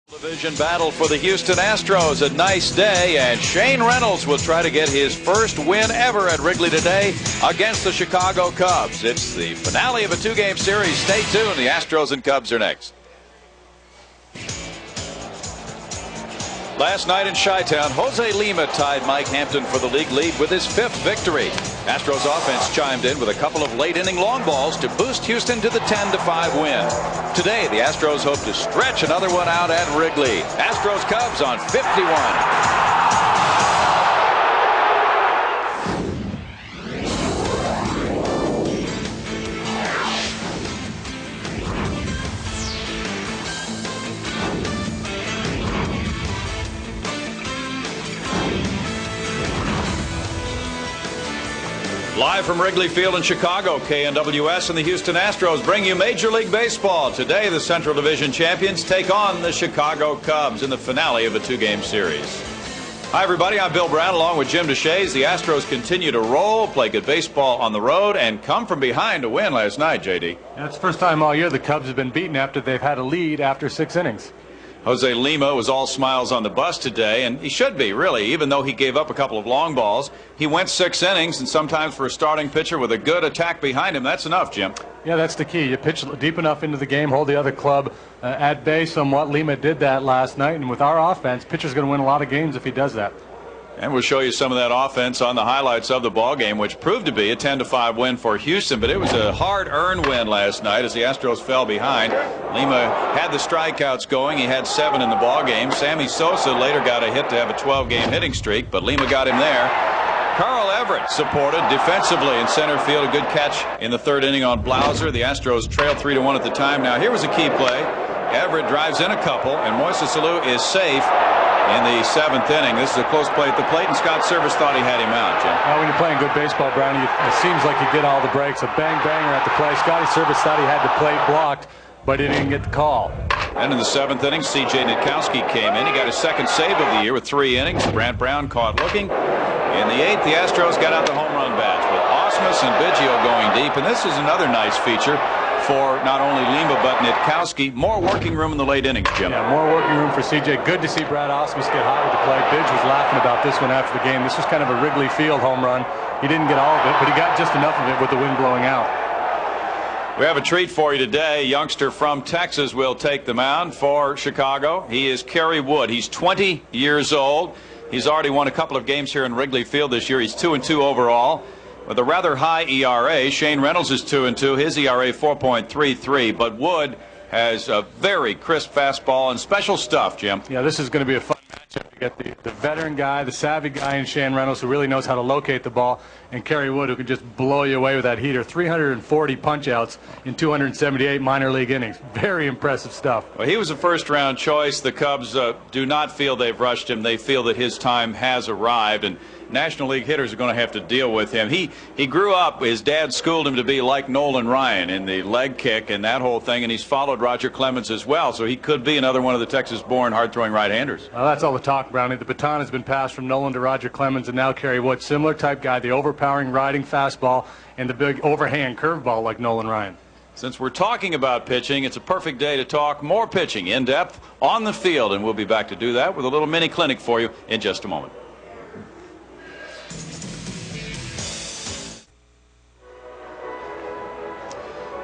Division battle for the Houston Astros. A nice day, and Shane Reynolds will try to get his first win ever at Wrigley today against the Chicago Cubs. It's the finale of a two-game series. Stay tuned. The Astros and Cubs are next. Last night in Chi-Town, Jose Lima tied Mike Hampton for the league lead with his fifth victory. Astros offense chimed in with a couple of late-inning long balls to boost Houston to the 10-5 win. Today, the Astros hope to stretch another one out at Wrigley. Astros-Cubs on 51. Live from Wrigley Field in Chicago, KNWS and the Houston Astros bring you Major League Baseball. Today, the Central Division champions take on the Chicago Cubs in the finale of a two-game series. Hi, everybody. I'm Bill Brown along with Jim Deshaies. The Astros continue to roll, play good baseball on the road, and come from behind to win last night, J.D. That's the first time all year the Cubs have been beaten after they've had a lead after 6 innings. Jose Lima was all smiles on the bus today, and he should be, really, even though he gave up a couple of long balls. He went 6 innings, and sometimes for a starting pitcher with a good attack behind him, that's enough, Jim. Yeah, that's the key. You pitch deep enough into the game, hold the other club at bay somewhat. Lima did that last night, and with our offense, pitcher's going to win a lot of games if he does that. And we'll show you some of that offense on the highlights of the ballgame, which proved to be a 10-5 win for Houston. But it was a hard-earned win last night as the Astros fell behind. Lima had the strikeouts going. He had 7 in the ballgame. Sammy Sosa later got a hit to have a 12-game hitting streak, but Lima got him there. Carl Everett supported defensively in center field. A good catch in the 3rd inning on Blauser. The Astros trailed 3-1 at the time. Now here was a key play. Everett drives in a couple, and Moises Alou is safe in the 7th inning. This is a close play at the plate, and Scott Service thought he had him out, Jim. Well, when you're playing good baseball, Brownie, it seems like you get all the breaks. A bang-banger at the play. Scotty Service thought he had the plate blocked, but he didn't get the call. And in the 7th inning, C.J. Nitkowski came in. He got his 2nd save of the year with 3 innings. Brant Brown caught looking. In the 8th, the Astros got out the home run bats with Osmus and Biggio going deep. And this is another nice feature for not only Lima but Nitkowski. More working room in the late innings, Jim. Yeah, more working room for C.J. Good to see Brad Osmus get hot with the play. Bidge was laughing about this one after the game. This was kind of a Wrigley Field home run. He didn't get all of it, but he got just enough of it with the wind blowing out. We have a treat for you today. A youngster from Texas will take the mound for Chicago. He is Kerry Wood. He's 20 years old. He's already won a couple of games here in Wrigley Field this year. He's 2-2 overall. With a rather high ERA, Shane Reynolds is 2-2. His ERA 4.33. But Wood has a very crisp fastball and special stuff, Jim. Yeah, this is going to be a fun matchup. You get the veteran guy, the savvy guy in Shane Reynolds who really knows how to locate the ball, and Kerry Wood who can just blow you away with that heater. 340 punch-outs in 278 minor league innings. Very impressive stuff. Well, he was a first-round choice. The Cubs do not feel they've rushed him. They feel that his time has arrived, and National League hitters are going to have to deal with him. He grew up, his dad schooled him to be like Nolan Ryan in the leg kick and that whole thing, and he's followed Roger Clemens as well, so he could be another one of the Texas-born hard-throwing right-handers. Well, that's all the talk, Brownie. The baton has been passed from Nolan to Roger Clemens, and now Kerry Wood. Similar type guy, the overpowering riding fastball and the big overhand curveball like Nolan Ryan. Since we're talking about pitching, it's a perfect day to talk more pitching in depth on the field, and we'll be back to do that with a little mini clinic for you in just a moment.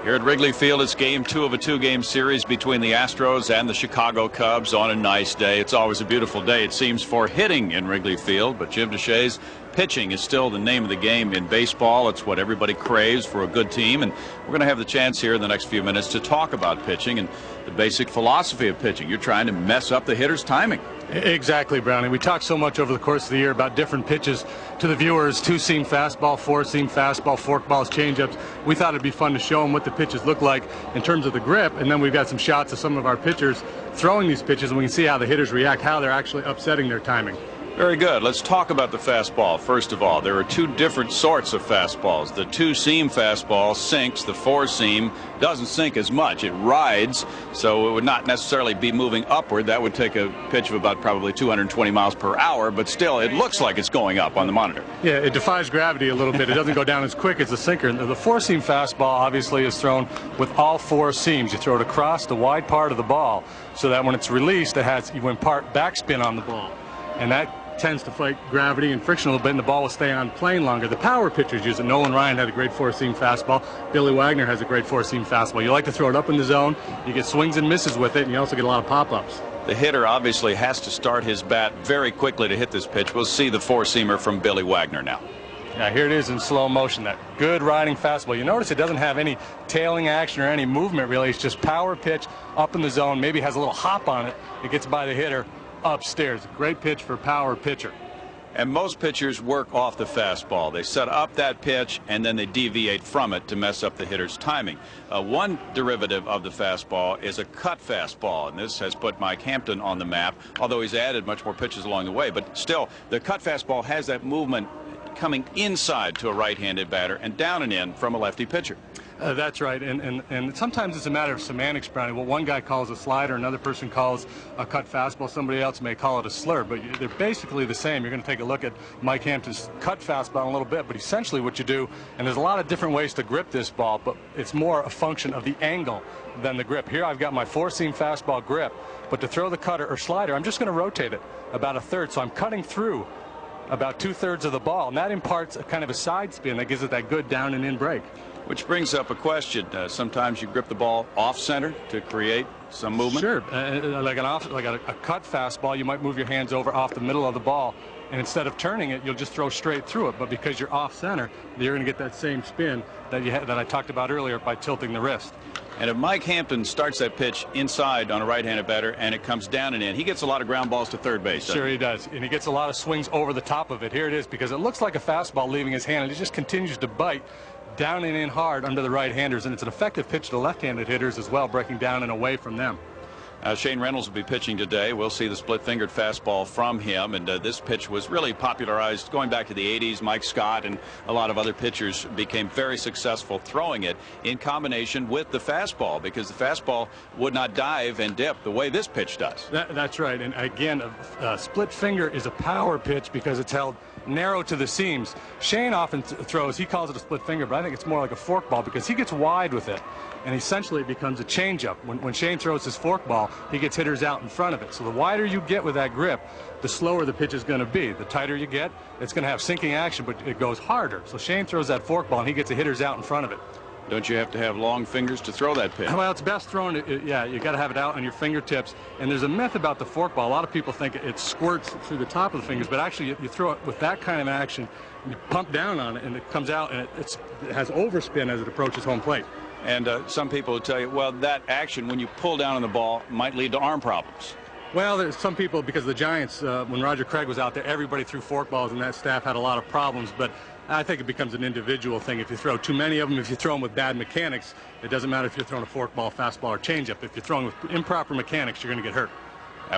Here at Wrigley Field, it's game 2 of a 2-game series between the Astros and the Chicago Cubs on a nice day. It's always a beautiful day, it seems, for hitting in Wrigley Field, but Jim Deshaies, pitching is still the name of the game in baseball. It's what everybody craves for a good team, and we're going to have the chance here in the next few minutes to talk about pitching and the basic philosophy of pitching. You're trying to mess up the hitter's timing. Exactly, Brownie. We talked so much over the course of the year about different pitches to the viewers, 2-seam fastball, 4-seam fastball, forkballs, changeups. We thought it'd be fun to show them what the pitches look like in terms of the grip, and then we've got some shots of some of our pitchers throwing these pitches, and we can see how the hitters react, how they're actually upsetting their timing. Very good. Let's talk about the fastball. First of all, there are two different sorts of fastballs. The two-seam fastball sinks. The four-seam doesn't sink as much. It rides, so it would not necessarily be moving upward. That would take a pitch of about probably 220 miles per hour, but still it looks like it's going up on the monitor. Yeah, it defies gravity a little bit. It doesn't go down as quick as the sinker. The four-seam fastball obviously is thrown with all four seams. You throw it across the wide part of the ball so that when it's released, you impart backspin on the ball. And that tends to fight gravity and friction a little bit, and the ball will stay on plane longer. The power pitchers use it. Nolan Ryan had a great four-seam fastball. Billy Wagner has a great four-seam fastball. You like to throw it up in the zone. You get swings and misses with it, and you also get a lot of pop-ups. The hitter obviously has to start his bat very quickly to hit this pitch. We'll see the four-seamer from Billy Wagner now. Now here it is in slow motion, that good riding fastball. You notice it doesn't have any tailing action or any movement really. It's just power pitch up in the zone. Maybe has a little hop on it. It gets by the hitter upstairs. Great pitch for a power pitcher. And most pitchers work off the fastball. They set up that pitch and then they deviate from it to mess up the hitter's timing. One derivative of the fastball is a cut fastball, and this has put Mike Hampton on the map, although he's added much more pitches along the way. But still, the cut fastball has that movement coming inside to a right-handed batter and down and in from a lefty pitcher. That's right, and sometimes it's a matter of semantics, Brownie. What one guy calls a slider, another person calls a cut fastball, somebody else may call it a slur, but they're basically the same. You're going to take a look at Mike Hampton's cut fastball in a little bit, but essentially what you do, and there's a lot of different ways to grip this ball, but it's more a function of the angle than the grip. Here I've got my four-seam fastball grip, but to throw the cutter or slider, I'm just going to rotate it about a third, so I'm cutting through about two-thirds of the ball, and that imparts a kind of a side spin that gives it that good down and in break. Which brings up a question. Sometimes you grip the ball off-center to create some movement. Sure. Like a cut fastball, you might move your hands over off the middle of the ball, and instead of turning it, you'll just throw straight through it. But because you're off-center, you're going to get that same spin that I talked about earlier by tilting the wrist. And if Mike Hampton starts that pitch inside on a right-handed batter and it comes down and in, he gets a lot of ground balls to third base. Sure he does, and he gets a lot of swings over the top of it. Here it is, because it looks like a fastball leaving his hand, and it just continues to bite down and in hard under the right-handers, and it's an effective pitch to left-handed hitters as well, breaking down and away from them. Shane Reynolds will be pitching today. We'll see the split-fingered fastball from him, and this pitch was really popularized going back to the 80s. Mike Scott and a lot of other pitchers became very successful throwing it in combination with the fastball, because the fastball would not dive and dip the way this pitch does. That's right, and again, a split finger is a power pitch because it's held narrow to the seams. Shane often throws, he calls it a split finger, but I think it's more like a forkball because he gets wide with it, and essentially it becomes a changeup. When Shane throws his forkball, he gets hitters out in front of it. So the wider you get with that grip, the slower the pitch is going to be. The tighter you get, it's going to have sinking action, but it goes harder. So Shane throws that forkball, and he gets the hitters out in front of it. Don't you have to have long fingers to throw that pitch? Well, it's best thrown, yeah, you got to have it out on your fingertips. And there's a myth about the forkball. A lot of people think it squirts through the top of the fingers, but actually you throw it with that kind of action, you pump down on it, and it comes out, and it has overspin as it approaches home plate. And some people will tell you, well, that action, when you pull down on the ball, might lead to arm problems. Well, there's some people, because the Giants, when Roger Craig was out there, everybody threw forkballs, and that staff had a lot of problems. But I think it becomes an individual thing. If you throw too many of them, if you throw them with bad mechanics, it doesn't matter if you're throwing a forkball, fastball, or changeup. If you're throwing with improper mechanics, you're going to get hurt.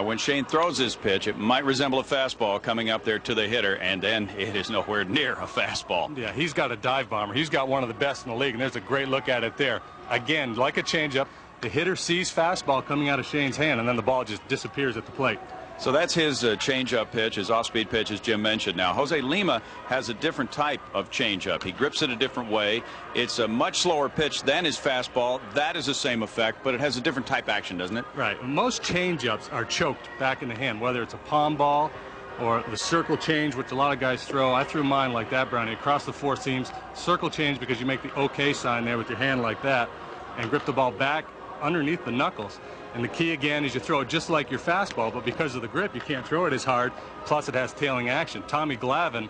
When Shane throws his pitch, it might resemble a fastball coming up there to the hitter, and then it is nowhere near a fastball. Yeah, he's got a dive bomber. He's got one of the best in the league, and there's a great look at it there. Again, like a changeup, the hitter sees fastball coming out of Shane's hand, and then the ball just disappears at the plate. So that's his changeup pitch, his off-speed pitch, as Jim mentioned. Now, Jose Lima has a different type of changeup. He grips it a different way. It's a much slower pitch than his fastball. That is the same effect, but it has a different type action, doesn't it? Right. Most changeups are choked back in the hand, whether it's a palm ball or the circle change, which a lot of guys throw. I threw mine like that, Brownie, across the four seams. Circle change because you make the OK sign there with your hand like that and grip the ball back underneath the knuckles. And the key again is you throw it just like your fastball, but because of the grip, you can't throw it as hard. Plus, it has tailing action. Tommy Glavine,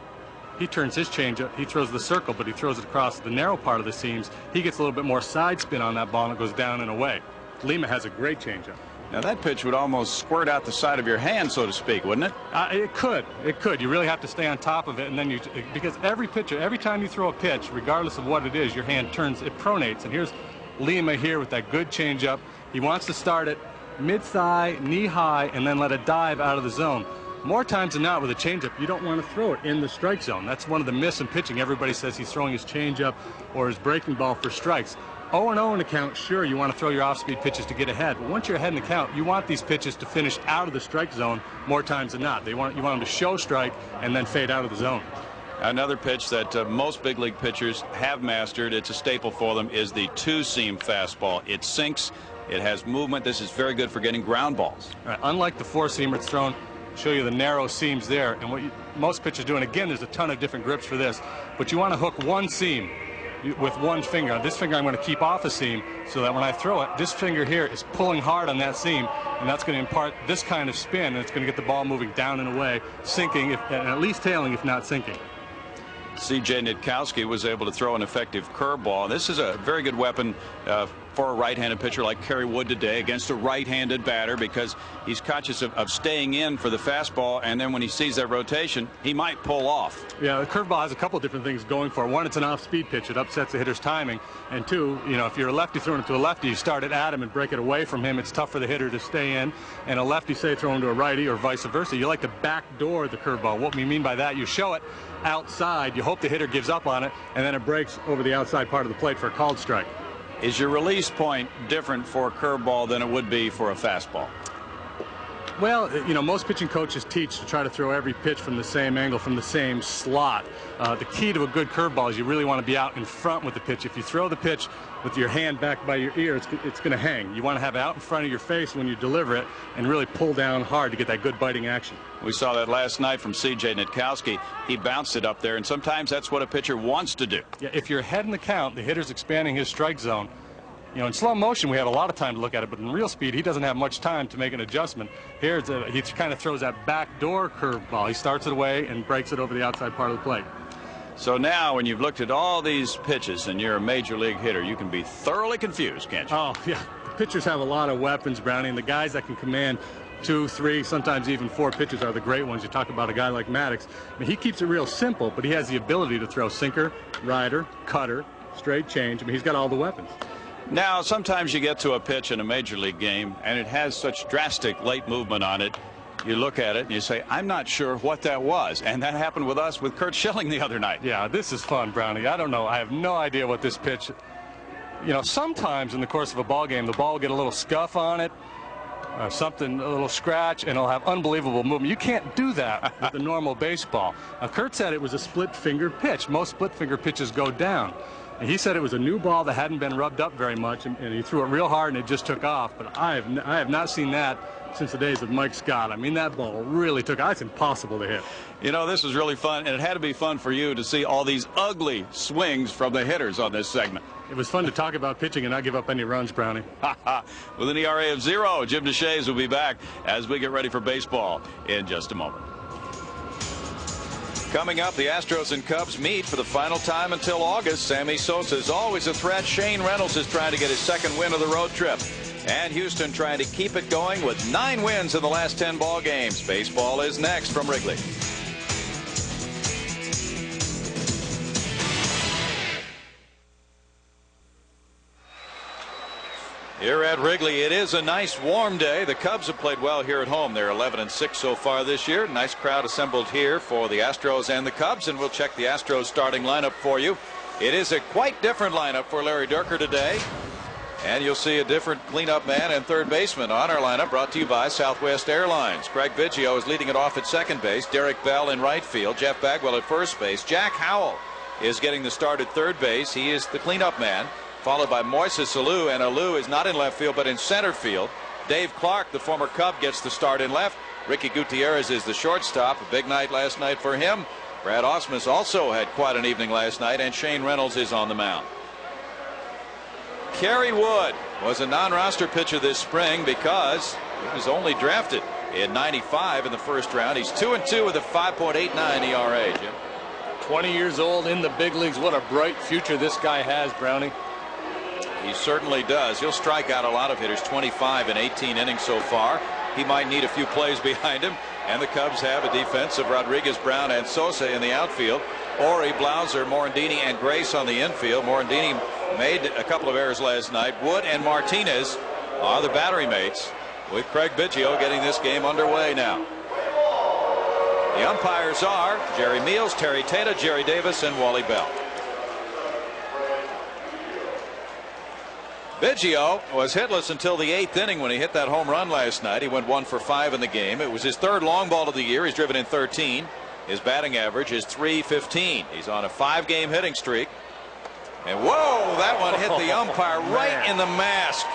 he turns his changeup. He throws the circle, but he throws it across the narrow part of the seams. He gets a little bit more side spin on that ball, and it goes down and away. Lima has a great changeup. Now, that pitch would almost squirt out the side of your hand, so to speak, wouldn't it? It could. It could. You really have to stay on top of it, and then because every pitcher, every time you throw a pitch, regardless of what it is, your hand turns, it pronates. And here's Lima here with that good changeup. He wants to start it mid-thigh, knee-high, and then let it dive out of the zone. More times than not with a changeup, you don't want to throw it in the strike zone. That's one of the myths in pitching. Everybody says he's throwing his changeup or his breaking ball for strikes. 0-0 in the count, sure, you want to throw your off-speed pitches to get ahead. But once you're ahead in the count, you want these pitches to finish out of the strike zone more times than not. You want them to show strike and then fade out of the zone. Another pitch that most big league pitchers have mastered, it's a staple for them, is the two-seam fastball. It sinks, it has movement. This is very good for getting ground balls. Right, unlike the four-seamer, it's thrown, show you the narrow seams there. And what most pitchers do, and again, there's a ton of different grips for this, but you want to hook one seam with one finger. This finger I'm going to keep off a seam so that when I throw it, this finger here is pulling hard on that seam, and that's going to impart this kind of spin, and it's going to get the ball moving down and away, sinking, and at least tailing, if not sinking. C.J. Nitkowski was able to throw an effective curveball. This is a very good weapon for a right-handed pitcher like Kerry Wood today against a right-handed batter, because he's conscious of staying in for the fastball, and then when he sees that rotation, he might pull off. Yeah, the curveball has a couple different things going for it. One, it's an off-speed pitch. It upsets the hitter's timing. And two, if you're a lefty throwing it to a lefty, you start it at him and break it away from him. It's tough for the hitter to stay in. And a lefty, say, throwing to a righty or vice versa, you like to backdoor the curveball. What we mean by that, you show it outside, you hope the hitter gives up on it, and then it breaks over the outside part of the plate for a called strike. Is your release point different for a curveball than it would be for a fastball? Well, most pitching coaches teach to try to throw every pitch from the same angle, from the same slot. The key to a good curveball is you really want to be out in front with the pitch. If you throw the pitch with your hand back by your ear, it's going to hang. You want to have it out in front of your face when you deliver it and really pull down hard to get that good biting action. We saw that last night from C.J. Nitkowski. He bounced it up there, and sometimes that's what a pitcher wants to do. Yeah, if you're ahead in the count, the hitter's expanding his strike zone. In slow motion, we have a lot of time to look at it, but in real speed, he doesn't have much time to make an adjustment. Here, he kind of throws that backdoor curveball. He starts it away and breaks it over the outside part of the plate. So now, when you've looked at all these pitches and you're a major league hitter, you can be thoroughly confused, can't you? Oh, yeah. The pitchers have a lot of weapons, Brownie, and the guys that can command 2, 3, sometimes even 4 pitches are the great ones. You talk about a guy like Maddox. I mean, he keeps it real simple, but he has the ability to throw sinker, rider, cutter, straight change. I mean, he's got all the weapons. Now, sometimes you get to a pitch in a major league game, and it has such drastic late movement on it. You look at it and you say, I'm not sure what that was. And that happened with us with Curt Schilling the other night. Yeah, this is fun, Brownie. I don't know. I have no idea what this pitch. Sometimes in the course of a ball game, the ball will get a little scuff on it, something, a little scratch, and it'll have unbelievable movement. You can't do that with the normal baseball. Now, Curt said it was a split-finger pitch. Most split-finger pitches go down. And he said it was a new ball that hadn't been rubbed up very much, and he threw it real hard and it just took off. But I have not seen that since the days of Mike Scott. I mean, that ball really took off. It's impossible to hit. This was really fun, and it had to be fun for you to see all these ugly swings from the hitters on this segment. It was fun to talk about pitching and not give up any runs, Brownie. With an ERA of 0, Jim Deshaies will be back as we get ready for baseball in just a moment. Coming up, the Astros and Cubs meet for the final time until August. Sammy Sosa is always a threat. Shane Reynolds is trying to get his second win of the road trip. And Houston trying to keep it going with 9 wins in the last 10 ball games. Baseball is next from Wrigley. Here at Wrigley, it is a nice warm day. The Cubs have played well here at home. They're 11-6 so far this year. Nice crowd assembled here for the Astros and the Cubs, and we'll check the Astros starting lineup for you. It is a quite different lineup for Larry Dierker today, and you'll see a different cleanup man and third baseman on our lineup, brought to you by Southwest Airlines. Craig Biggio is leading it off at second base. Derek Bell in right field. Jeff Bagwell at first base. Jack Howell is getting the start at third base. He is the cleanup man, followed by Moises Alou, and Alou is not in left field but in center field. Dave Clark, the former Cub, gets the start in left. Ricky Gutierrez is the shortstop. A big night last night for him. Brad Ausmus also had quite an evening last night, and Shane Reynolds is on the mound. Kerry Wood was a non-roster pitcher this spring because he was only drafted in '95 in the first round. He's 2-2 with a 5.89 ERA, Jim. 20 years old in the big leagues. What a bright future this guy has, Brownie. He certainly does. He'll strike out a lot of hitters, 25 in 18 innings so far. He might need a few plays behind him. And the Cubs have a defense of Rodriguez, Brown, and Sosa in the outfield. Ori, Blauser, Morandini, and Grace on the infield. Morandini made a couple of errors last night. Wood and Martinez are the battery mates, with Craig Biggio getting this game underway now. The umpires are Jerry Meals, Terry Tata, Jerry Davis, and Wally Bell. Biggio was hitless until the 8th inning when he hit that home run last night. He went 1 for 5 in the game. It was his 3rd long ball of the year. He's driven in 13. His batting average is .315. He's on a 5-game hitting streak. And whoa, that one hit the umpire right in the mask.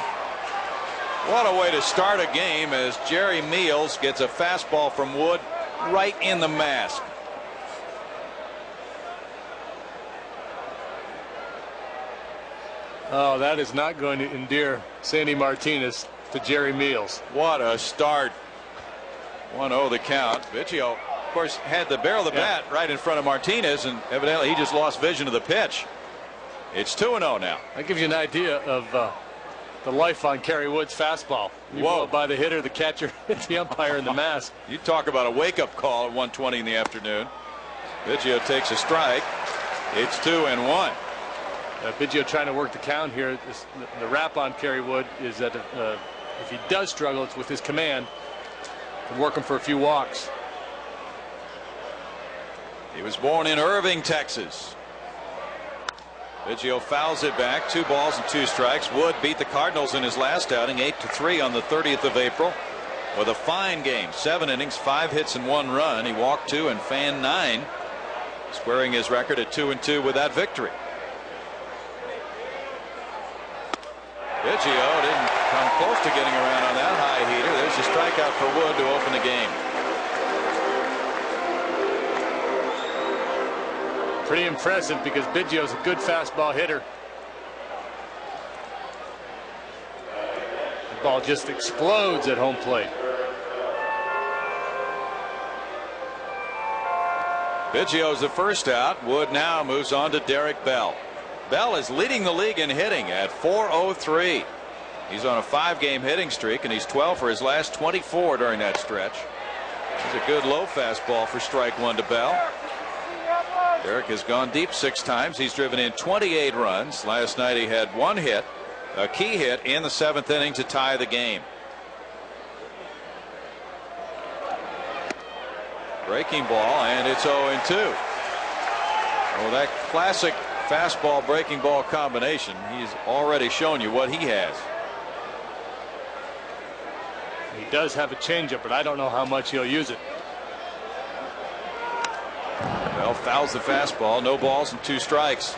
What a way to start a game as Jerry Meals gets a fastball from Wood right in the mask. Oh, that is not going to endear Sandy Martinez to Jerry Meals. What a start. 1-0 the count. Biggio, of course, had the barrel of the bat right in front of Martinez, and evidently he just lost vision of the pitch. It's 2-0 now. That gives you an idea of the life on Kerry Wood's fastball. You Whoa. go by the hitter, the catcher, the umpire in the mask. You talk about a wake-up call at 1:20 in the afternoon. Biggio takes a strike. It's 2-1. Biggio trying to work the count here. The rap on Kerry Wood is that if he does struggle, it's with his command. Can work him for a few walks. He was born in Irving, Texas. Biggio fouls it back. 2 balls and 2 strikes. Wood beat the Cardinals in his last outing 8-3 on the 30th of April with a fine game. 7 innings, 5 hits and 1 run. He walked 2 and fanned 9, squaring his record at 2-2 with that victory. Biggio didn't come close to getting around on that high heater. There's a strikeout for Wood to open the game. Pretty impressive because Biggio's a good fastball hitter. The ball just explodes at home plate. Biggio's the first out. Wood now moves on to Derek Bell. Bell is leading the league in hitting at .403. He's on a 5-game hitting streak, and he's 12 for his last 24 during that stretch. It's a good low fastball for strike 1 to Bell. Derek has gone deep 6 times. He's driven in 28 runs. Last night he had 1 hit, a key hit in the 7th inning to tie the game. Breaking ball, and it's 0-2. Oh, that classic fastball breaking ball combination. He's already shown you what he has. He does have a changeup, but I don't know how much he'll use it. Bell fouls the fastball. No balls and 2 strikes.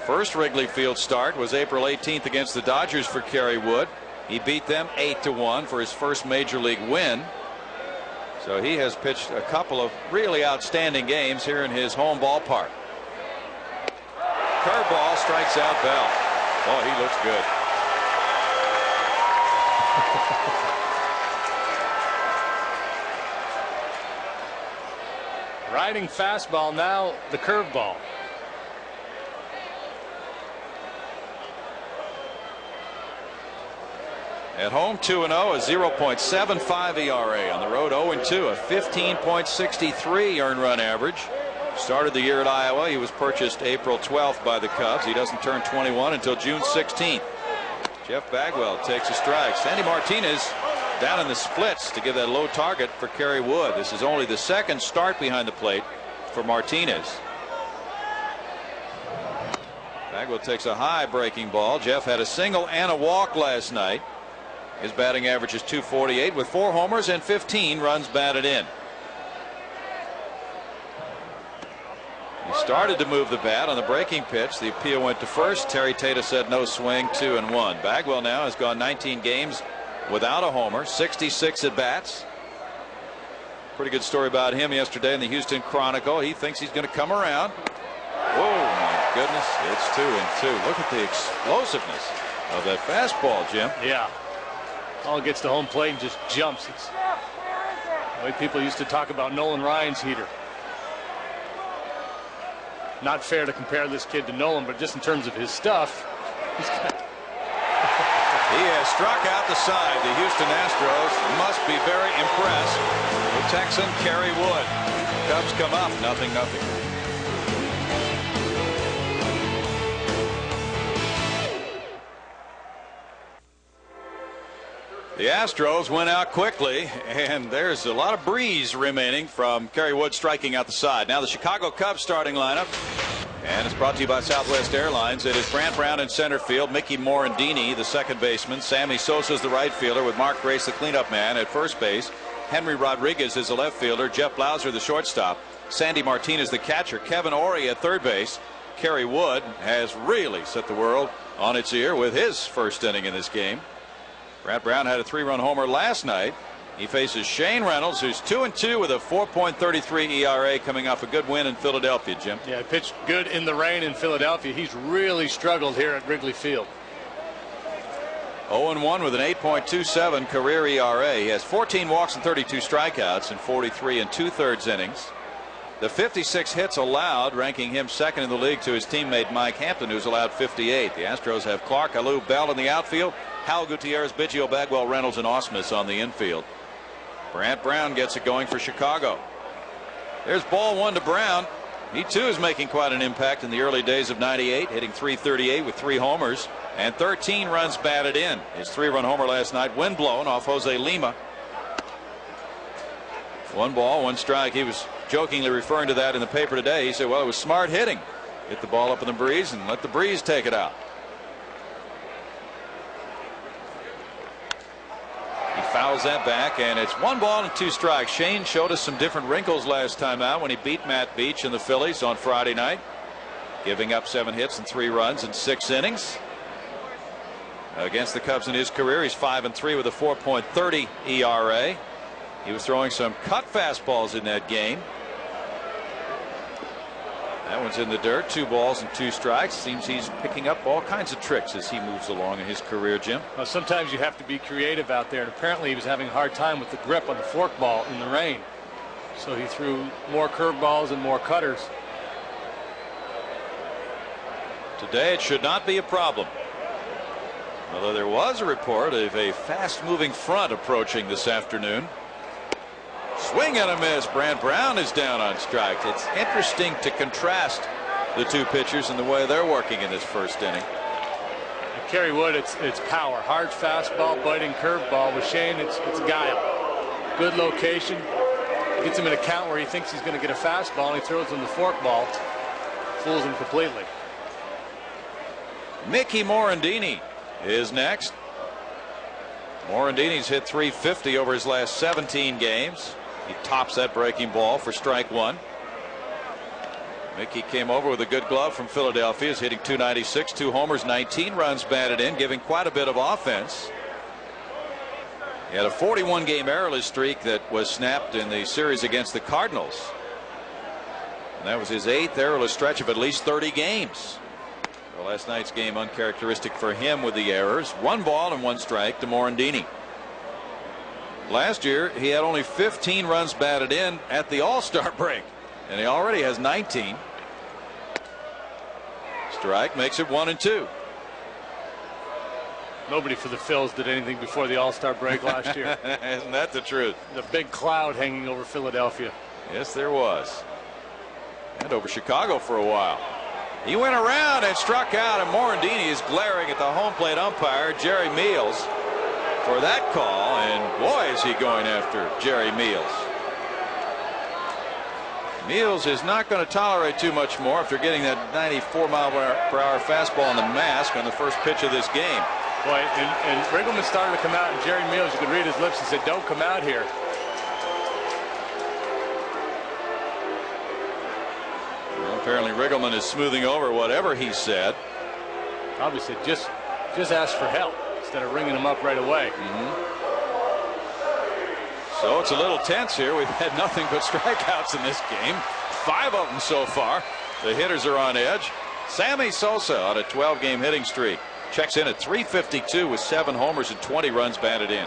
First Wrigley Field start was April 18th against the Dodgers for Kerry Wood. He beat them 8-1 for his first major league win. So he has pitched a couple of really outstanding games here in his home ballpark. Curveball strikes out Bell. Oh, he looks good. Riding fastball, now the curveball. At home 2-0, a 0.75 ERA. On the road 0-2, a 15.63 earned run average. Started the year at Iowa. He was purchased April 12th by the Cubs. He doesn't turn 21 until June 16th. Jeff Bagwell takes a strike. Sandy Martinez down in the splits to give that low target for Kerry Wood. This is only the 2nd start behind the plate for Martinez. Bagwell takes a high breaking ball. Jeff had a single and a walk last night. His batting average is .248 with 4 homers and 15 runs batted in. He started to move the bat on the breaking pitch. The appeal went to first. Terry Tata said no swing, 2-1. Bagwell now has gone 19 games without a homer, 66 at bats. Pretty good story about him yesterday in the Houston Chronicle. He thinks he's going to come around. Oh my goodness, it's 2-2. Look at the explosiveness of that fastball, Jim. Yeah. All gets to home plate and just jumps. It's the way people used to talk about Nolan Ryan's heater. Not fair to compare this kid to Nolan, but just in terms of his stuff, he's got... He has struck out the side. The Houston Astros must be very impressed with Texan Kerry Wood. Cubs come up 0-0. The Astros went out quickly, and there's a lot of breeze remaining from Kerry Wood striking out the side. Now the Chicago Cubs starting lineup, and it's brought to you by Southwest Airlines. It is Brant Brown in center field, Mickey Morandini, the second baseman, Sammy Sosa is the right fielder with Mark Grace, the cleanup man, at first base. Henry Rodriguez is the left fielder, Jeff Blauser the shortstop, Sandy Martinez the catcher, Kevin Orie at third base. Kerry Wood has really set the world on its ear with his first inning in this game. Brant Brown had a 3-run homer last night. He faces Shane Reynolds, who's 2-2 with a 4.33 ERA, coming off a good win in Philadelphia, Jim. Yeah, he pitched good in the rain in Philadelphia. He's really struggled here at Wrigley Field. 0-1 with an 8.27 career ERA. He has 14 walks and 32 strikeouts in 43 2/3 innings. The 56 hits allowed, ranking him second in the league to his teammate Mike Hampton, who's allowed 58. The Astros have Clark, Alou, Bell in the outfield, Hal Gutierrez, Biggio, Bagwell, Reynolds, and Ausmus on the infield. Brant Brown gets it going for Chicago. There's ball one to Brown. He too is making quite an impact in the early days of '98, hitting .338 with 3 homers and 13 runs batted in. His 3-run homer last night, windblown off Jose Lima. 1 ball, 1 strike. He was jokingly referring to that in the paper today. He said, well, it was smart hitting. Hit the ball up in the breeze and let the breeze take it out. He fouls that back, and it's 1 ball and 2 strikes. Shane showed us some different wrinkles last time out when he beat Matt Beach and the Phillies on Friday night, giving up 7 hits and 3 runs in 6 innings. Against the Cubs in his career, he's 5-3 with a 4.30 ERA. He was throwing some cut fastballs in that game. That one's in the dirt. 2 balls and 2 strikes. Seems he's picking up all kinds of tricks as he moves along in his career, Jim. Well, sometimes you have to be creative out there, and apparently he was having a hard time with the grip on the forkball in the rain. So he threw more curveballs and more cutters. Today it should not be a problem. Although there was a report of a fast-moving front approaching this afternoon. Swing and a miss. Brant Brown is down on strikes. It's interesting to contrast the 2 pitchers and the way they're working in this first inning. And Kerry Wood, it's power. Hard fastball, biting curveball. With Shane, it's guile. Good location. Gets him in a count where he thinks he's going to get a fastball, and he throws him the forkball. Fools him completely. Mickey Morandini is next. Morandini's hit .350 over his last 17 games. He tops that breaking ball for strike 1. Mickey came over with a good glove from Philadelphia. Is hitting .296, 2 homers, 19 runs batted in, giving quite a bit of offense. He had a 41-game errorless streak that was snapped in the series against the Cardinals. And that was his 8th errorless stretch of at least 30 games. Well, last night's game uncharacteristic for him with the errors. 1 ball and 1 strike to Morandini. Last year he had only 15 runs batted in at the All-Star break, and he already has 19. Strike makes it 1-2. Nobody for the Phils did anything before the All-Star break last year. Isn't that the truth? The big cloud hanging over Philadelphia. Yes, there was. And over Chicago for a while. He went around and struck out, and Morandini is glaring at the home plate umpire, Jerry Meals, for that call, and boy is he going after Jerry Meals. Meals is not going to tolerate too much more after getting that 94-mile-per-hour fastball on the mask on the first pitch of this game. Boy, and Riggleman started to come out, and Jerry Meals, you could read his lips, and said, don't come out here. Well, apparently Riggleman is smoothing over whatever he said. Probably said, just ask for help instead of ringing him up right away. So it's a little tense here. We've had nothing but strikeouts in this game. 5 of them so far. The hitters are on edge. Sammy Sosa on a 12-game hitting streak. Checks in at .352 with 7 homers and 20 runs batted in.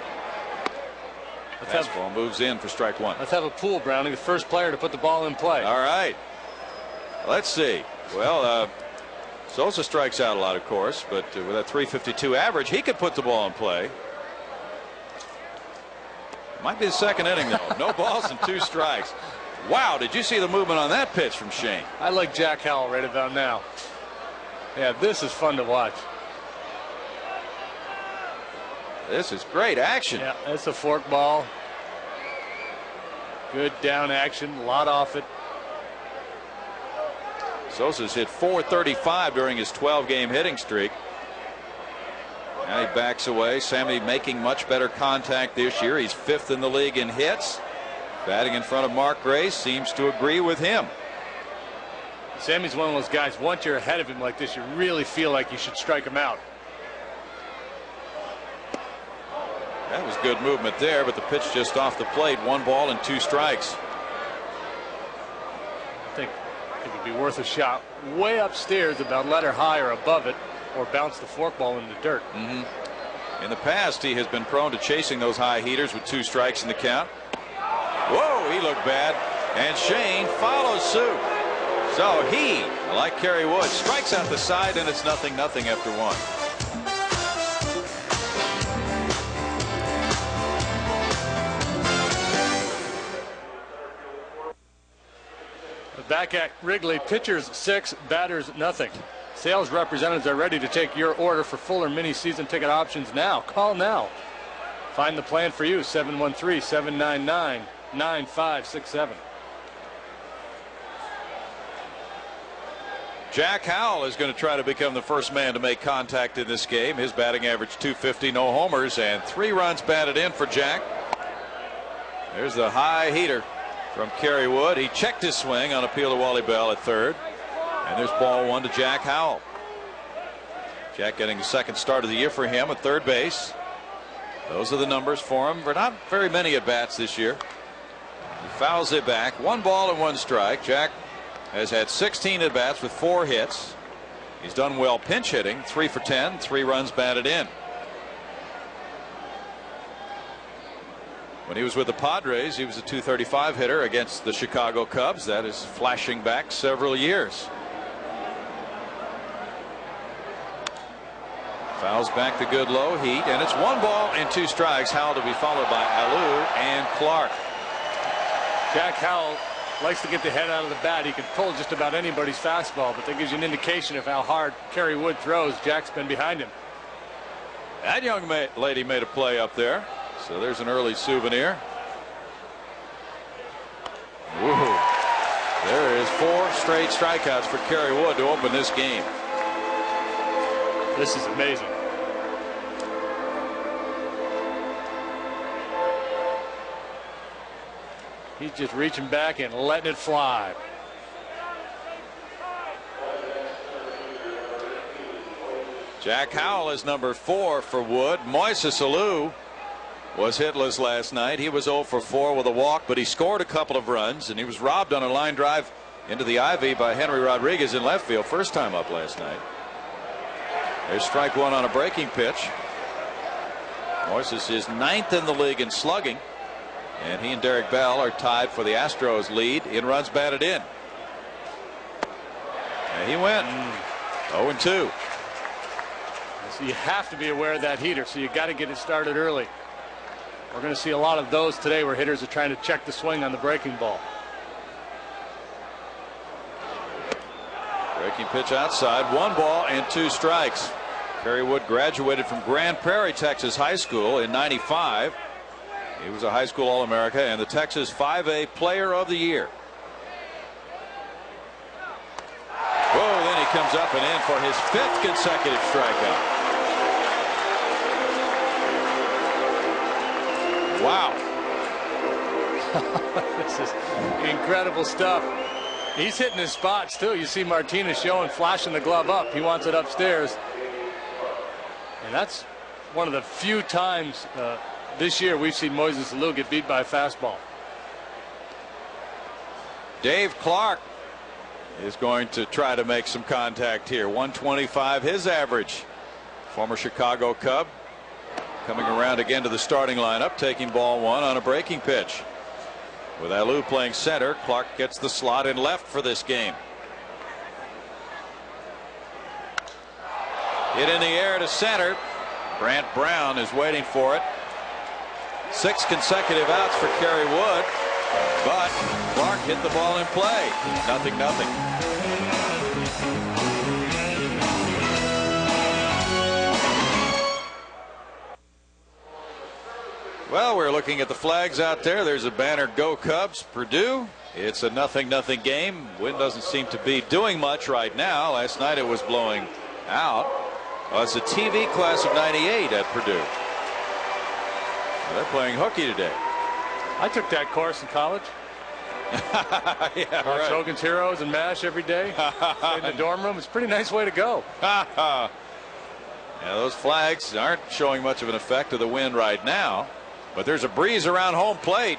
Fastball moves in for strike 1. Let's have a pool, Browning. The first player to put the ball in play. All right. Let's see. Well, Sosa strikes out a lot, of course, but with that .352 average, he could put the ball in play. Might be the second inning, though. No balls and 2 strikes. Wow, did you see the movement on that pitch from Shane? I like Jack Howell right about now. Yeah, this is fun to watch. This is great action. Yeah, that's a fork ball. Good down action, a lot off it. Sosa's hit .435 during his 12-game hitting streak. Now he backs away. Sammy making much better contact this year. He's 5th in the league in hits. Batting in front of Mark Grace seems to agree with him. Sammy's one of those guys, once you're ahead of him like this, you really feel like you should strike him out. That was good movement there, but the pitch just off the plate. 1 ball and 2 strikes. I think it would be worth a shot way upstairs, about letter high or above it, or bounce the forkball in the dirt. In the past, he has been prone to chasing those high heaters with 2 strikes in the count. Whoa, he looked bad. And Shane follows suit. So he, like Kerry Wood, strikes out the side, and it's 0-0 after 1. Back at Wrigley, pitchers 6, batters nothing. Sales representatives are ready to take your order for Fuller mini season ticket options now. Call now. Find the plan for you, 713-799-9567. Jack Howell is going to try to become the first man to make contact in this game. His batting average .250, no homers, and 3 runs batted in for Jack. There's the high heater from Kerry Wood. He checked his swing on appeal to Wally Bell at 3rd. And there's ball 1 to Jack Howell. Jack getting the 2nd start of the year for him at 3rd base. Those are the numbers for him. For not very many at bats this year. He fouls it back. 1 ball and 1 strike. Jack has had 16 at bats with 4 hits. He's done well pinch hitting. 3 for 10, 3 runs batted in. When he was with the Padres, he was a .235 hitter against the Chicago Cubs. That is flashing back several years. Fouls back the good low heat, and it's 1 ball and 2 strikes. Howell to be followed by Alou and Clark. Jack Howell likes to get the head out of the bat. He can pull just about anybody's fastball, but that gives you an indication of how hard Kerry Wood throws. Jack's been behind him. That young lady made a play up there. So there's an early souvenir. Woo. There is 4 straight strikeouts for Kerry Wood to open this game. This is amazing. He's just reaching back and letting it fly. Jack Howell is number 4 for Wood. Moises Alou was hitless last night. He was 0 for 4 with a walk, but he scored a couple of runs, and he was robbed on a line drive into the ivy by Henry Rodriguez in left field. First time up last night. There's strike 1 on a breaking pitch. Moises is 9th in the league in slugging, and he and Derek Bell are tied for the Astros lead in runs batted in. And he went 0-2. So you have to be aware of that heater, so you got to get it started early. We're going to see a lot of those today where hitters are trying to check the swing on the breaking ball. Breaking pitch outside. 1 ball and 2 strikes. Kerry Wood graduated from Grand Prairie, Texas High School in '95. He was a high school All-America and the Texas 5A Player of the Year. Whoa, then he comes up and in for his 5th consecutive strikeout. Wow. This is incredible stuff. He's hitting his spots too. You see Martinez showing, flashing the glove up. He wants it upstairs. And that's one of the few times this year we've seen Moises Alou get beat by a fastball. Dave Clark is going to try to make some contact here. 125 his average. Former Chicago Cub coming around again to the starting lineup, taking ball 1 on a breaking pitch. With Alou playing center, Clark gets the slot in left for this game. Hit in the air to center. Brant Brown is waiting for it. 6 consecutive outs for Kerry Wood, but Clark hit the ball in play. 0-0. Well, we're looking at the flags out there. There's a banner, Go Cubs, Purdue. It's a 0-0 game. Wind doesn't seem to be doing much right now. Last night it was blowing out. Well, it's a TV class of '98 at Purdue. They're playing hooky today. I took that course in college. Yeah, Watch right. Hogan's Heroes and MASH every day. Stay in the dorm room. It's a pretty nice way to go. Yeah, those flags aren't showing much of an effect of the wind right now. But there's a breeze around home plate.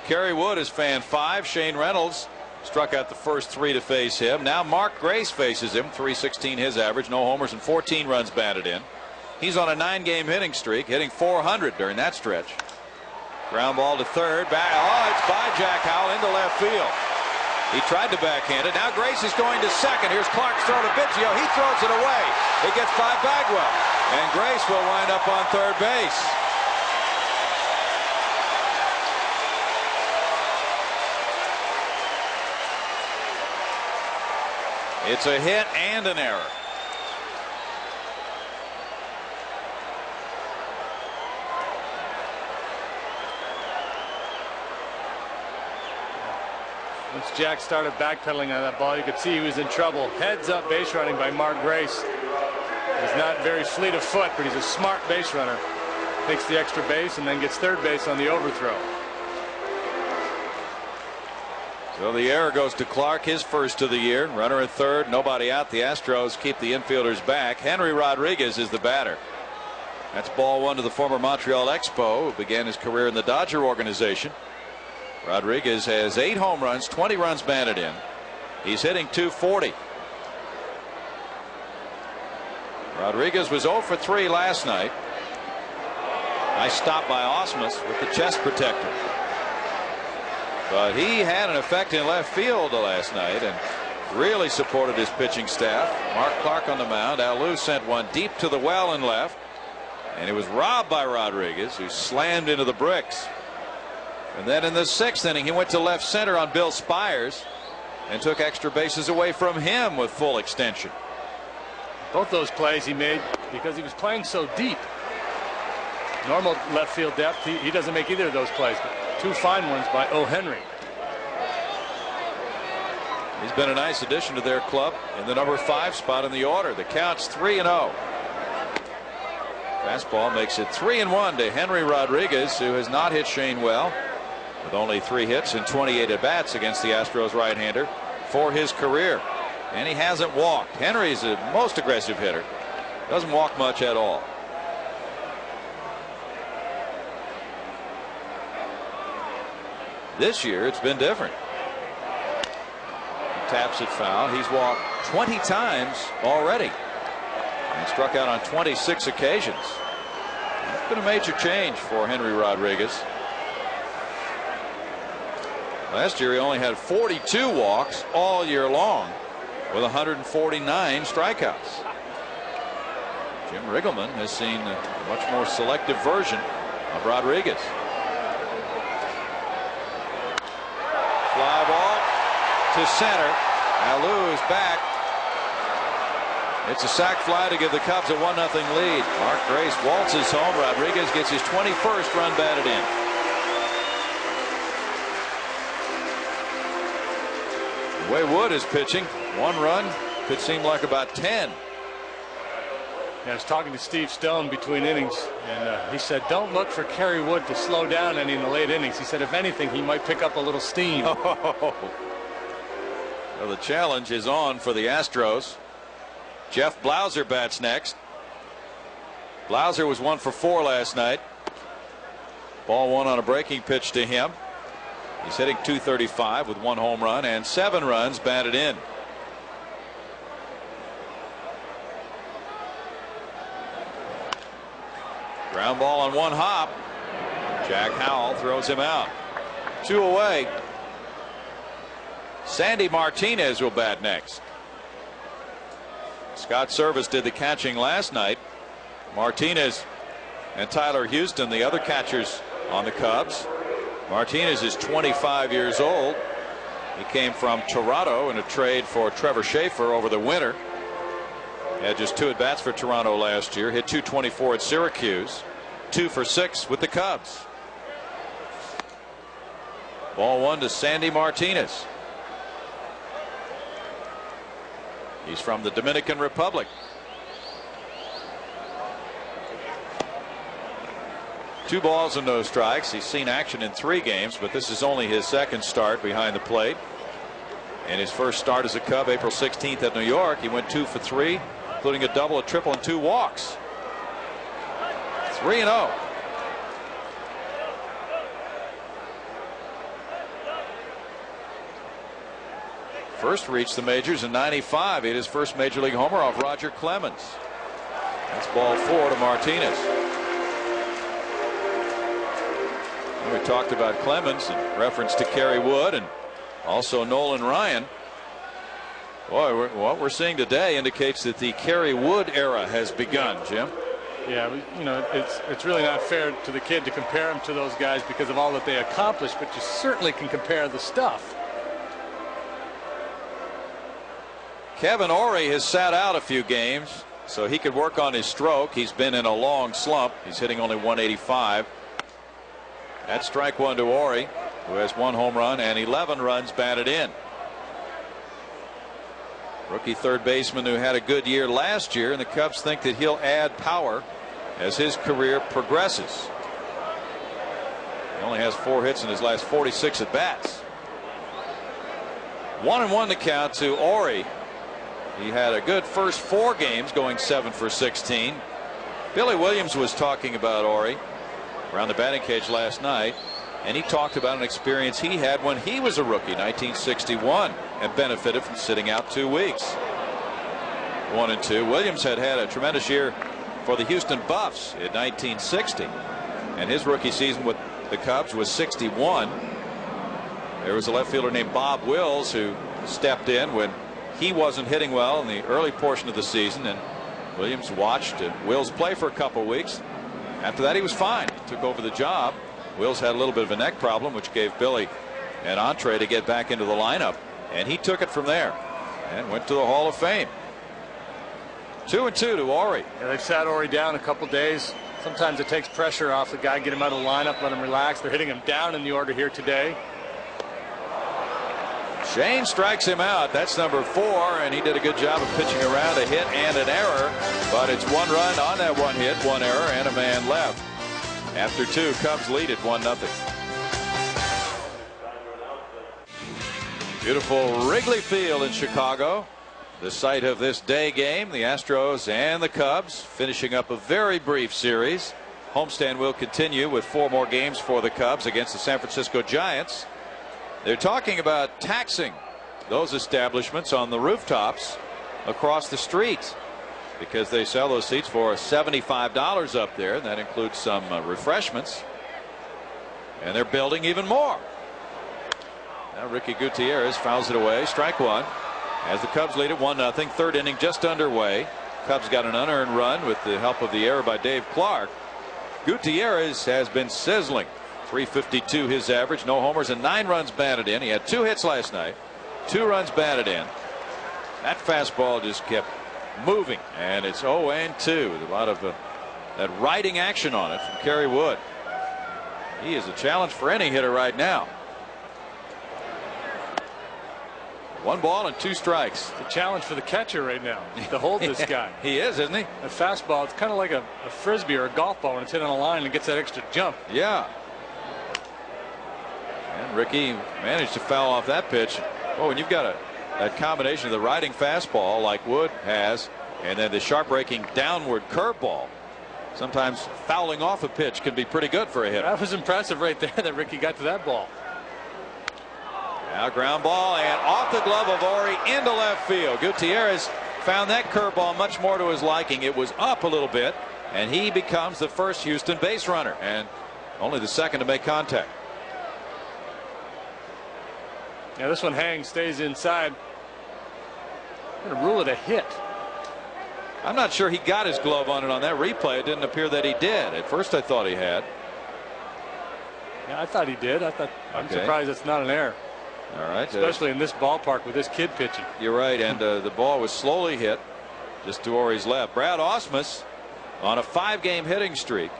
Kerry Wood is fan 5. Shane Reynolds struck out the first 3 to face him. Now Mark Grace faces him. .316 his average. No homers and 14 runs batted in. He's on a 9-game hitting streak, hitting .400 during that stretch. Ground ball to third. Back. Oh, it's by Jack Howell into left field. He tried to backhand it. Now Grace is going to second. Here's Clark's throw to Biggio. He throws it away. It gets by Bagwell. And Grace will wind up on third base. It's a hit and an error. Once Jack started backpedaling on that ball, you could see he was in trouble. Heads up base running by Mark Grace. He's not very fleet of foot, but he's a smart base runner. Takes the extra base and then gets third base on the overthrow. So the error goes to Clark, his first of the year. Runner at third, nobody out. The Astros keep the infielders back. Henry Rodriguez is the batter. That's ball 1 to the former Montreal Expo, who began his career in the Dodger organization. Rodriguez has 8 home runs, 20 runs batted in. He's hitting .240. Rodriguez was 0 for 3 last night. Nice stop by Osmus with the chest protector. But he had an effect in left field last night and really supported his pitching staff. Mark Clark on the mound. Alou sent one deep to the well in left. And it was robbed by Rodriguez, who slammed into the bricks. And then in the 6th inning, he went to left center on Bill Spires and took extra bases away from him with full extension. Both those plays he made because he was playing so deep. Normal left field depth, he doesn't make either of those plays. But 2 fine ones by O. Henry. He's been a nice addition to their club in the number 5 spot in the order. The count's 3-0. Fastball makes it 3-1 to Henry Rodriguez, who has not hit Shane well, with only 3 hits and 28 at bats against the Astros right-hander for his career. And he hasn't walked. Henry's the most aggressive hitter. Doesn't walk much at all. This year it's been different. He taps it foul. He's walked 20 times already and struck out on 26 occasions. It's been a major change for Henry Rodriguez. Last year he only had 42 walks all year long with 149 strikeouts. Jim Riggleman has seen a much more selective version of Rodriguez. Fly ball to center. Alou is back. It's a sac fly to give the Cubs a 1-0 lead. Mark Grace waltzes home. Rodriguez gets his 21st run batted in. The way Wood is pitching, 1 run could seem like about 10. I was talking to Steve Stone between innings, and he said, don't look for Kerry Wood to slow down any in the late innings. He said, if anything, he might pick up a little steam. Well, the challenge is on for the Astros. Jeff Blauser bats next. Blauser was 1 for 4 last night. Ball 1 on a breaking pitch to him. He's hitting .235 with 1 home run and 7 runs batted in. Ground ball on 1 hop. Jack Howell throws him out. 2 away. Sandy Martinez will bat next. Scott Service did the catching last night. Martinez and Tyler Houston, the other catchers on the Cubs. Martinez is 25 years old. He came from Toronto in a trade for Trevor Schaefer over the winter. Had just 2 at-bats for Toronto last year. Hit .224 at Syracuse. 2 for 6 with the Cubs. Ball one to Sandy Martinez. He's from the Dominican Republic. 2 balls and no strikes. He's seen action in 3 games, but this is only his second start behind the plate. And his first start as a Cub, April 16th at New York, he went 2 for 3, including a double, a triple, and 2 walks. 3-0. First reached the majors in '95. He hit his first major league homer off Roger Clemens. That's ball 4 to Martinez. We talked about Clemens in reference to Kerry Wood and also Nolan Ryan. Boy, what we're seeing today indicates that the Kerry Wood era has begun, Jim. Yeah, you know, it's really not fair to the kid to compare him to those guys because of all that they accomplished, but you certainly can compare the stuff. Kevin Ory has sat out a few games so he could work on his stroke. He's been in a long slump. He's hitting only 185. That's strike 1 to Ory, who has 1 home run and 11 runs batted in. Rookie third baseman who had a good year last year, and the Cubs think that he'll add power as his career progresses. He only has 4 hits in his last 46 at bats. 1-1 to count to Ory. He had a good first 4 games, going 7 for 16. Billy Williams was talking about Ory around the batting cage last night, and he talked about an experience he had when he was a rookie, 1961, and benefited from sitting out 2 weeks. 1-2. Williams had a tremendous year for the Houston Buffs in 1960, and his rookie season with the Cubs was 61. There was a left fielder named Bob Wills who stepped in when he wasn't hitting well in the early portion of the season, and Williams watched Wills play for a couple weeks. After that, he was fine. He took over the job. Wills had a little bit of a neck problem, which gave Billy an entree to get back into the lineup, and he took it from there and went to the Hall of Fame. 2-2 to Ory. Yeah, they've sat Ory down a couple days. Sometimes it takes pressure off the guy, get him out of the lineup, let him relax. They're hitting him down in the order here today. Shane strikes him out. That's number 4, and he did a good job of pitching around a hit and an error. But it's 1 run on that 1 hit, 1 error, and a man left. After 2, Cubs lead it 1-0. Beautiful Wrigley Field in Chicago, the site of this day game. The Astros and the Cubs finishing up a very brief series. Homestand will continue with 4 more games for the Cubs against the San Francisco Giants. They're talking about taxing those establishments on the rooftops across the street because they sell those seats for $75 up there, and that includes some refreshments. And they're building even more. Now Ricky Gutierrez fouls it away. Strike 1 as the Cubs lead it 1-0. 3rd inning just underway. Cubs got an unearned run with the help of the error by Dave Clark. Gutierrez has been sizzling. 352 his average, no homers and 9 runs batted in. He had 2 hits last night, 2 runs batted in. That fastball just kept moving, and it's 0-2 with a lot of that riding action on it from Kerry Wood. He is a challenge for any hitter right now. 1 ball and 2 strikes. It's a challenge for the catcher right now to hold this guy. He is, isn't he? A fastball, it's kind of like a frisbee or a golf ball when it's hit on a line and gets that extra jump. Yeah. And Ricky managed to foul off that pitch. Oh, and you've got that combination of the riding fastball like Wood has, and then the sharp breaking downward curveball. Sometimes fouling off a pitch can be pretty good for a hitter. That was impressive right there that Ricky got to that ball. Now ground ball and off the glove of Ory into left field. Gutierrez found that curveball much more to his liking. It was up a little bit, and he becomes the first Houston base runner and only the second to make contact. Yeah, this one hangs, stays inside. I'm going to rule it a hit. I'm not sure he got his glove on it on that replay. It didn't appear that he did. At first I thought he had. Yeah, I thought he did. I'm surprised it's not an error. All right. Especially in this ballpark with this kid pitching. You're right, and the ball was slowly hit just to Ory's left. Brad Ausmus on a 5-game hitting streak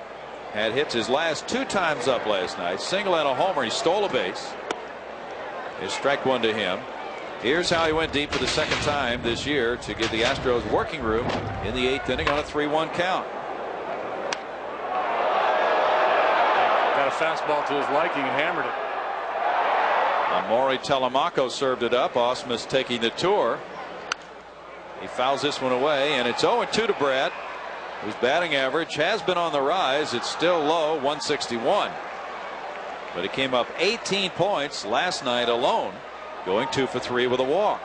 had hits his last 2 times up last night. Single and a homer. He stole a base. is strike one to him. Here's how he went deep for the second time this year to give the Astros working room in the 8th inning on a 3-1 count. Got a fastball to his liking and hammered it. Maury Telemaco served it up. Ausmus taking the tour. He fouls this one away, and it's 0-2 to Brad, whose batting average has been on the rise. It's still low, 161. But he came up 18 points last night alone, going 2 for 3 with a walk.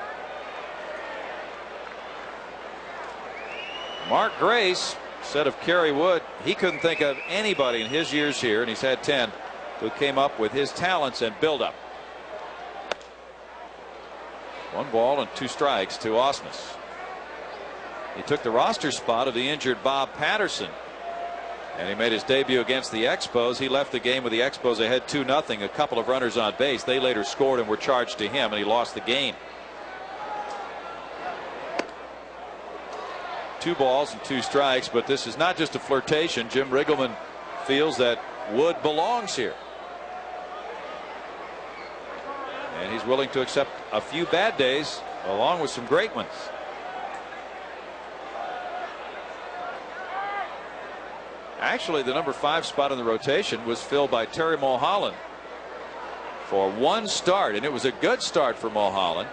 Mark Grace said of Kerry Wood, he couldn't think of anybody in his years here, and he's had 10, who came up with his talents and build-up. 1 ball and 2 strikes to Ausmus. He took the roster spot of the injured Bob Patterson, and he made his debut against the Expos. He left the game with the Expos ahead 2-0, a couple of runners on base. They later scored and were charged to him, and he lost the game. 2 balls and 2 strikes, but this is not just a flirtation. Jim Riggleman feels that Wood belongs here, and he's willing to accept a few bad days along with some great ones. Actually, the number 5 spot in the rotation was filled by Terry Mulholland for 1 start, and it was a good start for Mulholland.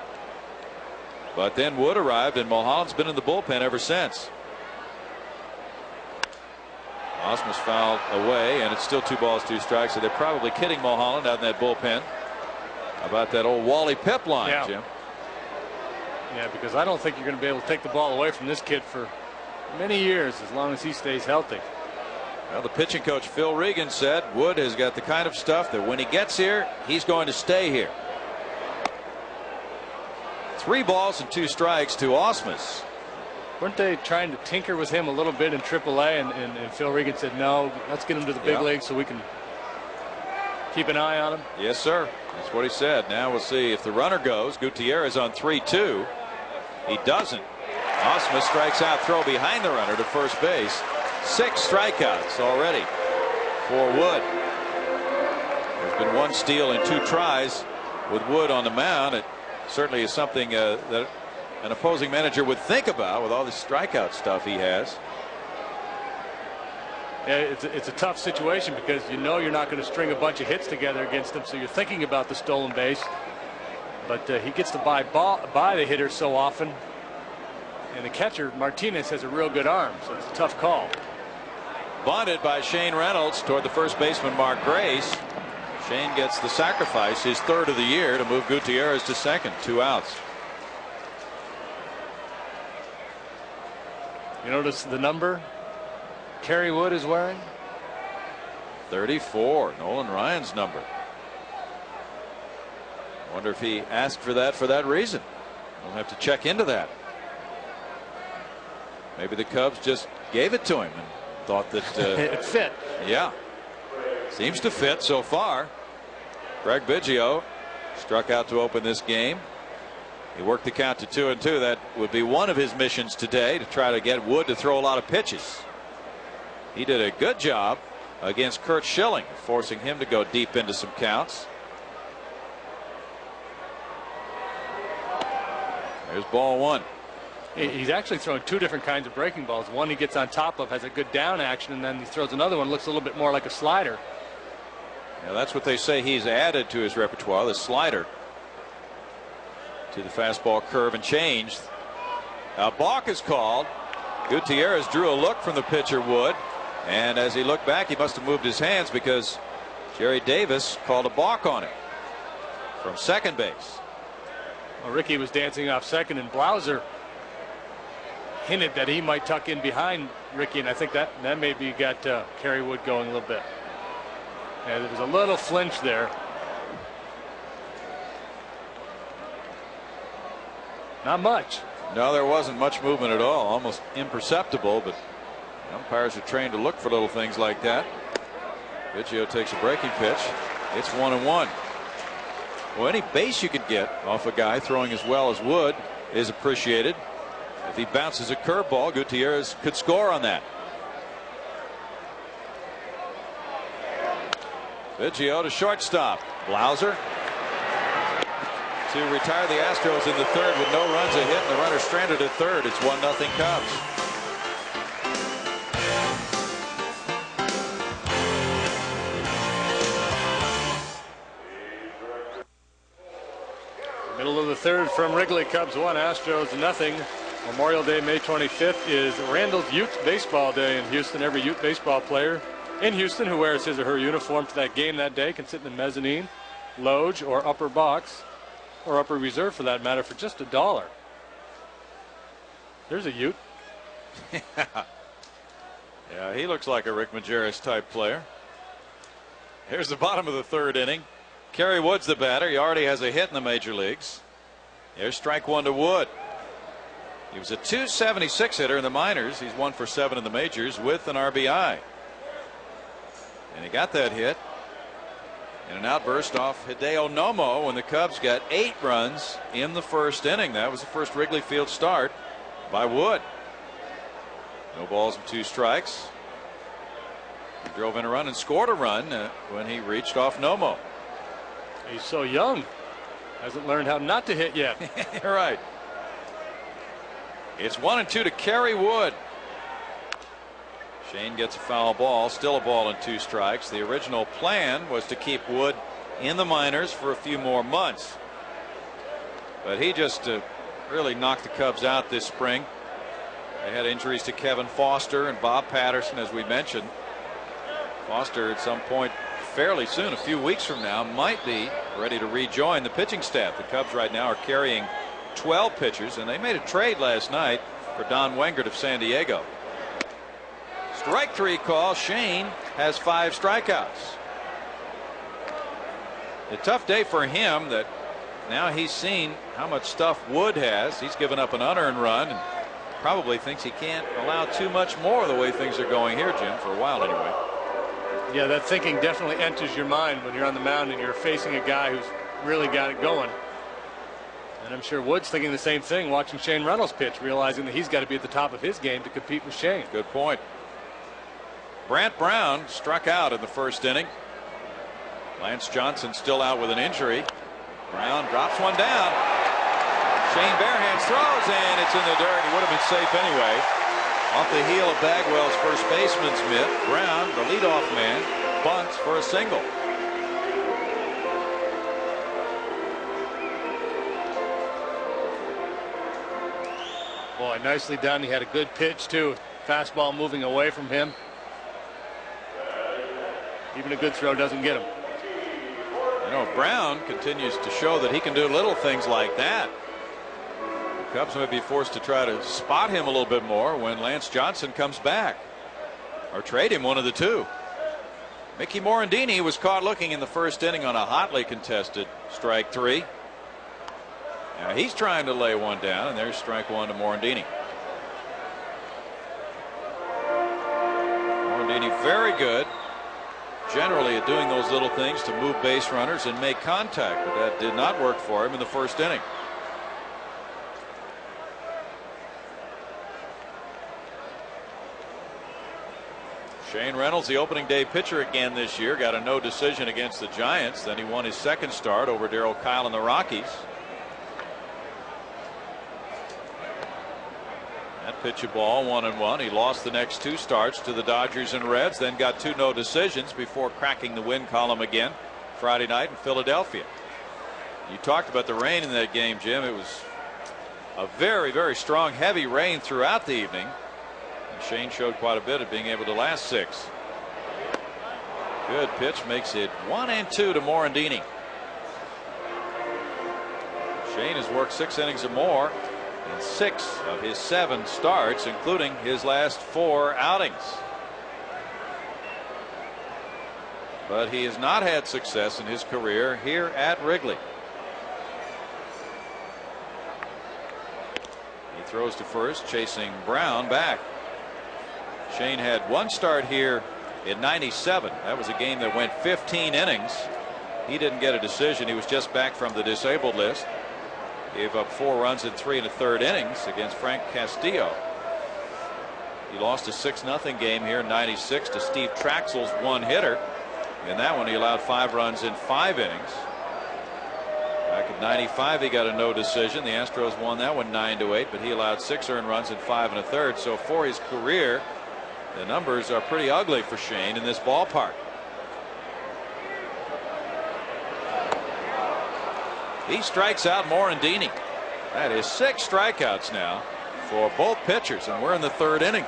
But then Wood arrived, and Mulholland's been in the bullpen ever since. Ausmus fouled away, and it's still 2 balls, 2 strikes. So they're probably kidding Mulholland out in that bullpen about that old Wally Pipp line, yeah. Jim. Yeah, because I don't think you're going to be able to take the ball away from this kid for many years as long as he stays healthy. Well, the pitching coach Phil Regan said Wood has got the kind of stuff that when he gets here, he's going to stay here. 3 balls and 2 strikes to Ausmus. Weren't they trying to tinker with him a little bit in AAA, and Phil Regan said, no, let's get him to the big leagues so we can keep an eye on him? Yes, sir. That's what he said. Now we'll see if the runner goes. Gutierrez on 3-2. He doesn't. Ausmus strikes out, throw behind the runner to first base. 6 strikeouts already for Wood. There's been 1 steal and 2 tries with Wood on the mound. It certainly is something that an opposing manager would think about with all this strikeout stuff he has. Yeah, it's a tough situation because you know you're not going to string a bunch of hits together against him, so you're thinking about the stolen base. But he gets to buy the hitter so often, and the catcher Martinez has a real good arm, so it's a tough call. Bunted by Shane Reynolds toward the first baseman Mark Grace. Shane gets the sacrifice, his 3rd of the year, to move Gutierrez to second. 2 outs. You notice the number Kerry Wood is wearing? 34, Nolan Ryan's number. Wonder if he asked for that reason. We'll have to check into that. Maybe the Cubs just gave it to him and thought that it fit. Yeah, seems to fit so far. Greg Biggio struck out to open this game. He worked the count to 2-2. That would be one of his missions today, to try to get Wood to throw a lot of pitches. He did a good job against Kurt Schilling, forcing him to go deep into some counts. There's ball 1. He's actually throwing 2 different kinds of breaking balls. One he gets on top of, has a good down action, and then he throws another one, looks a little bit more like a slider. Yeah, that's what they say he's added to his repertoire, the slider, to the fastball, curve, and change. A balk is called. Gutierrez drew a look from the pitcher Wood, and as he looked back, he must have moved his hands because Jerry Davis called a balk on him from second base. Well, Ricky was dancing off second, and Blauser hinted that he might tuck in behind Ricky, and I think that maybe got Kerry Wood going a little bit. Yeah, there was a little flinch there. Not much. No, there wasn't much movement at all, almost imperceptible, but umpires are trained to look for little things like that. Biggio takes a breaking pitch. It's 1-1. Well, any base you could get off a guy throwing as well as Wood is appreciated. If he bounces a curveball, Gutierrez could score on that. Biggio to shortstop. Blauser to retire the Astros in the third with no runs a hit and the runner stranded at third. It's 1-0 Cubs. Middle of the third from Wrigley. Cubs 1, Astros 0. Memorial Day, May 25th, is Randall's Ute Baseball Day in Houston. Every Ute baseball player in Houston who wears his or her uniform to that game that day can sit in the mezzanine, loge, or upper box, or upper reserve for that matter, for just $1. There's a Ute. Yeah, he looks like a Rick Majerus type player. Here's the bottom of the third inning. Kerry Wood's the batter. He already has a hit in the major leagues. There's strike one to Wood. He was a .276 hitter in the minors. He's 1 for 7 in the majors with an RBI. And he got that hit in an outburst off Hideo Nomo when the Cubs got 8 runs in the first inning. That was the first Wrigley Field start by Wood. No balls and 2 strikes. He drove in a run and scored a run when he reached off Nomo. He's so young. Hasn't learned how not to hit yet. You're right. It's 1-2 to Kerry Wood. Shane gets a foul ball. Still a ball and 2 strikes. The original plan was to keep Wood in the minors for a few more months. But he just really knocked the Cubs out this spring. They had injuries to Kevin Foster and Bob Patterson, as we mentioned. Foster at some point fairly soon, a few weeks from now, might be ready to rejoin the pitching staff. The Cubs right now are carrying 12 pitchers, and they made a trade last night for Don Wengert of San Diego. Strike 3 call. Shane has 5 strikeouts. A tough day for him that now he's seen how much stuff Wood has. He's given up an unearned run and probably thinks he can't allow too much more the way things are going here, Jim, for a while anyway. Yeah, that thinking definitely enters your mind when you're on the mound and you're facing a guy who's really got it going. And I'm sure Wood's thinking the same thing watching Shane Reynolds pitch, realizing that he's got to be at the top of his game to compete with Shane. Good point. Brant Brown struck out in the first inning. Lance Johnson still out with an injury. Brown drops one down. Shane barehands throws, and it's in the dirt. He would have been safe anyway. Off the heel of Bagwell's first baseman's mitt, Brown, the leadoff man, bunts for a single. Boy, nicely done. He had a good pitch too. Fastball moving away from him. Even a good throw doesn't get him. You know, Brown continues to show that he can do little things like that. The Cubs may be forced to try to spot him a little bit more when Lance Johnson comes back, or trade him, one of the two. Mickey Morandini was caught looking in the first inning on a hotly contested strike 3. Now he's trying to lay one down, and there's strike 1 to Morandini. Morandini very good generally at doing those little things to move base runners and make contact, but that did not work for him in the first inning. Shane Reynolds, the opening day pitcher again this year, got a no decision against the Giants. Then he won his second start over Darryl Kyle and the Rockies. That pitch a ball, 1-1. He lost the next 2 starts to the Dodgers and Reds, then got 2 no decisions before cracking the win column again Friday night in Philadelphia. You talked about the rain in that game, Jim. It was a very, very strong, heavy rain throughout the evening. And Shane showed quite a bit of being able to last 6. Good pitch, makes it 1-2 to Morandini. Shane has worked 6 innings or more in 6 of his 7 starts, including his last 4 outings. But he has not had success in his career here at Wrigley. He throws to first, chasing Brown back. Shane had 1 start here in '97. That was a game that went 15 innings. He didn't get a decision. He was just back from the disabled list. Gave up 4 runs in 3 1/3 innings against Frank Castillo. He lost a 6-0 game here in '96 to Steve Traxel's 1-hitter. In that one, he allowed 5 runs in 5 innings. Back In '95, he got a no decision. The Astros won that one 9-8, but he allowed 6 earned runs in 5 1/3. So for his career, the numbers are pretty ugly for Shane in this ballpark. He strikes out Morandini. That is 6 strikeouts now for both pitchers, and we're in the 3rd inning.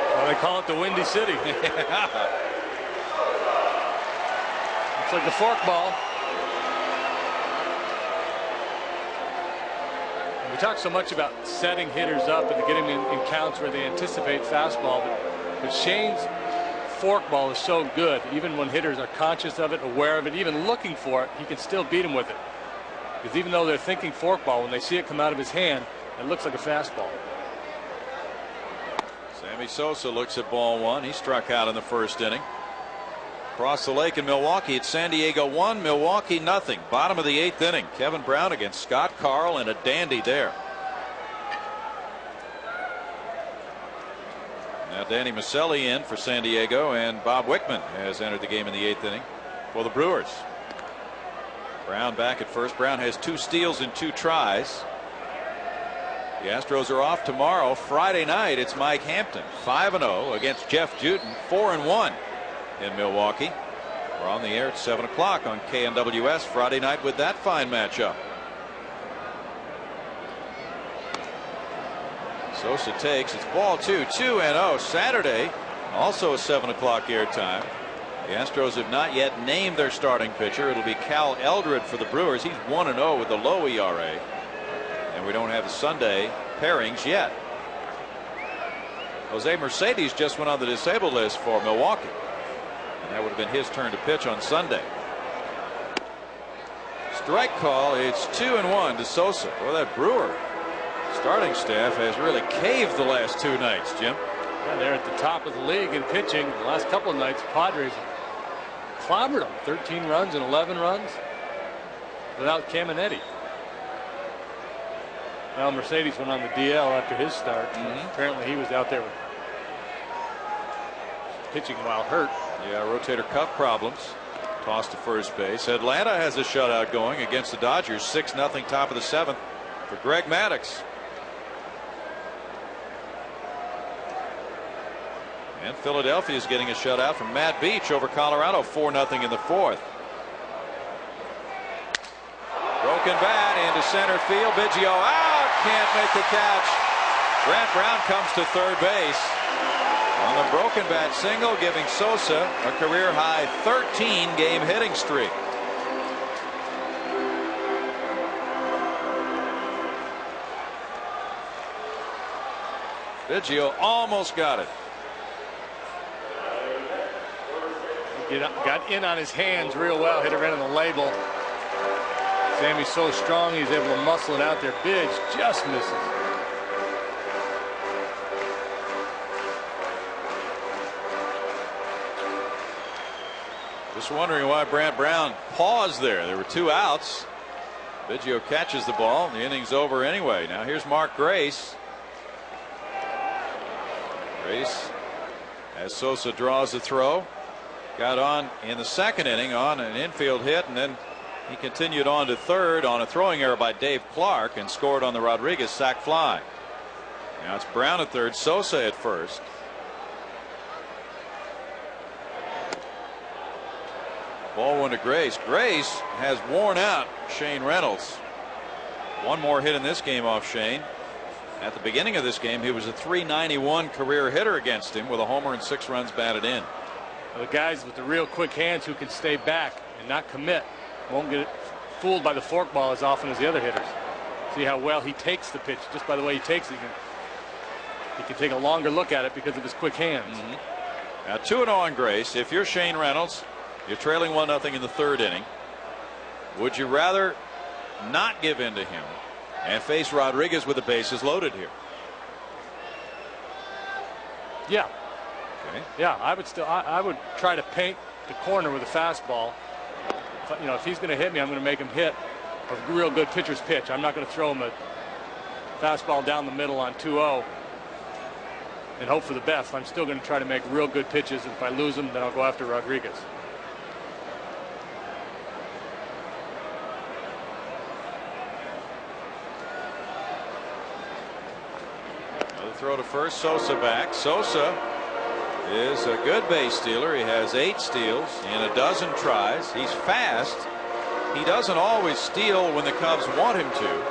Well, they call it the Windy City. It's like the forkball. We talk so much about setting hitters up and getting them in counts where they anticipate fastball, but Shane's forkball is so good. Even when hitters are conscious of it, aware of it, even looking for it, he can still beat them with it. Because even though they're thinking forkball, when they see it come out of his hand, it looks like a fastball. Sammy Sosa looks at ball 1. He struck out in the 1st inning. Across the lake in Milwaukee, it's San Diego 1, Milwaukee nothing. Bottom of the 8th inning. Kevin Brown against Scott Carl, and a dandy there. Now Danny Maselli in for San Diego, and Bob Wickman has entered the game in the 8th inning for the Brewers. Brown back at first. Brown has 2 steals in 2 tries. The Astros are off tomorrow. Friday night, it's Mike Hampton, 5-0 against Jeff Juden, 4-1 in Milwaukee. We're on the air at 7 o'clock on KNWS Friday night with that fine matchup. Sosa takes. It's ball 2, 2-0. Saturday, also a 7 o'clock airtime. The Astros have not yet named their starting pitcher. It'll be Cal Eldred for the Brewers. He's 1-0 with a low ERA. And we don't have the Sunday pairings yet. Jose Mercedes just went on the disabled list for Milwaukee. And that would have been his turn to pitch on Sunday. Strike call. It's 2-1 to Sosa. Well, that Brewer starting staff has really caved the last 2 nights, Jim. Yeah, they're at the top of the league in pitching. The last couple of nights, Padres clobbered them. 13 runs and 11 runs without Caminetti. Well, Mercedes went on the DL after his start. Apparently he was out there pitching while hurt. Yeah, rotator cuff problems. Tossed to first base. Atlanta has a shutout going against the Dodgers. 6-0 top of the 7th for Greg Maddux. And Philadelphia is getting a shutout from Matt Beach over Colorado. 4-0 in the 4th. Broken bat into center field. Biggio out. Can't make the catch. Grant Brown comes to third base on the broken bat single, giving Sosa a career high 13 game hitting streak. Biggio almost got it. Got in on his hands real well. Hit it right on the label. Sammy's so strong he's able to muscle it out there. Bidge just misses. Just wondering why Brant Brown paused there. There were 2 outs. Biggio catches the ball. The inning's over anyway. Now here's Mark Grace. Grace, as Sosa draws the throw, got on in the 2nd inning on an infield hit, and then he continued on to third on a throwing error by Dave Clark and scored on the Rodriguez sac fly. Now it's Brown at third, Sosa at first. Ball 1 to Grace. Grace has worn out Shane Reynolds. 1 more hit in this game off Shane. At the beginning of this game, he was a .391 career hitter against him with a homer and 6 runs batted in. The guys with the real quick hands who can stay back and not commit won't get fooled by the forkball as often as the other hitters. See how well he takes the pitch. Just by the way he takes it, he can take a longer look at it because of his quick hands. Now 2-0 on Grace. If you're Shane Reynolds, you're trailing 1-0 in the 3rd inning. Would you rather not give in to him and face Rodriguez with the bases loaded here? Yeah. Okay. Yeah, I would try to paint the corner with a fastball. If he's going to hit me, I'm going to make him hit a real good pitcher's pitch. I'm not going to throw him a fastball down the middle on 2-0 and hope for the best. I'm still going to try to make real good pitches, and if I lose them, then I'll go after Rodriguez. throw to first. Sosa back. Sosa is a good base stealer. He has 8 steals in a dozen tries. He's fast. He doesn't always steal when the Cubs want him to,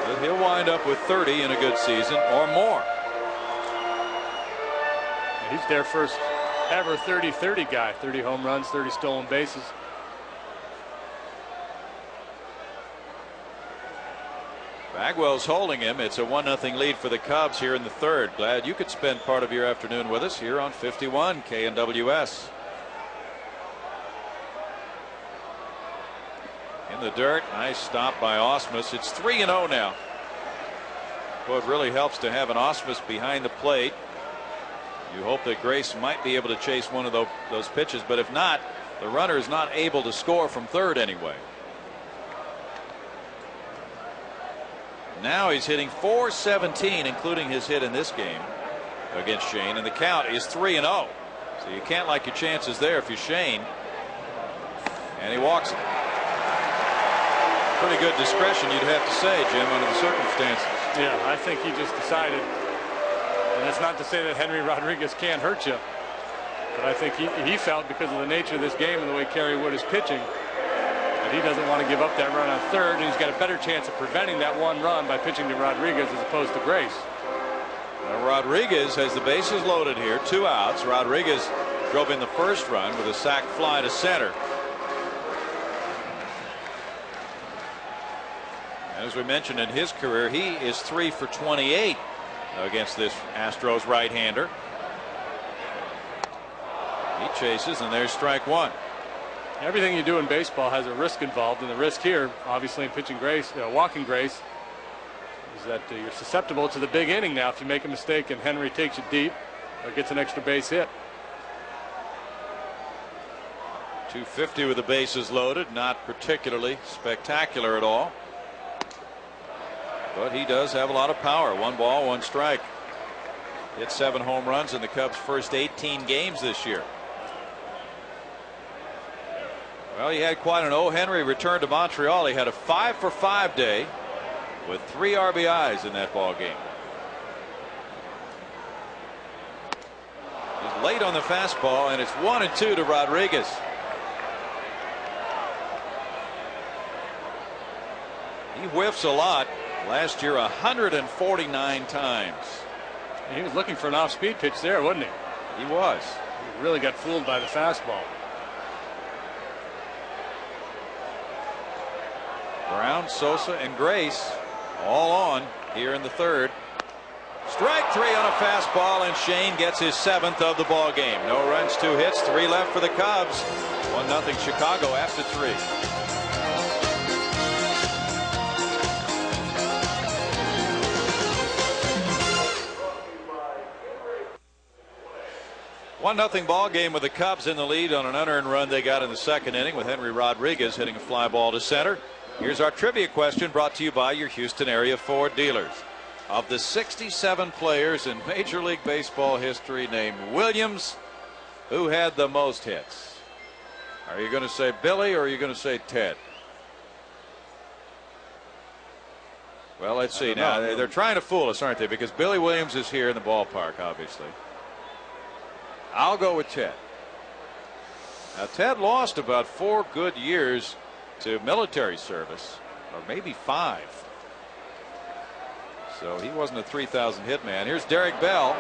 but he'll wind up with 30 in a good season or more. He's their first ever 30-30 guy. 30 home runs, 30 stolen bases. Bagwell's holding him. It's a 1-0 lead for the Cubs here in the third. Glad you could spend part of your afternoon with us here on 51 KNWS. In the dirt, nice stop by Ausmus. It's 3-0 now. Well, it really helps to have an Ausmus behind the plate. You hope that Grace might be able to chase one of those pitches, but if not, the runner is not able to score from third anyway. Now he's hitting .417, including his hit in this game against Shane, and the count is 3-0. So you can't like your chances there if you're Shane. And he walks it. Pretty good discretion, you'd have to say, Jim, under the circumstances. Yeah, I think he just decided, and that's not to say that Henry Rodriguez can't hurt you, but I think he felt, because of the nature of this game and the way Kerry Wood is pitching, that he doesn't want to give up that run on third, and he's got a better chance of preventing that one run by pitching to Rodriguez as opposed to Grace. Now Rodriguez has the bases loaded here, 2 outs. Rodriguez drove in the first run with a sac fly to center. As we mentioned, in his career, he is 3 for 28 against this Astros right-hander. He chases, and there's strike one. Everything you do in baseball has a risk involved, and the risk here, obviously, in pitching Grace, walking Grace, is that you're susceptible to the big inning now if you make a mistake and Henry takes you deep or gets an extra base hit. 250 with the bases loaded, not particularly spectacular at all. But he does have a lot of power. 1 ball, 1 strike. Hit 7 home runs in the Cubs' first 18 games this year. Well, he had quite an O. Henry return to Montreal. He had a 5 for 5 day with 3 RBIs in that ball game. He's late on the fastball, and it's 1-2 to Rodriguez. He whiffs a lot. Last year, 149 times. And he was looking for an off-speed pitch there, wasn't he? He was. He really got fooled by the fastball. Brown, Sosa, and Grace all on here in the third. Strike 3 on a fastball, and Shane gets his 7th of the ball game. No runs, 2 hits, 3 left for the Cubs. 1-0 Chicago after 3. One nothing ball game with the Cubs in the lead on an unearned run they got in the second inning with Henry Rodriguez hitting a fly ball to center. Here's our trivia question brought to you by your Houston area Ford dealers. Of the 67 players in Major League Baseball history named Williams, who had the most hits? Are you going to say Billy or are you going to say Ted? Well, let's see. Now they're trying to fool us, aren't they? Because Billy Williams is here in the ballpark, obviously. I'll go with Ted. Now, Ted lost about 4 good years to military service, or maybe 5. So he wasn't a 3,000 hit man. Here's Derek Bell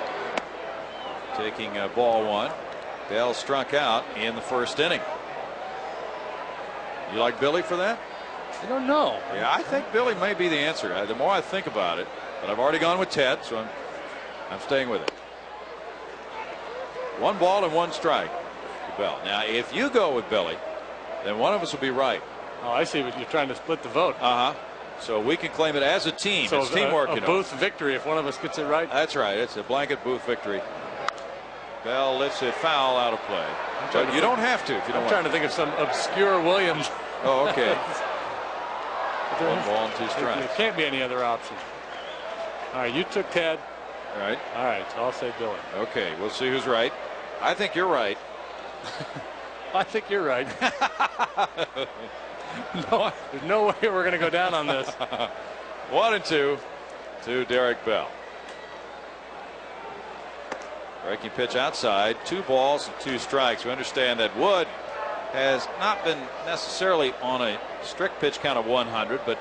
taking ball 1. Bell struck out in the first inning. You like Billy for that? I don't know. Yeah, I think Billy may be the answer. The more I think about it, but I've already gone with Ted, so I'm staying with it. 1 ball and 1 strike to Bell. Now, if you go with Billy, then one of us will be right. Oh, I see what you're trying to split the vote. So we can claim it as a team. So it's teamwork. A Booth victory if one of us gets it right. That's right. It's a blanket Booth victory. Bell lifts a foul out of play. But you don't have to if you don't want. I'm trying to think of some obscure Williams. Oh, okay. 1 ball and 2 strikes. There can't be any other option. All right, you took Ted. All right. All right, so I'll say Billy. Okay, we'll see who's right. I think you're right. I think you're right. No, there's no way we're going to go down on this. 1-2 to Derek Bell. Breaking pitch outside. 2 balls and 2 strikes. We understand that Wood has not been necessarily on a strict pitch count of 100, but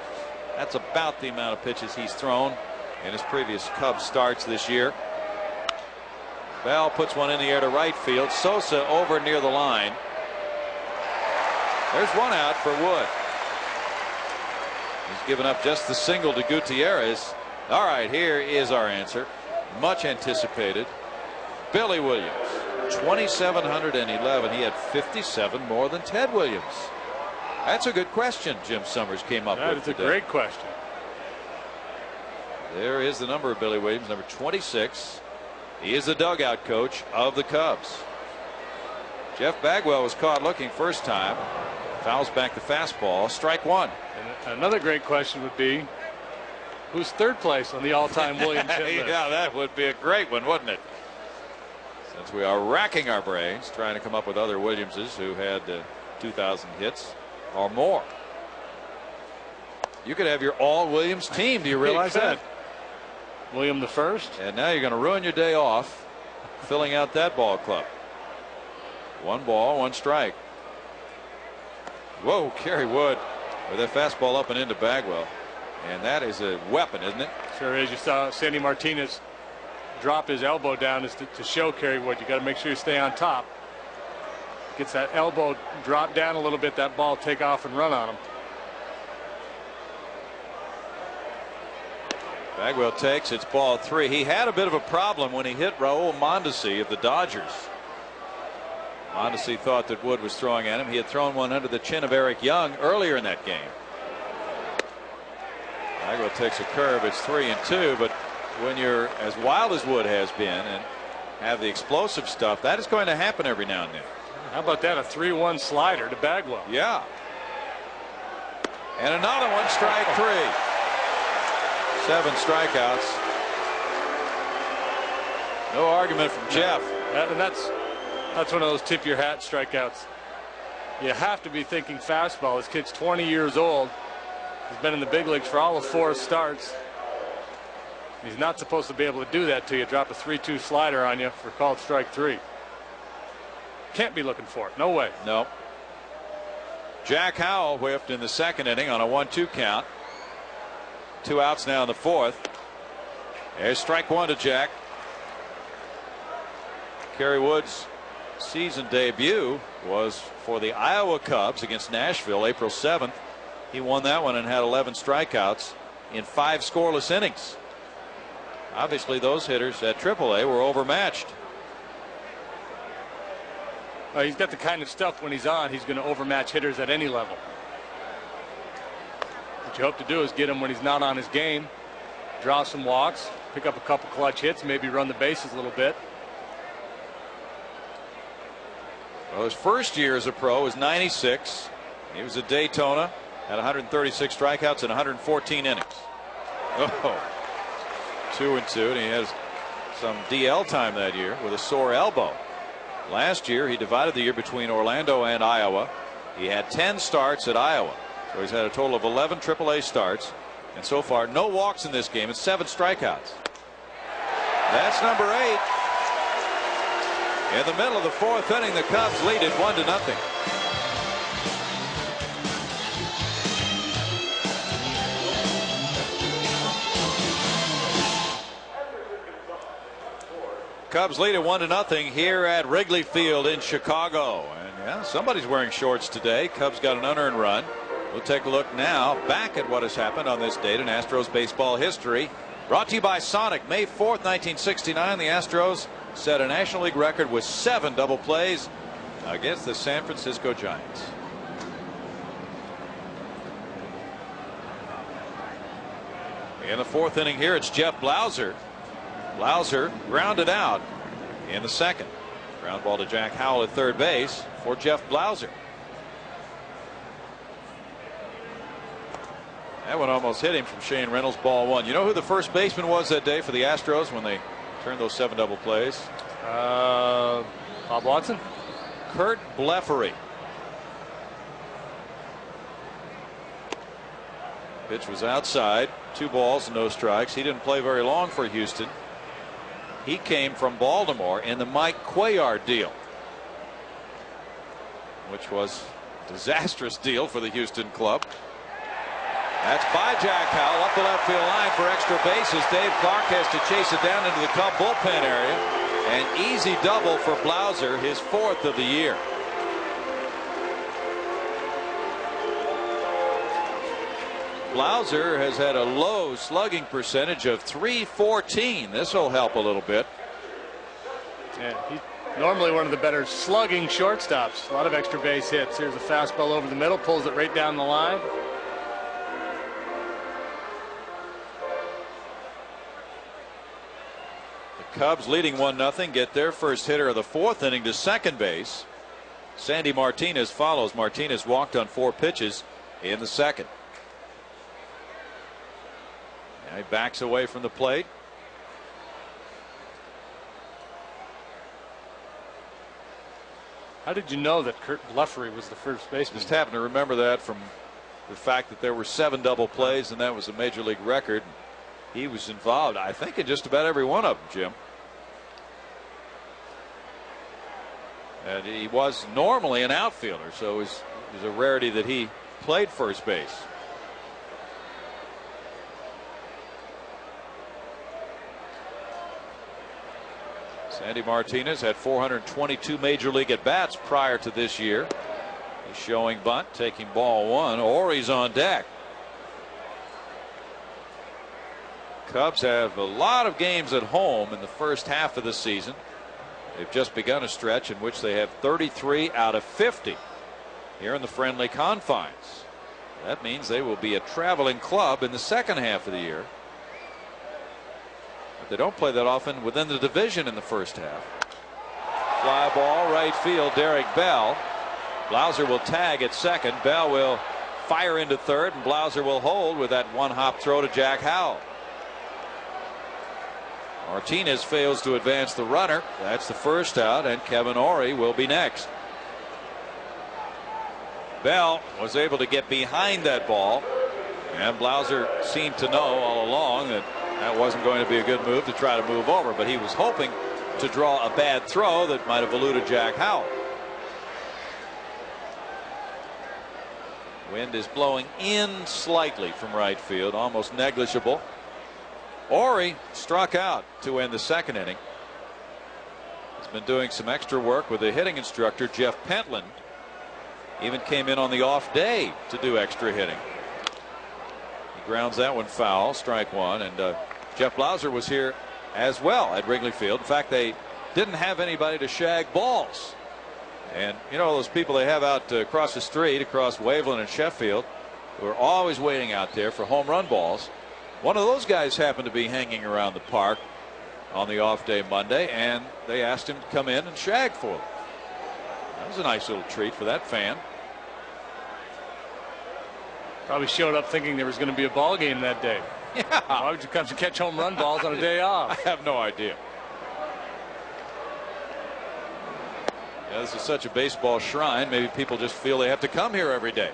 that's about the amount of pitches he's thrown in his previous Cubs starts this year. Bell puts one in the air to right field. Sosa over near the line. There's 1 out for Wood. He's given up just the single to Gutierrez. All right, here is our answer. Much anticipated. Billy Williams, 2,711. He had 57 more than Ted Williams. That's a good question Jim Summers came up with. That is a great question. There is the number of Billy Williams, number 26. He is the dugout coach of the Cubs. Jeff Bagwell was caught looking first time. Fouls back the fastball. Strike 1. And another great question would be, who's third place on the all-time Williams hit list? Yeah, that would be a great one, wouldn't it? Since we are racking our brains trying to come up with other Williamses who had 2,000 hits or more. You could have your all Williams team. Do you realize that? William the first. And now you're going to ruin your day off filling out that ball club. 1 ball, 1 strike. Whoa, Kerry Wood with that fastball up and into Bagwell. And that is a weapon, isn't it? Sure is. You saw Sandy Martinez drop his elbow down to show Kerry Wood. You got to make sure you stay on top. Gets that elbow drop down a little bit, that ball take off and run on him. Bagwell takes. It's ball 3. He had a bit of a problem when he hit Raul Mondesi of the Dodgers. Mondesi thought that Wood was throwing at him. He had thrown one under the chin of Eric Young earlier in that game. Bagwell takes a curve. It's 3-2. But when you're as wild as Wood has been and have the explosive stuff, that is going to happen every now and then. How about that? A 3-1 slider to Bagwell. Yeah. And another one. Strike 3. 7 strikeouts. No argument from Jeff. And that's one of those tip your hat strikeouts. You have to be thinking fastball. This kid's 20 years old. He's been in the big leagues for all of 4 starts. He's not supposed to be able to do that to you. Drop a 3-2 slider on you for called strike 3. Can't be looking for it. No way. No. Jack Howell whiffed in the 2nd inning on a 1-2 count. 2 outs now in the 4th. There's strike 1 to Jack. Kerry Wood's season debut was for the Iowa Cubs against Nashville April 7th. He won that one and had 11 strikeouts in 5 scoreless innings. Obviously those hitters at AAA were overmatched. He's got the kind of stuff when he's on, he's going to overmatch hitters at any level. What you hope to do is get him when he's not on his game, draw some walks, pick up a couple clutch hits, maybe run the bases a little bit. Well, his first year as a pro was 96. He was at Daytona, had 136 strikeouts in 114 innings. Oh, 2-2, and he has some DL time that year with a sore elbow. Last year, he divided the year between Orlando and Iowa. He had 10 starts at Iowa, so he's had a total of 11 AAA starts, and so far no walks in this game and 7 strikeouts. That's number 8. In the middle of the 4th inning, the Cubs lead it 1-0. Cubs lead it 1-0 here at Wrigley Field in Chicago. And yeah, somebody's wearing shorts today. Cubs got an unearned run. We'll take a look now back at what has happened on this date in Astros baseball history. Brought to you by Sonic. May 4th, 1969, the Astros set a National League record with 7 double plays against the San Francisco Giants. In the 4th inning here, it's Jeff Blauser. Blauser grounded out in the 2nd. Ground ball to Jack Howell at third base for Jeff Blauser. That one almost hit him from Shane Reynolds, ball 1. You know who the first baseman was that day for the Astros when they turned those 7 double plays? Bob Watson? Kurt Blefary. Pitch was outside. 2 balls and no strikes. He didn't play very long for Houston. He came from Baltimore in the Mike Cuellar deal, which was a disastrous deal for the Houston club. That's by Jack Howell up the left field line for extra bases. Dave Clark has to chase it down into the Cub bullpen area. An easy double for Blauser, his 4th of the year. Blauser has had a low slugging percentage of .314. This will help a little bit. Yeah, he's normally one of the better slugging shortstops. A lot of extra base hits. Here's a fastball over the middle, pulls it right down the line. The Cubs leading 1-0, get their first hitter of the 4th inning to second base. Sandy Martinez follows. Martinez walked on 4 pitches in the second. Now he backs away from the plate. How did you know that Kurt Bluffery was the first baseman? Just happened to remember that from the fact that there were 7 double plays, and that was a major league record. He was involved, I think, in just about every one of them, Jim. And he was normally an outfielder, so it was a rarity that he played first base. Sandy Martinez had 422 major league at bats prior to this year. He's showing bunt, taking ball 1. Ori's on deck. Cubs have a lot of games at home in the first half of the season. They've just begun a stretch in which they have 33 out of 50 here in the friendly confines. That means they will be a traveling club in the second half of the year. They don't play that often within the division in the first half. Fly ball right field, Derek Bell. Blauser will tag at second. Bell will fire into third, and Blauser will hold with that 1-hop throw to Jack Howell. Martinez fails to advance the runner. That's the first out, and Kevin Ori will be next. Bell was able to get behind that ball, and Blauser seemed to know all along that that wasn't going to be a good move to try to move over, but he was hoping to draw a bad throw that might have eluded Jack Howell. Wind is blowing in slightly from right field, almost negligible. Ori struck out to end the second inning. He's been doing some extra work with the hitting instructor, Jeff Pentland. Even came in on the off day to do extra hitting. He grounds that one foul, strike 1, and Jeff Blauser was here as well at Wrigley Field. In fact, they didn't have anybody to shag balls. And you know those people they have out across the street, across Waveland and Sheffield, who are always waiting out there for home run balls. One of those guys happened to be hanging around the park on the off day Monday, and they asked him to come in and shag for them. That was a nice little treat for that fan. Probably showed up thinking there was going to be a ball game that day. Yeah. Why would you come to catch home run balls on a day off? I have no idea. Yeah, this is such a baseball shrine. Maybe people just feel they have to come here every day.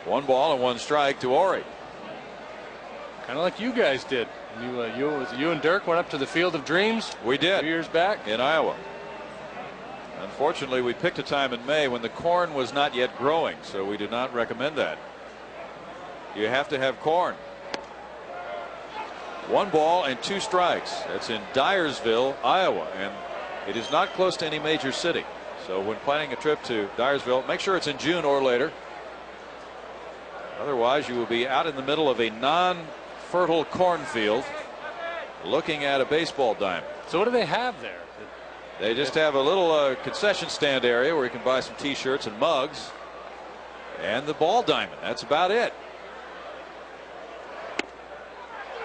1 ball and 1 strike to Ori. Kind of like you guys did. You and Dirk went up to the Field of Dreams. We did. 2 years back in Iowa. Unfortunately, we picked a time in May when the corn was not yet growing, so we did not recommend that. You have to have corn. 1 ball and 2 strikes. That's in Dyersville, Iowa, and it is not close to any major city. So when planning a trip to Dyersville, make sure it's in June or later. Otherwise, you will be out in the middle of a non-fertile cornfield looking at a baseball diamond. So what do they have there? They just have a little concession stand area where you can buy some T-shirts and mugs, and the ball diamond. That's about it.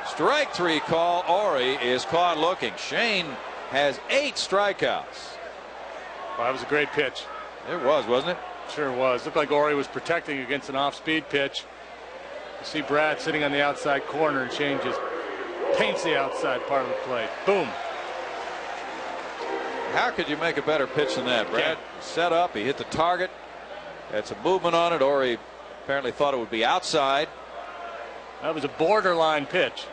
Strike 3 call. Ori is caught looking. Shane has 8 strikeouts. Well, that was a great pitch. It was, wasn't it? Sure was. Looked like Ori was protecting against an off-speed pitch. You see Brad sitting on the outside corner, and Shane just paints the outside part of the plate. Boom. How could you make a better pitch than that? Brad set up, he hit the target, had some movement on it, or he apparently thought it would be outside. That was a borderline pitch.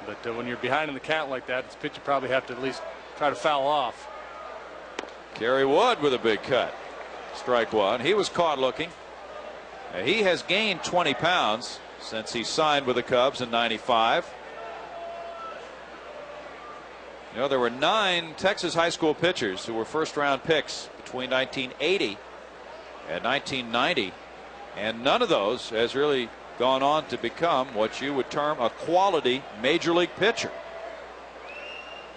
But when you're behind in the count like that, it's a pitch you probably have to at least try to foul off. Kerry Wood with a big cut. Strike one. He was caught looking. He has gained 20 pounds since he signed with the Cubs in '95. You know, there were 9 Texas high school pitchers who were first-round picks between 1980 and 1990, and none of those has really gone on to become what you would term a quality major league pitcher.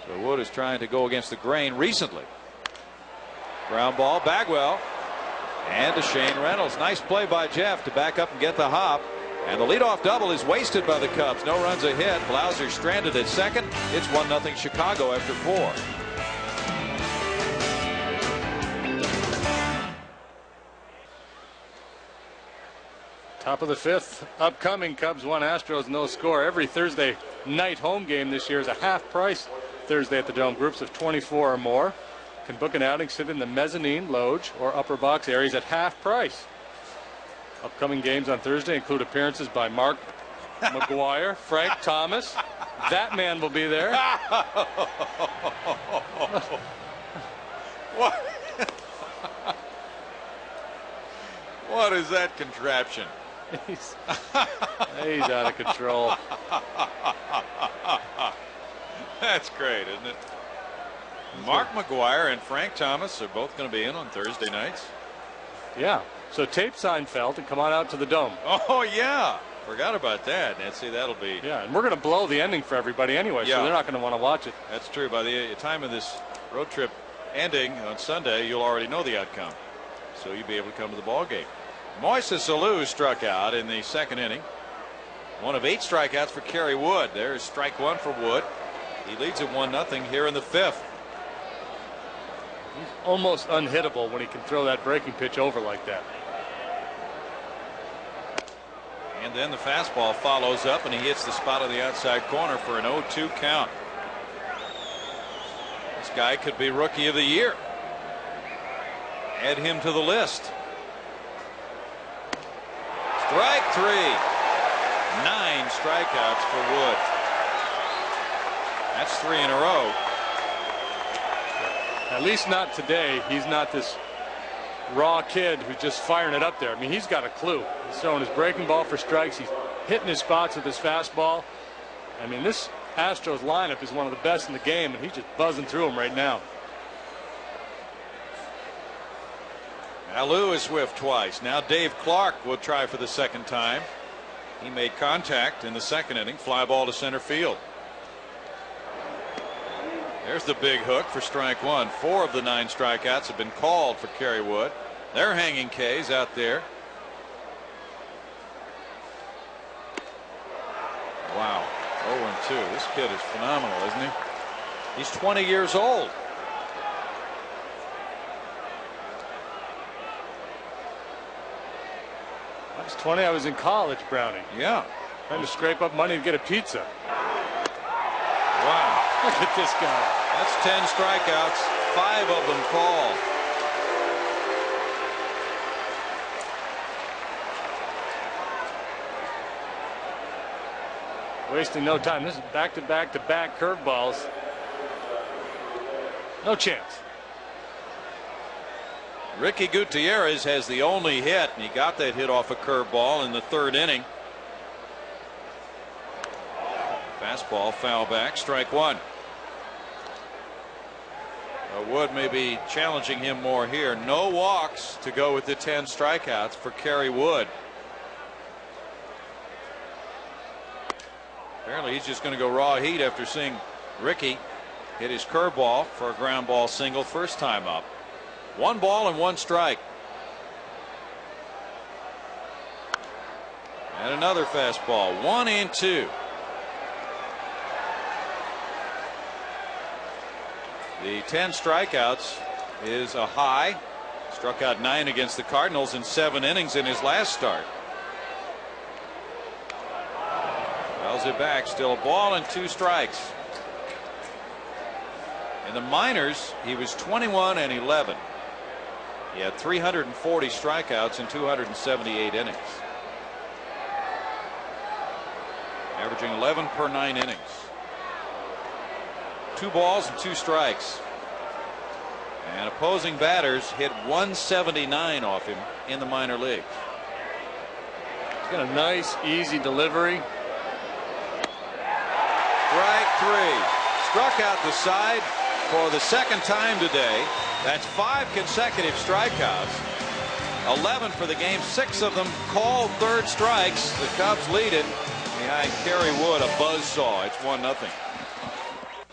So Wood is trying to go against the grain recently. Ground ball, Bagwell, and to Shane Reynolds. Nice play by Jeff to back up and get the hop. And the leadoff double is wasted by the Cubs. No runs a hit. Blauser stranded at second. It's 1-0 Chicago after 4. Top of the 5th upcoming. Cubs 1, Astros no score. Every Thursday night home game this year is a half price Thursday at the Dome. Groups of 24 or more can book an outing, sit in the mezzanine, loge, or upper box areas at half price. Upcoming games on Thursday include appearances by Mark McGuire, Frank Thomas. That man will be there. What is that contraption? He's out of control. That's great, isn't it? Mark McGuire and Frank Thomas are both going to be in on Thursday nights. Yeah. So tape Seinfeld and come on out to the Dome. Oh, yeah. Forgot about that. And see, that'll be. Yeah, and we're going to blow the ending for everybody anyway, so they're not going to want to watch it. That's true. By the time of this road trip ending on Sunday, you'll already know the outcome. So you'll be able to come to the ball game. Moises Alou struck out in the 2nd inning. One of 8 strikeouts for Kerry Wood. There's strike 1 for Wood. He leads it 1-0 here in the 5th. He's almost unhittable when he can throw that breaking pitch over like that. And then the fastball follows up, and he hits the spot of the outside corner for an 0-2 count. This guy could be Rookie of the Year. Add him to the list. Strike 3. 9 strikeouts for Wood. That's 3 in a row. At least not today. He's not this raw kid who's just firing it up there. I mean, he's got a clue. He's throwing his breaking ball for strikes. He's hitting his spots with his fastball. I mean, this Astros lineup is one of the best in the game, and he's just buzzing through them right now. Alou is whiffed twice. Now Dave Clark will try for the 2nd time. He made contact in the 2nd inning. Fly ball to center field. There's the big hook for strike 1. 4 of the 9 strikeouts have been called for Kerry Wood. They're hanging K's out there. Wow. 0-2. This kid is phenomenal, isn't he? He's 20 years old. I was 20. I was in college, Brownie. Yeah. Trying to scrape up money to get a pizza. Wow. Look at this guy. That's 10 strikeouts. 5 of them called. Wasting no time. This is back-to-back-to-back curveballs. No chance. Ricky Gutierrez has the only hit, and he got that hit off a curveball in the 3rd inning. Fastball foul back, strike 1. Wood may be challenging him more here. No walks to go with the 10 strikeouts for Kerry Wood. Apparently he's just going to go raw heat after seeing Ricky hit his curveball for a ground ball single first time up. 1 ball and 1 strike. And another fastball. 1-2. The 10 strikeouts is a high. Struck out 9 against the Cardinals in 7 innings in his last start. Fouls it back. Still a ball and 2 strikes. In the minors, he was 21-11. He had 340 strikeouts in 278 innings. Averaging 11 per 9 innings. 2 balls and 2 strikes. And opposing batters hit 179 off him in the minor leagues. He's got a nice, easy delivery. Strike 3. Struck out the side for the 2nd time today. That's 5 consecutive strikeouts. 11 for the game. 6 of them called third strikes. The Cubs lead it behind Kerry Wood, a buzzsaw. It's 1-0.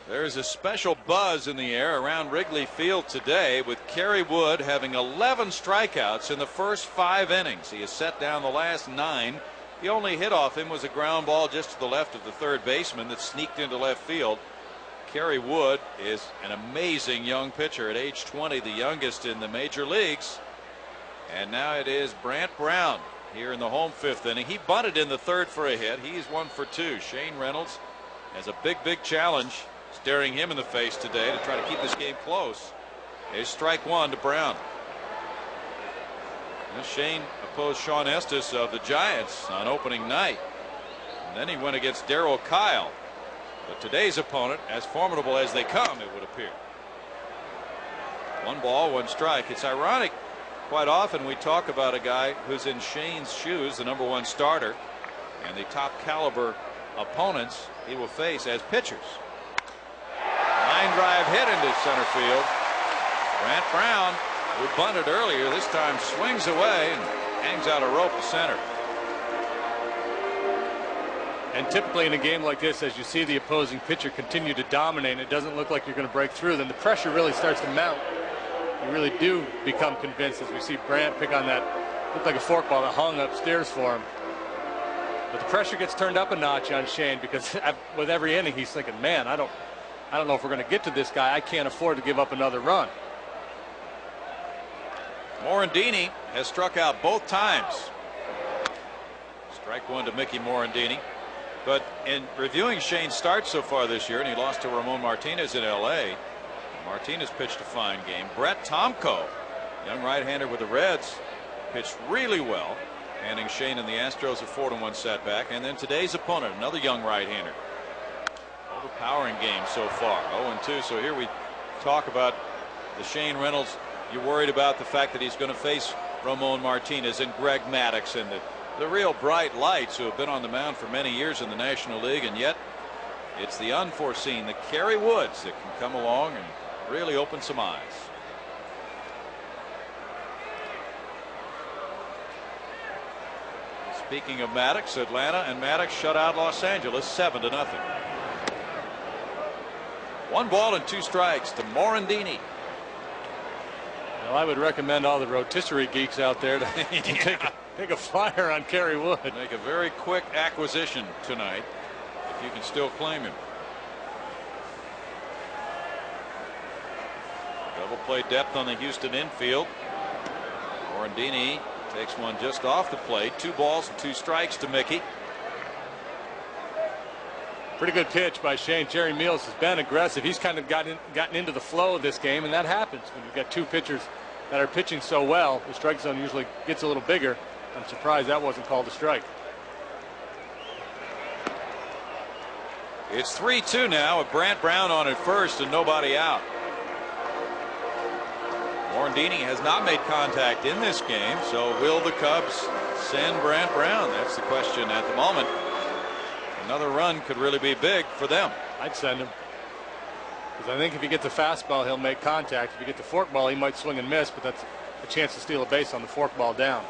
There's a special buzz in the air around Wrigley Field today, with Kerry Wood having 11 strikeouts in the first 5 innings. He has set down the last 9. The only hit off him was a ground ball just to the left of the third baseman that sneaked into left field. Kerry Wood is an amazing young pitcher at age 20, the youngest in the major leagues. And now it is Brant Brown here in the home 5th inning. He bunted in the 3rd for a hit. He's 1 for 2. Shane Reynolds has a big challenge staring him in the face today to try to keep this game close. Here's strike 1 to Brown. And Shane opposed Sean Estes of the Giants on opening night. And then he went against Darryl Kyle. But today's opponent, as formidable as they come, it would appear. 1 ball, 1 strike. It's ironic. Quite often we talk about a guy who's in Shane's shoes, the #1 starter, and the top caliber opponents he will face as pitchers. Line drive hit into center field. Brant Brown, who bunted earlier, this time swings away and hangs out a rope to center. And typically in a game like this, as you see the opposing pitcher continue to dominate and it doesn't look like you're going to break through, then the pressure really starts to mount. You really do become convinced, as we see Brant pick on that, looked like a forkball that hung upstairs for him. But the pressure gets turned up a notch on Shane, because with every inning he's thinking, man, I don't know if we're going to get to this guy. I can't afford to give up another run. Morandini has struck out both times. Strike 1 to Mickey Morandini. But in reviewing Shane's start so far this year, and he lost to Ramon Martinez in L.A., Martinez pitched a fine game. Brett Tomko, young right-hander with the Reds, pitched really well, handing Shane and the Astros a 4-1 setback. And then today's opponent, another young right-hander. Overpowering game so far, 0-2. So here we talk about the Shane Reynolds. You're worried about the fact that he's going to face Ramon Martinez and Greg Maddux and the real bright lights who have been on the mound for many years in the National League, and yet it's the unforeseen, the Kerry Woods, that can come along and really open some eyes. Speaking of Maddux, Atlanta and Maddux shut out Los Angeles 7-0. 1 ball and 2 strikes to Morandini. Well, I would recommend all the rotisserie geeks out there to take a flyer on Kerry Wood. Make a very quick acquisition tonight if you can still claim him. Double play depth on the Houston infield. Morandini takes one just off the plate. 2 balls and 2 strikes to Mickey. Pretty good pitch by Shane. Jerry Meals has been aggressive. He's kind of gotten into the flow of this game, and that happens when you've got 2 pitchers that are pitching so well. The strike zone usually gets a little bigger. I'm surprised that wasn't called a strike. It's 3-2 now with Brant Brown on at first and nobody out. Morandini has not made contact in this game, so will the Cubs send Brant Brown? That's the question at the moment. Another run could really be big for them. I'd send him, because I think if he gets a fastball, he'll make contact. If he gets a forkball, he might swing and miss, but that's a chance to steal a base on the forkball down.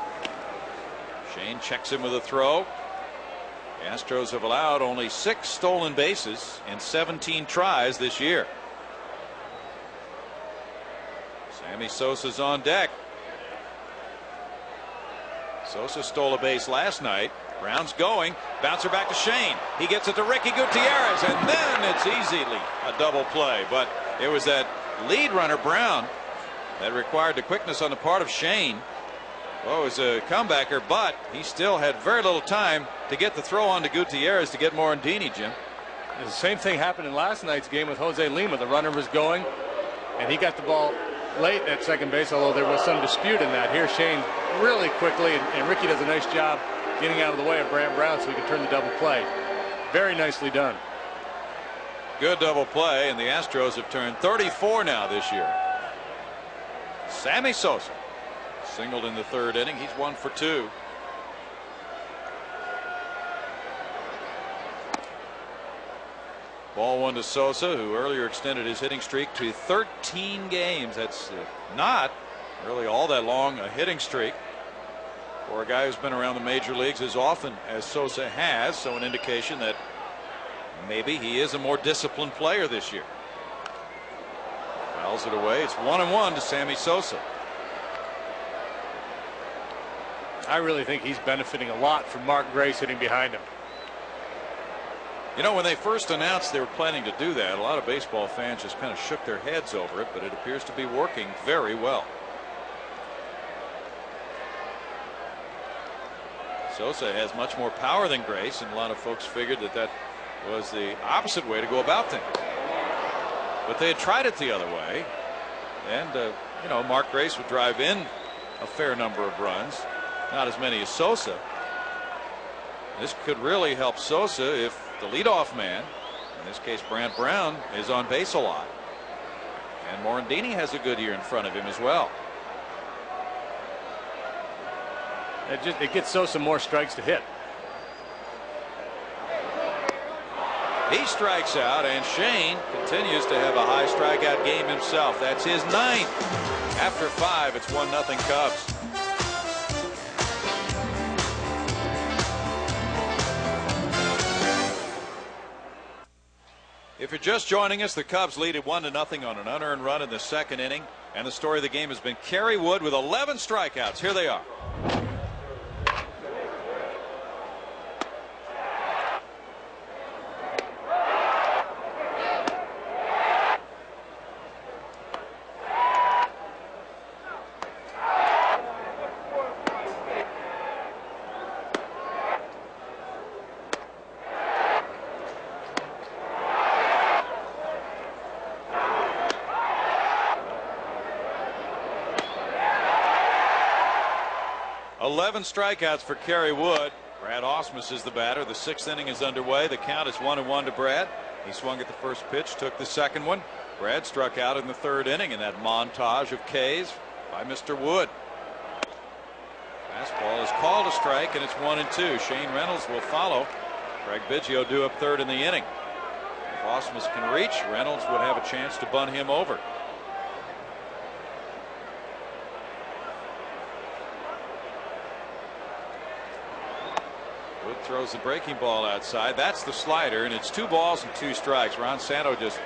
Shane checks him with a throw. The Astros have allowed only 6 stolen bases in 17 tries this year. Sammy Sosa's on deck. Sosa stole a base last night. Brown's going. Bouncer back to Shane. He gets it to Ricky Gutierrez, and then it's easily a double play. But it was that lead runner, Brown, that required the quickness on the part of Shane. Well, it was a comebacker, but he still had very little time to get the throw on to Gutierrez to get Morandini, Jim. The same thing happened in last night's game with Jose Lima. The runner was going, and he got the ball late at second base, although there was some dispute in that. Here Shane really quickly, and Ricky does a nice job getting out of the way of Brant Brown so he can turn the double play. Very nicely done. Good double play, and the Astros have turned 34 now this year. Sammy Sosa singled in the third inning. He's 1 for 2. Ball 1 to Sosa, who earlier extended his hitting streak to 13 games. That's not really all that long a hitting streak for a guy who's been around the major leagues as often as Sosa has. So an indication that maybe he is a more disciplined player this year. Fouls it away. It's 1-1 to Sammy Sosa. I really think he's benefiting a lot from Mark Grace hitting behind him. You know, when they first announced they were planning to do that, a lot of baseball fans just kind of shook their heads over it, but it appears to be working very well. Sosa has much more power than Grace, and a lot of folks figured that that was the opposite way to go about things. But they had tried it the other way, and you know, Mark Grace would drive in a fair number of runs, not as many as Sosa. This could really help Sosa if the leadoff man, in this case Brant Brown, is on base a lot. And Morandini has a good year in front of him as well. It gets Sosa more strikes to hit. He strikes out, and Shane continues to have a high strikeout game himself. That's his 9th. After 5, it's 1-0 Cubs. If you're just joining us, the Cubs lead at 1-0 on an unearned run in the second inning. And the story of the game has been Kerry Wood with 11 strikeouts. Here they are. Strikeouts for Kerry Wood. Brad Ausmus is the batter. The 6th inning is underway. The count is 1-1 to Brad. He swung at the first pitch, took the second one. Brad struck out in the 3rd inning in that montage of Ks by Mr. Wood. Fastball is called a strike, and it's 1-2. Shane Reynolds will follow. Craig Biggio due up 3rd in the inning. If Ausmus can reach, Reynolds would have a chance to bunt him over. Wood throws the breaking ball outside. That's the slider, and it's 2 balls and 2 strikes. Ron Santo just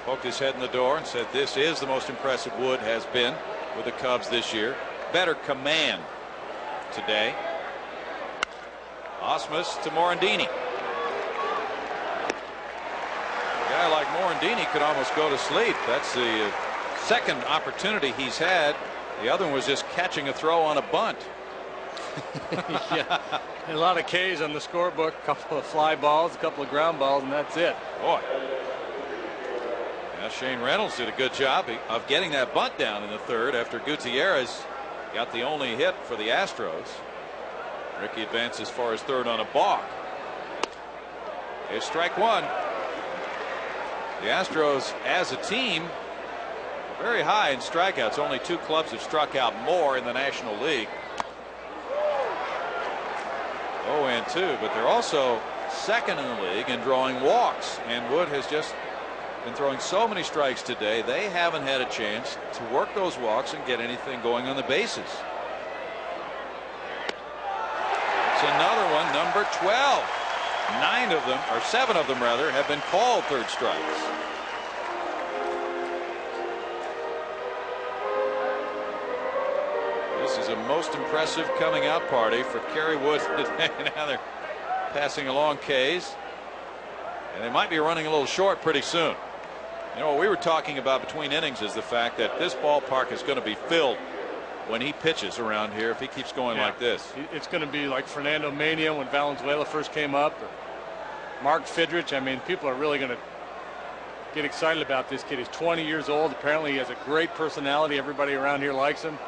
poked his head in the door and said this is the most impressive Wood has been with the Cubs this year. Better command today. Ausmus to Morandini. A guy like Morandini could almost go to sleep. That's the second opportunity he's had. The other one was just catching a throw on a bunt. Yeah, a lot of Ks on the scorebook, a couple of fly balls, a couple of ground balls, and that's it. Boy. Now Shane Reynolds did a good job of getting that bunt down in the 3rd after Gutierrez got the only hit for the Astros. Ricky advanced as far as 3rd on a balk. It's strike 1. The Astros as a team very high in strikeouts. Only 2 clubs have struck out more in the National League. 0-2, but they're also 2nd in the league in drawing walks, and Wood has just been throwing so many strikes today. They haven't had a chance to work those walks and get anything going on the bases. It's another one, number 12. 9 of them, or 7 of them rather, have been called 3rd strikes. This is a most impressive coming out party for Kerry Wood today. Now they're passing along Ks, and they might be running a little short pretty soon. You know what we were talking about between innings is the fact that this ballpark is going to be filled when he pitches around here if he keeps going like this. It's going to be like Fernando Mania when Valenzuela first came up, or Mark Fidrich. I mean, people are really going to get excited about this kid. He's 20 years old. Apparently he has a great personality. Everybody around here likes him.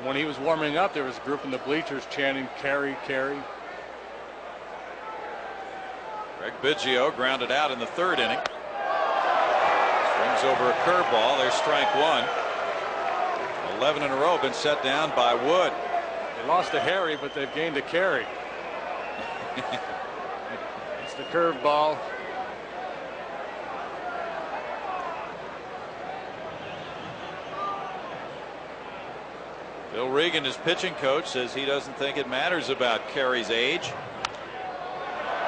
When he was warming up, there was a group in the bleachers chanting Kerry, Kerry. Greg Biggio grounded out in the third inning. Swings over a curveball. There's strike one. 11 in a row been set down by Wood. They lost to Harry, but they've gained to Kerry. It's the curveball. Bill Regan, his pitching coach, says he doesn't think it matters about Kerry's age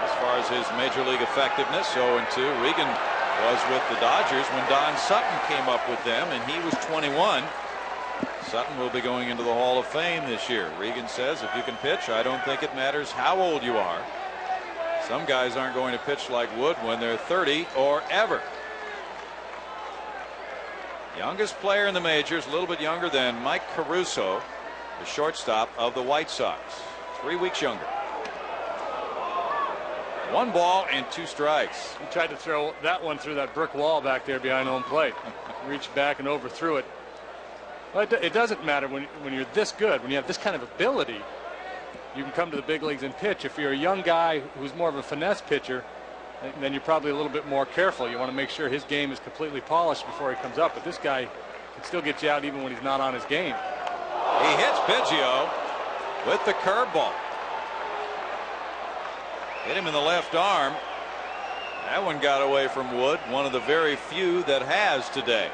as far as his major league effectiveness. 0-2. Regan was with the Dodgers when Don Sutton came up with them, and he was 21. Sutton will be going into the Hall of Fame this year. Regan says if you can pitch, I don't think it matters how old you are. Some guys aren't going to pitch like Wood when they're 30 or ever. Youngest player in the majors, a little bit younger than Mike Caruso, the shortstop of the White Sox. 3 weeks younger. 1 ball and 2 strikes. He tried to throw that one through that brick wall back there behind home plate. Reached back and overthrew it. But it doesn't matter when you're this good, when you have this kind of ability. You can come to the big leagues and pitch. If you're a young guy who's more of a finesse pitcher, then you're probably a little bit more careful. You want to make sure his game is completely polished before he comes up. But this guy can still get you out even when he's not on his game. He hits Biggio with the curveball. Hit him in the left arm. That one got away from Wood, one of the very few that has today.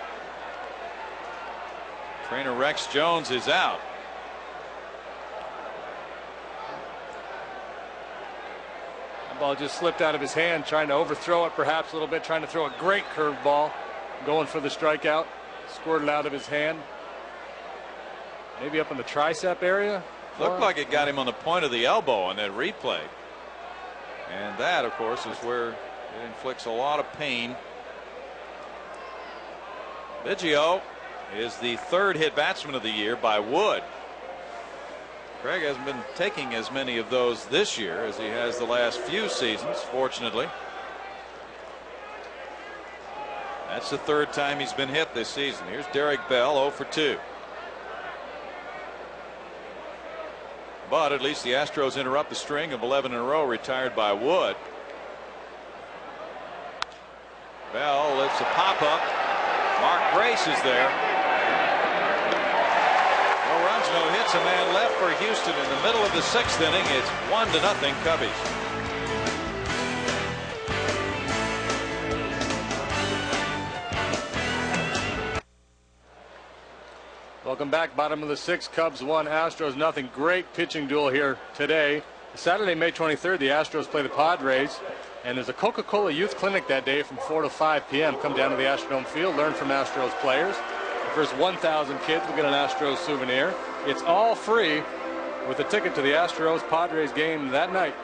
Trainer Rex Jones is out. Ball just slipped out of his hand, trying to overthrow it perhaps a little bit, trying to throw a great curveball, going for the strikeout, squirted out of his hand. Maybe up in the tricep area. Looked like it got him on the point of the elbow on that replay. And that, of course, is where it inflicts a lot of pain. Biggio is the 3rd hit batsman of the year by Wood. Craig hasn't been taking as many of those this year as he has the last few seasons, fortunately. That's the 3rd time he's been hit this season. Here's Derek Bell, 0 for 2. But at least the Astros interrupt the string of 11 in a row retired by Wood. Bell lets a pop up. Mark Grace is there. No runs, no hits, a man left for Houston in the middle of the 6th inning. It's 1-0 Cubbies. Welcome back. Bottom of the 6th. Cubs 1, Astros nothing. Great pitching duel here today. Saturday, May 23rd, the Astros play the Padres. And there's a Coca-Cola Youth Clinic that day from 4 to 5 p.m. Come down to the Astrodome Field, learn from Astros players. The first 1,000 kids will get an Astros souvenir. It's all free with a ticket to the Astros Padres game that night.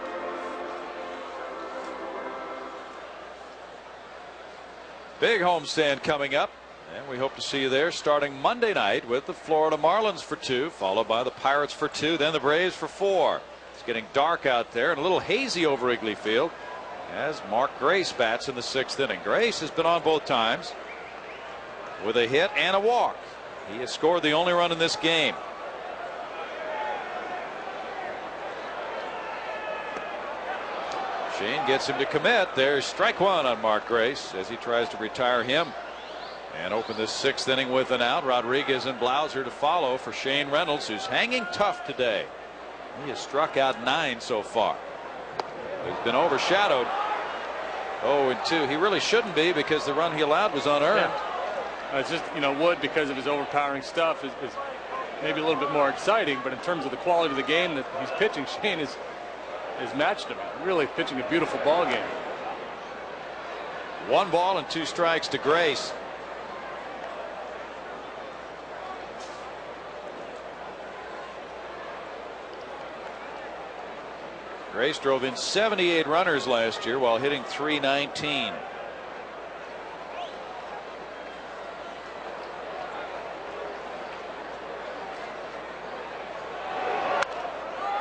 Big homestand coming up, and we hope to see you there starting Monday night with the Florida Marlins for 2, followed by the Pirates for 2, then the Braves for 4. It's getting dark out there and a little hazy over Wrigley Field as Mark Grace bats in the 6th inning. Grace has been on both times with a hit and a walk. He has scored the only run in this game. Shane gets him to commit. There's strike 1 on Mark Grace as he tries to retire him and open this 6th inning with an out. Rodriguez and Blauser to follow for Shane Reynolds, who's hanging tough today. He has struck out 9 so far. He's been overshadowed. 0-2. He really shouldn't be because the run he allowed was unearned. Yeah. It's just, Wood, because of his overpowering stuff, is maybe a little bit more exciting. But in terms of the quality of the game that he's pitching, Shane has matched him. Really pitching a beautiful ball game. 1 ball and 2 strikes to Grace. Grace drove in 78 runners last year while hitting .319.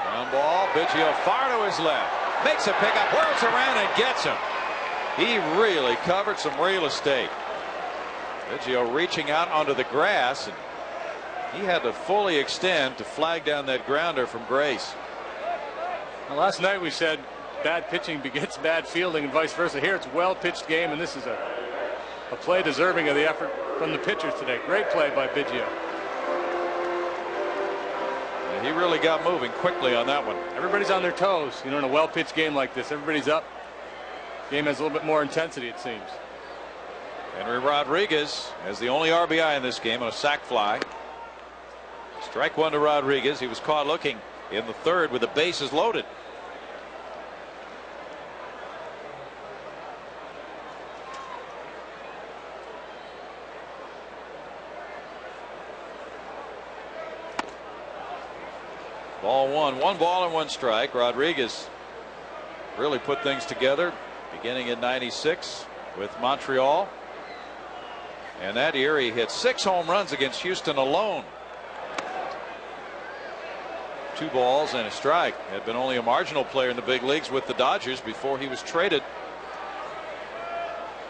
Ground ball. Biggio far to his left. Makes a pickup. Whirls around and gets him. He really covered some real estate. Biggio reaching out onto the grass, and he had to fully extend to flag down that grounder from Grace. Well, last night we said bad pitching begets bad fielding and vice versa. Here it's well pitched game, and this is a play deserving of the effort from the pitchers today. Great play by Biggio. He really got moving quickly on that one. Everybody's on their toes, you know, in a well pitched game like this. Everybody's up. Game has a little bit more intensity, it seems. Henry Rodriguez has the only RBI in this game on a sac fly. Strike one to Rodriguez. He was caught looking in the third with the bases loaded. Ball one. 1 ball and 1 strike. Rodriguez really put things together beginning in '96 with Montreal. And that year he hit 6 home runs against Houston alone. 2 balls and a strike. Had been only a marginal player in the big leagues with the Dodgers before he was traded.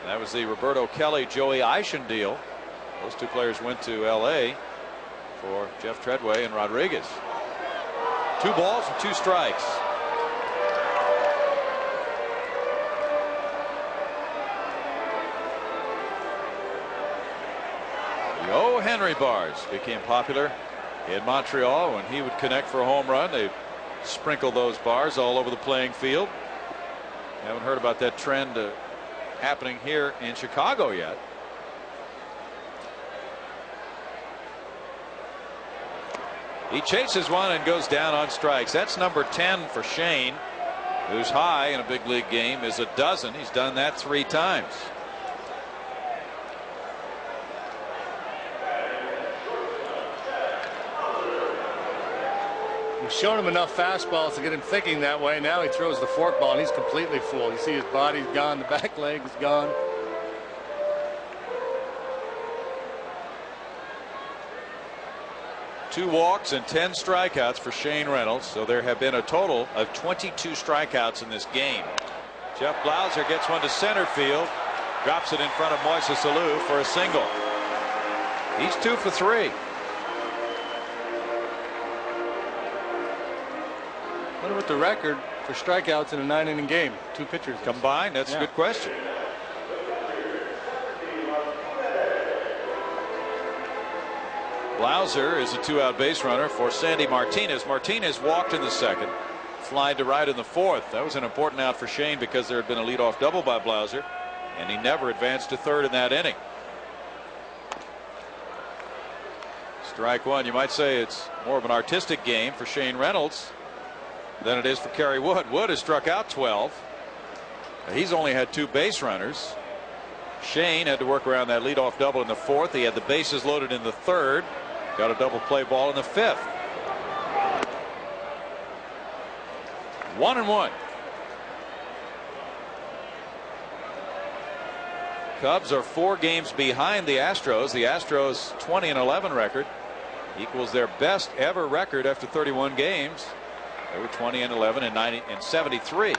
That was the Roberto Kelly, Joey Eischen deal. Those 2 players went to L.A. for Jeff Treadway and Rodriguez. 2 balls and 2 strikes. The O. Henry bars became popular in Montreal. When he would connect for a home run, they sprinkle those bars all over the playing field. Haven't heard about that trend happening here in Chicago yet. He chases one and goes down on strikes. That's number 10 for Shane, whose high in a big league game is a dozen. He's done that 3 times. We've shown him enough fastballs to get him thinking that way. Now he throws the forkball and he's completely fooled. You see his body's gone, the back leg is gone. Two walks and 10 strikeouts for Shane Reynolds. So there have been a total of 22 strikeouts in this game. Jeff Blauser gets one to center field, drops it in front of Moises Alou for a single. He's 2 for 3. I wonder what the record for strikeouts in a 9-inning game, 2 pitchers combined. That's a good question. Blauser is a 2-out base runner for Sandy Martinez. Martinez walked in the second, flied to right in the fourth. That was an important out for Shane because there had been a leadoff double by Blauser, and he never advanced to third in that inning. Strike one. You might say it's more of an artistic game for Shane Reynolds than it is for Kerry Wood. Wood has struck out 12. He's only had 2 base runners. Shane had to work around that leadoff double in the fourth. He had the bases loaded in the third. Got a double play ball in the fifth. 1-1. Cubs are 4 games behind the Astros. The Astros 20-11 record equals their best ever record after 31 games. They were 20-11 in 73.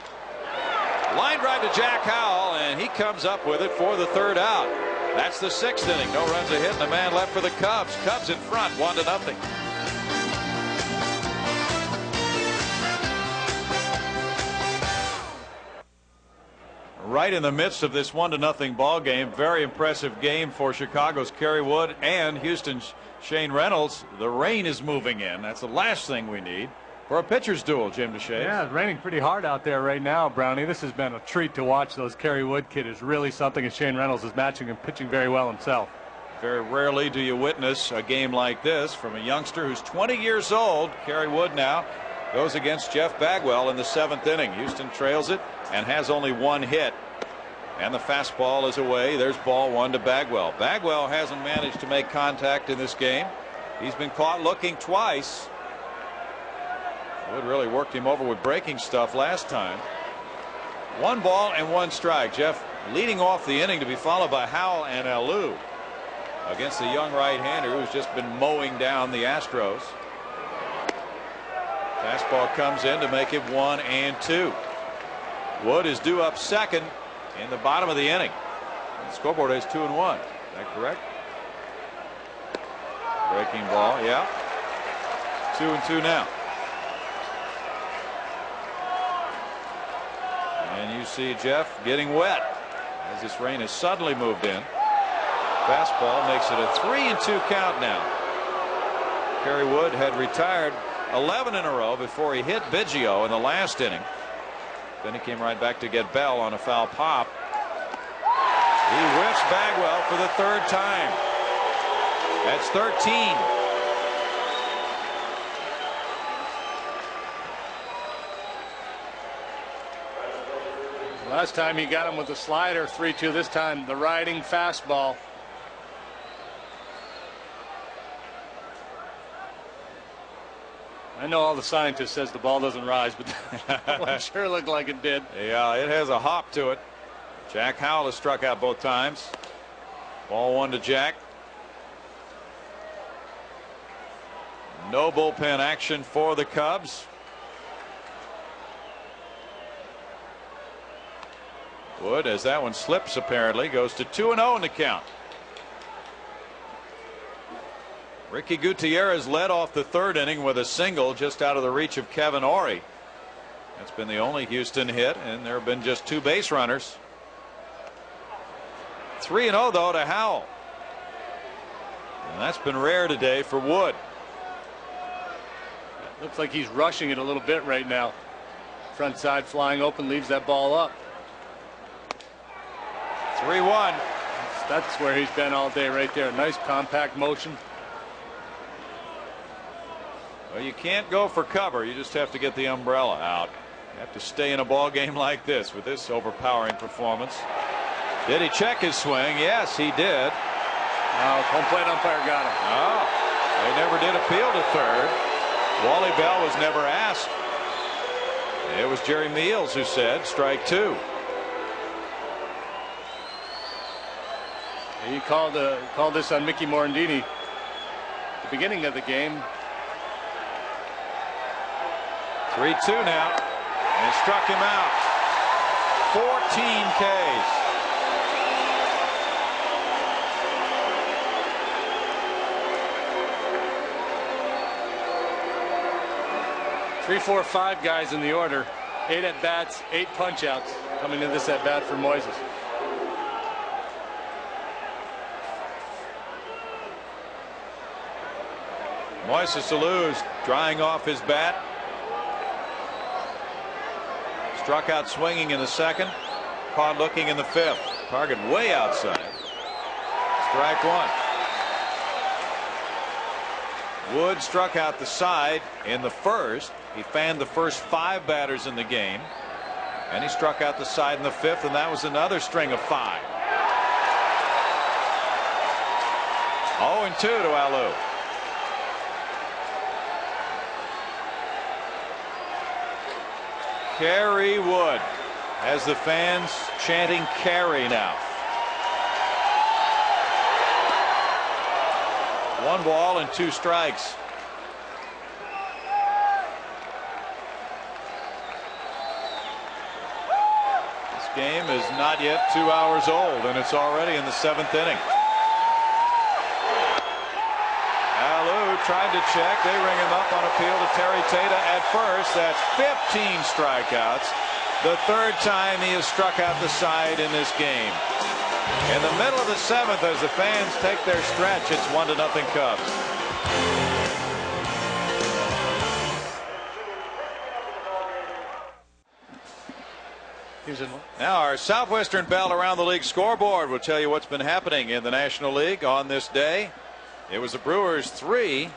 Line drive to Jack Howell, and he comes up with it for the 3rd out. That's the 6th inning. No runs a hit and a man left for the Cubs. Cubs in front, 1-0. Right in the midst of this 1-0 ball game. Very impressive game for Chicago's Kerry Wood and Houston's Shane Reynolds. The rain is moving in. That's the last thing we need for a pitcher's duel, Jim DeShays. Yeah, it's raining pretty hard out there right now, Brownie. This has been a treat to watch. Those Kerry Wood kid is really something, and Shane Reynolds is matching and pitching very well himself. Very rarely do you witness a game like this from a youngster who's 20 years old. Kerry Wood now goes against Jeff Bagwell in the 7th inning. Houston trails it and has only 1 hit. And the fastball is away. There's ball 1 to Bagwell. Bagwell hasn't managed to make contact in this game. He's been caught looking twice. Wood really worked him over with breaking stuff last time. 1 ball and 1 strike. Jeff leading off the inning to be followed by Howell and Alou against the young right-hander who's just been mowing down the Astros. Fastball comes in to make it 1-2. Wood is due up second in the bottom of the inning. The scoreboard is 2-1. Is that correct? Breaking ball, yeah. 2-2 now. And you see Jeff getting wet as this rain has suddenly moved in. Fastball makes it a 3-2 count now. Kerry Wood had retired 11 in a row before he hit Biggio in the last inning. Then he came right back to get Bell on a foul pop. He whiffs Bagwell for the third time. That's 13. Last time he got him with a slider, 3-2. This time the riding fastball. I know all the scientists says the ball doesn't rise, but that one sure looked like it did. Yeah, it has a hop to it. Jack Howell has struck out both times. Ball 1 to Jack. No bullpen action for the Cubs. Wood, as that one slips, apparently goes to 2-0 in the count. Ricky Gutierrez led off the third inning with a single just out of the reach of Kevin Ory. That's been the only Houston hit, and there have been just 2 base runners. 3-0 though to Howell, and that's been rare today for Wood. Looks like he's rushing it a little bit right now. Front side flying open, leaves that ball up. 3-1. That's where he's been all day right there. Nice compact motion. Well, you can't go for cover. You just have to get the umbrella out. You have to stay in a ball game like this with this overpowering performance. Did he check his swing? Yes, he did. Home plate umpire got him. Oh, they never did appeal to third. Wally Bell was never asked. It was Jerry Meals who said strike 2. He called this on Mickey Morandini at the beginning of the game. 3-2 now, and struck him out. 14 Ks. 3, 4, 5 guys in the order. 8 at bats, 8 punch outs coming in this at bat for Moises. Moises Alous drying off his bat. Struck out swinging in the second. Caught looking in the fifth. Target way outside. Strike 1. Wood struck out the side in the first. He fanned the first 5 batters in the game. And he struck out the side in the fifth, and that was another string of 5. 0-2 to Alou. Kerry Wood has the fans chanting Kerry now. 1 ball and 2 strikes. This game is not yet 2 hours old, and it's already in the 7th inning. Alou tried to check. They ring him up on appeal to Terry Tata at first. That's 15 strikeouts. The 3rd time he has struck out the side in this game. In the middle of the 7th, as the fans take their stretch, it's 1-0 Cubs. Now our Southwestern Bell Around the League scoreboard will tell you what's been happening in the National League on this day. It was the Brewers 3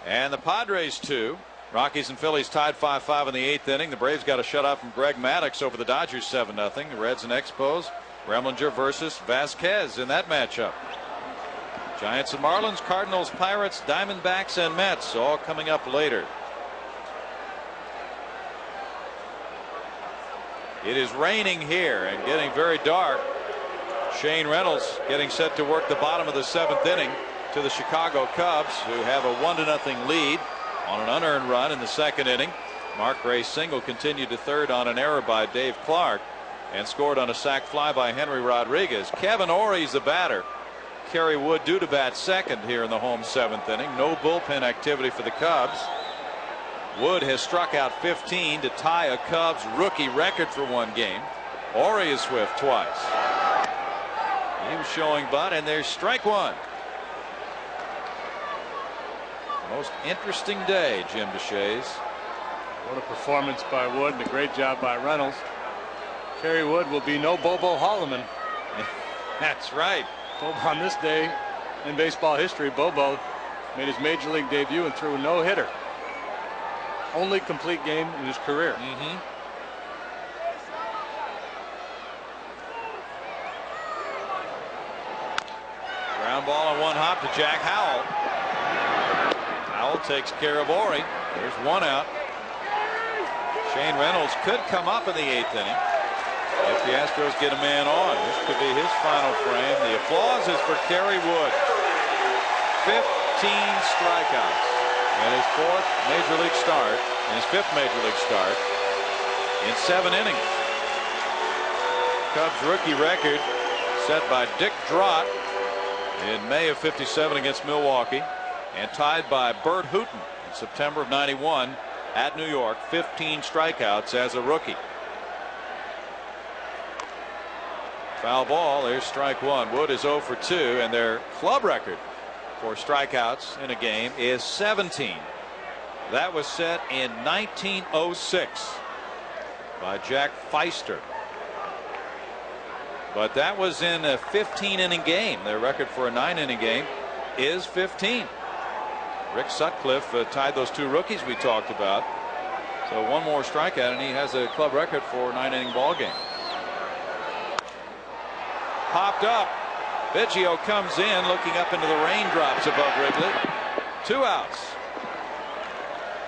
and the Padres 2. Rockies and Phillies tied 5-5 in the 8th inning. The Braves got a shutout from Greg Maddux over the Dodgers 7-0. The Reds and Expos, Remlinger versus Vasquez in that matchup. Giants and Marlins, Cardinals, Pirates, Diamondbacks, and Mets all coming up later. It is raining here and getting very dark. Shane Reynolds getting set to work the bottom of the 7th inning to the Chicago Cubs, who have a 1-0 lead on an unearned run in the 2nd inning. Mark Gray's single continued to third on an error by Dave Clark and scored on a sac fly by Henry Rodriguez. Kevin Ory's the batter. Kerry Wood due to bat second here in the home 7th inning. No bullpen activity for the Cubs. Wood has struck out 15 to tie a Cubs rookie record for one game. Ori is swift twice. He was showing butt, and there's strike one. Most interesting day, Jim DeShays. What a performance by Wood and a great job by Reynolds. Kerry Wood will be no Bobo Holloman. That's right. On this day in baseball history, Bobo made his major league debut and threw a no-hitter. Only complete game in his career. Ground ball on one hop to Jack Howell. Howell takes care of Ori. There's one out. Shane Reynolds could come up in the 8th inning if the Astros get a man on. This could be his final frame. The applause is for Kerry Wood. 15 strikeouts in his 4th major league start, in his 5th major league start, in 7 innings. Cubs rookie record set by Dick Drott in May of '57 against Milwaukee, and tied by Bert Hooton in September of '91 at New York. 15 strikeouts as a rookie. Foul ball. There's strike one. Wood is 0 for 2, and their club record for strikeouts in a game is 17. That was set in 1906 by Jack Feister. But that was in a 15-inning game. Their record for a 9-inning game is 15. Rick Sutcliffe tied those 2 rookies we talked about. So one more strikeout, and he has a club record for a 9-inning ball game. Popped up. Biggio comes in, looking up into the raindrops above Wrigley. 2 outs.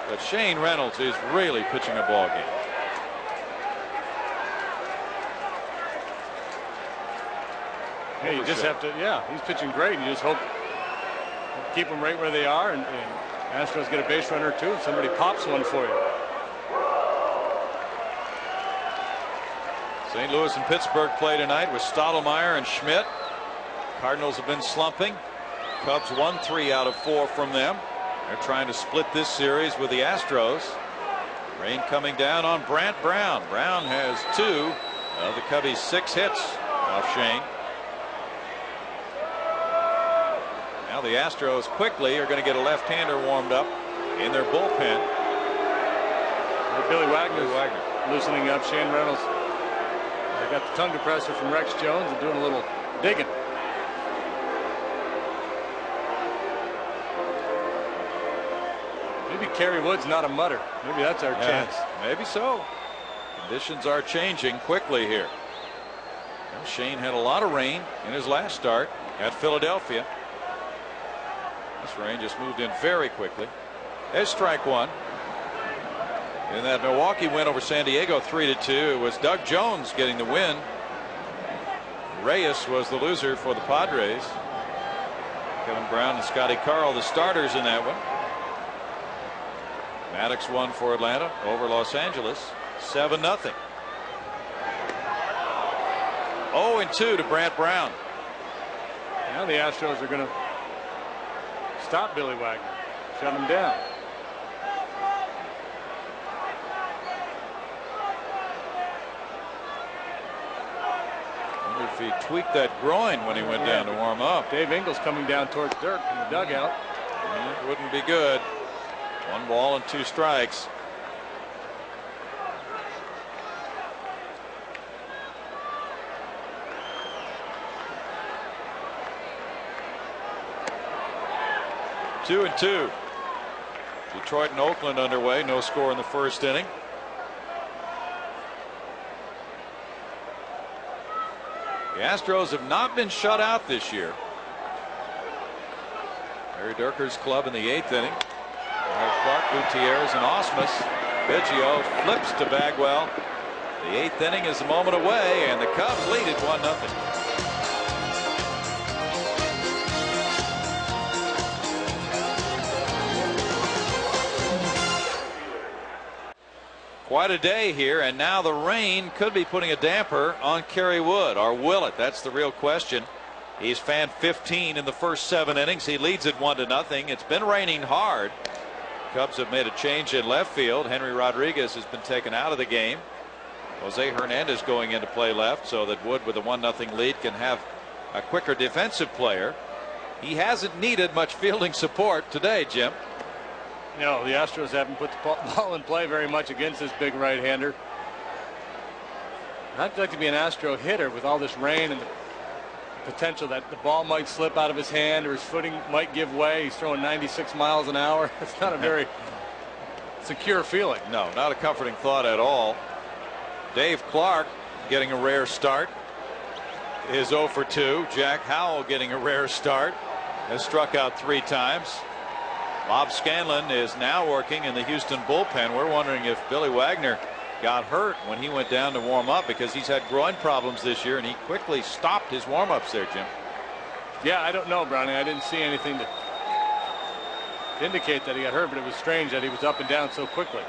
But Shane Reynolds is really pitching a ball game. Yeah, you just have to, he's pitching great, and you just hope keep them right where they are, and Astros get a base runner or 2 if somebody pops one for you. St. Louis and Pittsburgh play tonight with Stottlemyre and Schmidt. Cardinals have been slumping. Cubs won 3 out of 4 from them. They're trying to split this series with the Astros. Rain coming down on Brant Brown. Brown has 2 of the Cubbies' 6 hits off Shane. Now the Astros quickly are going to get a left-hander warmed up in their bullpen. Billy Wagner loosening up Shane Reynolds. They got the tongue depressor from Rex Jones and doing a little digging. Maybe Kerry Wood's not a mutter. Maybe that's our chance. Maybe so. Conditions are changing quickly here. Well, Shane had a lot of rain in his last start at Philadelphia. This rain just moved in very quickly. There's strike one. In that Milwaukee win over San Diego 3-2, it was Doug Jones getting the win. Reyes was the loser for the Padres. Kevin Brown and Scotty Carl the starters in that one. Maddox won for Atlanta over Los Angeles 7-0. 0-2 to Brant Brown. Now the Astros are going to stop Billy Wagner, shut him down. I wonder if he tweaked that groin when he went down to warm up. Dave Ingles coming down towards Dirk in the dugout. It wouldn't be good. 1 ball and 2 strikes. Two and 2. Detroit and Oakland underway. No score in the 1st inning. The Astros have not been shut out this year. Harry Durker's club in the 8th inning. Clark, Gutierrez, and Osmus. Biggio flips to Bagwell. The 8th inning is a moment away, and the Cubs lead it 1-0. Quite a day here, and now the rain could be putting a damper on Kerry Wood, or will it? That's the real question. He's fanned 15 in the first 7 innings. He leads it 1-0. It's been raining hard. Cubs have made a change in left field. Henry Rodriguez has been taken out of the game. Jose Hernandez going into play left so that Wood with a 1-0 lead can have a quicker defensive player. He hasn't needed much fielding support today, Jim. No, the Astros haven't put the ball in play very much against this big right-hander. I'd like to be an Astro hitter with all this rain and the potential that the ball might slip out of his hand or his footing might give way. He's throwing 96 miles an hour. It's not a very secure feeling. No, not a comforting thought at all. Dave Clark getting a rare start is 0 for 2. Jack Howell getting a rare start, has struck out 3 times. Bob Scanlon is now working in the Houston bullpen. We're wondering if Billy Wagner got hurt when he went down to warm up, because he's had groin problems this year and he quickly stopped his warm-ups there, Jim. Yeah, I don't know, Brownie. I didn't see anything to indicate that he got hurt, but it was strange that he was up and down so quickly.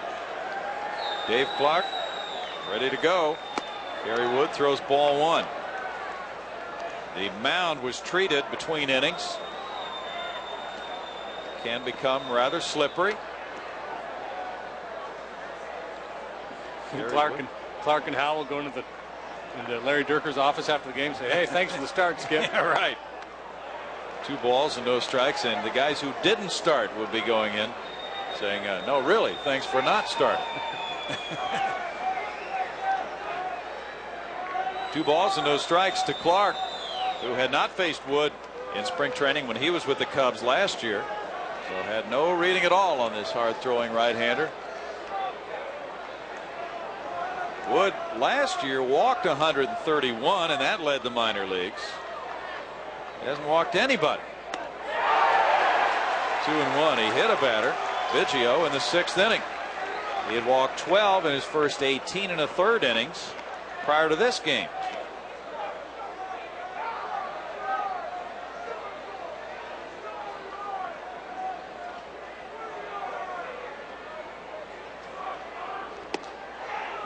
Dave Clark ready to go. Kerry Wood throws ball 1. The mound was treated between innings. Can become rather slippery. Clark and Howell going into Larry Dierker's office after the game, say, "Hey, thanks for the start, Skip." Yeah, right. 2 balls and no strikes, and the guys who didn't start would be going in saying, "No, really, thanks for not starting." 2 balls and no strikes to Clark, who had not faced Wood in spring training when he was with the Cubs last year, so had no reading at all on this hard-throwing right-hander. Wood last year walked 131, and that led the minor leagues. He hasn't walked anybody. 2-1. He hit a batter, Biggio, in the 6th inning. He had walked 12 in his first 18 1/3 innings prior to this game.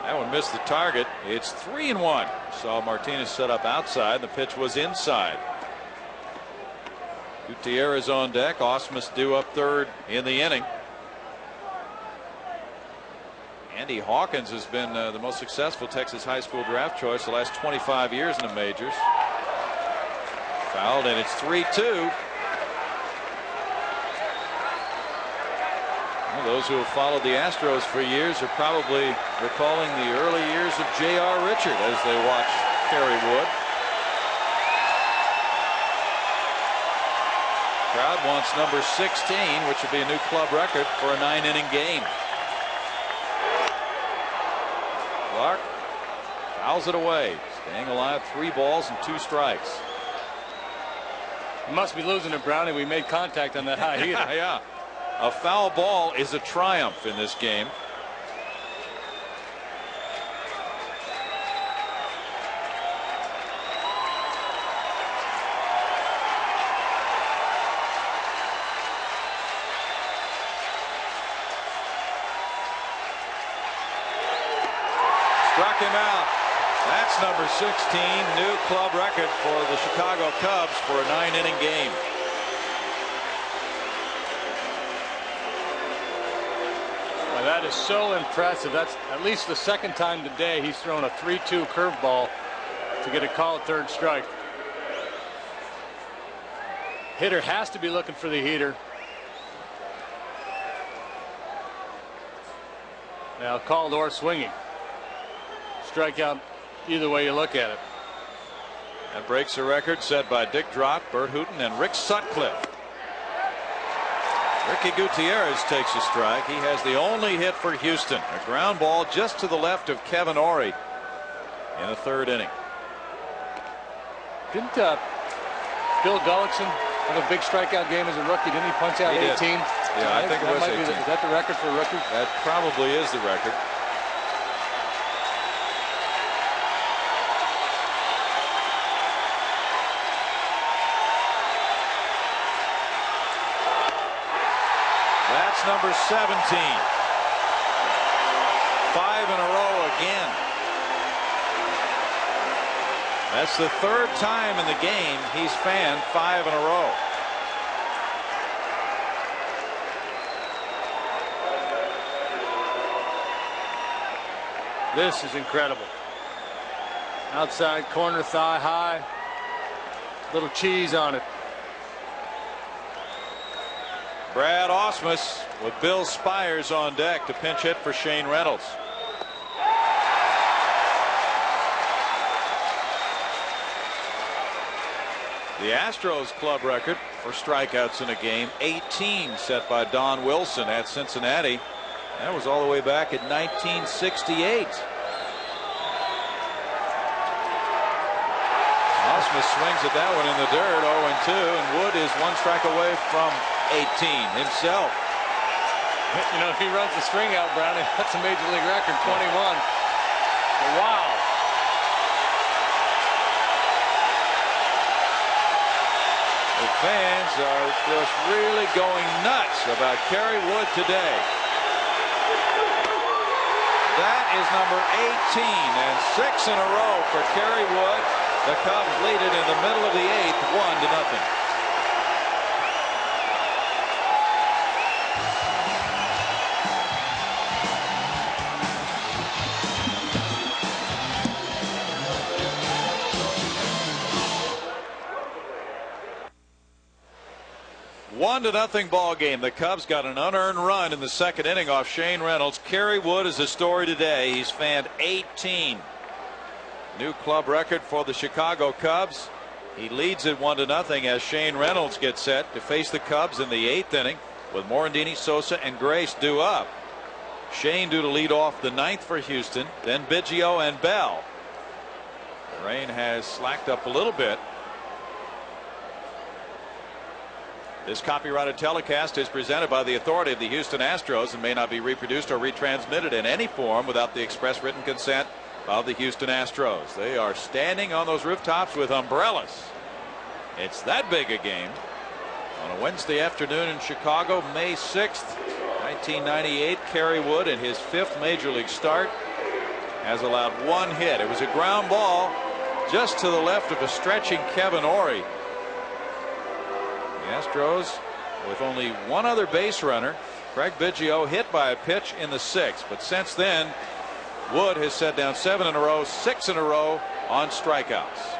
That one missed the target. It's 3-1. Saw Martinez set up outside. The pitch was inside. Gutierrez on deck. Ausmus due up 3rd in the inning. Andy Hawkins has been the most successful Texas high school draft choice the last 25 years in the majors. Fouled, and it's 3-2. Well, those who have followed the Astros for years are probably recalling the early years of J.R. Richard as they watch Kerry Wood. Crowd wants number 16, which would be a new club record for a 9-inning game. Clark fouls it away, staying alive. 3 balls and 2 strikes. You must be losing it, Brownie. We made contact on that high heater. Yeah. A foul ball is a triumph in this game. Struck him out. That's number 16, new club record for the Chicago Cubs for a 9-inning game. Well, that is so impressive. That's at least the 2nd time today he's thrown a 3-2 curveball to get a call at 3rd strike. Hitter has to be looking for the heater. Now called or swinging. Strikeout either way you look at it. That breaks a record set by Dick Drott, Bert Hooton, and Rick Sutcliffe. Ricky Gutierrez takes a strike. He has the only hit for Houston, a ground ball just to the left of Kevin Ory in the 3rd inning. Didn't Bill Gullickson have a big strikeout game as a rookie? Didn't he punch out 18? Yeah, I think it was 18. Is that the record for a rookie? That probably is the record. That's number 17. 5 in a row again. That's the 3rd time in the game he's fanned 5 in a row. This is incredible. Outside corner, thigh high. Little cheese on it. Brad Ausmus with Bill Spires on deck to pinch hit for Shane Reynolds. The Astros club record for strikeouts in a game, 18, set by Don Wilson at Cincinnati. That was all the way back in 1968. Ausmus swings at that one in the dirt, 0-2, and Wood is one strike away from 18 himself. You know, if he runs the string out, Brownie, that's a major league record, 21. Wow. The fans are just really going nuts about Kerry Wood today. That is number 18 and 6 in a row for Kerry Wood. The Cubs lead it in the middle of the 8th, 1-0. One to nothing ball game. The Cubs got an unearned run in the second inning off Shane Reynolds. Kerry Wood is the story today. He's fanned 18. New club record for the Chicago Cubs. He leads it 1-0 as Shane Reynolds gets set to face the Cubs in the 8th inning with Morandini, Sosa, and Grace due up. Shane due to lead off the 9th for Houston, then Biggio and Bell. The rain has slacked up a little bit. This copyrighted telecast is presented by the authority of the Houston Astros and may not be reproduced or retransmitted in any form without the express written consent of the Houston Astros. They are standing on those rooftops with umbrellas. It's that big a game on a Wednesday afternoon in Chicago, May 6th, 1998. Kerry Wood, in his 5th major league start, has allowed one hit. It was a ground ball just to the left of a stretching Kevin Ory. The Astros with only one other base runner, Craig Biggio, hit by a pitch in the 6th. But since then, Wood has set down 7 in a row, 6 in a row on strikeouts.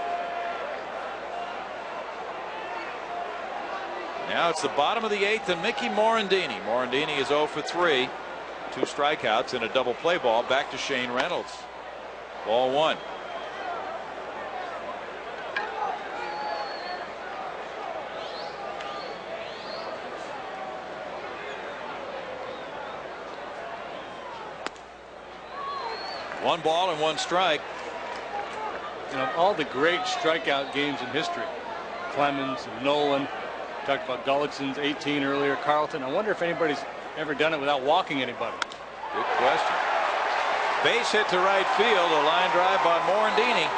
Now it's the bottom of the 8th and Mickey Morandini. Morandini is 0 for 3. 2 strikeouts and a double play ball. Back to Shane Reynolds. Ball 1. One ball and 1 strike. You know, all the great strikeout games in history, Clemens and Nolan, talked about Gullickson's 18 earlier, Carlton. I wonder if anybody's ever done it without walking anybody. Good question. Base hit to right field, a line drive by Morandini.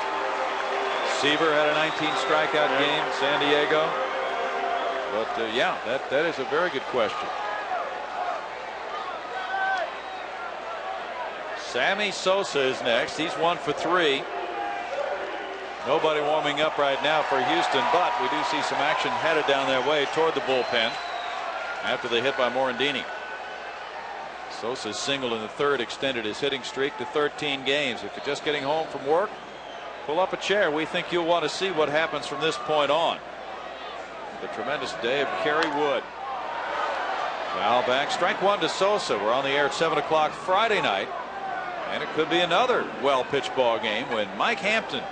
Seaver had a 19 strikeout game, San Diego. But yeah, that is a very good question. Sammy Sosa is next. He's 1 for 3. Nobody warming up right now for Houston, but we do see some action headed down their way toward the bullpen after the hit by Morandini. Sosa's single in the 3rd extended his hitting streak to 13 games. If you're just getting home from work, pull up a chair. We think you'll want to see what happens from this point on. The tremendous day of Kerry Wood. Foul back. Strike 1 to Sosa. We're on the air at 7 o'clock Friday night. And it could be another well-pitched ball game when Mike Hampton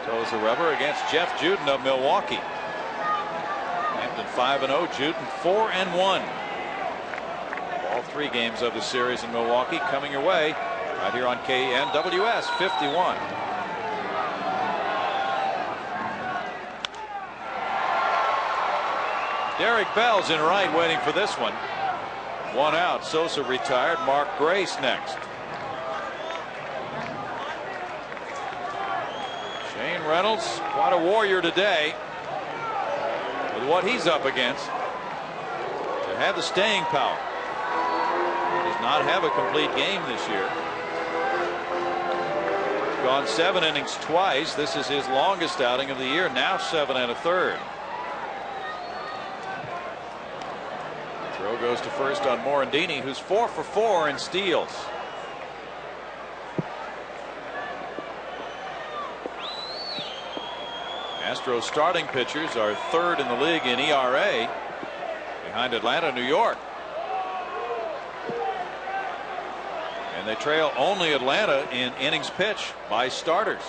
toes the rubber against Jeff Juden of Milwaukee. Hampton 5-0, Juden 4-1. All 3 games of the series in Milwaukee coming your way right here on KNWS 51. Derek Bell's in right waiting for this one. 1 out. Sosa retired. Mark Grace next. Shane Reynolds, quite a warrior today with what he's up against. To have the staying power. He does not have a complete game this year. Gone 7 innings twice. This is his longest outing of the year. Now 7 1/3. Throw goes to first on Morandini, who's 4 for 4 in steals. Astros starting pitchers are third in the league in ERA, behind Atlanta, New York. And they trail only Atlanta in innings pitched by starters.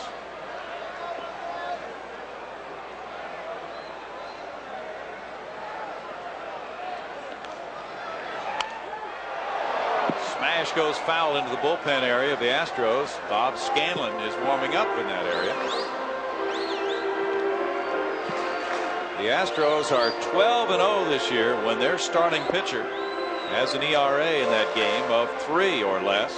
Smash goes foul into the bullpen area of the Astros. Bob Scanlon is warming up in that area. The Astros are 12-0 this year when their starting pitcher has an ERA in that game of 3 or less.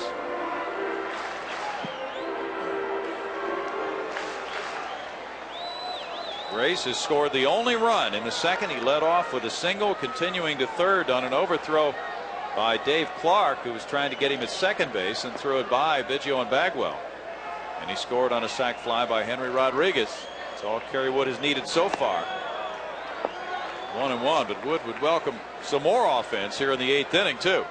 Grace has scored the only run in the second. He led off with a single, continuing to third on an overthrow by Dave Clark, who was trying to get him at second base and threw it by Biggio and Bagwell. And he scored on a sac fly by Henry Rodriguez. That's all Kerry Wood has needed so far. 1-1, but Wood would welcome some more offense here in the 8th inning too.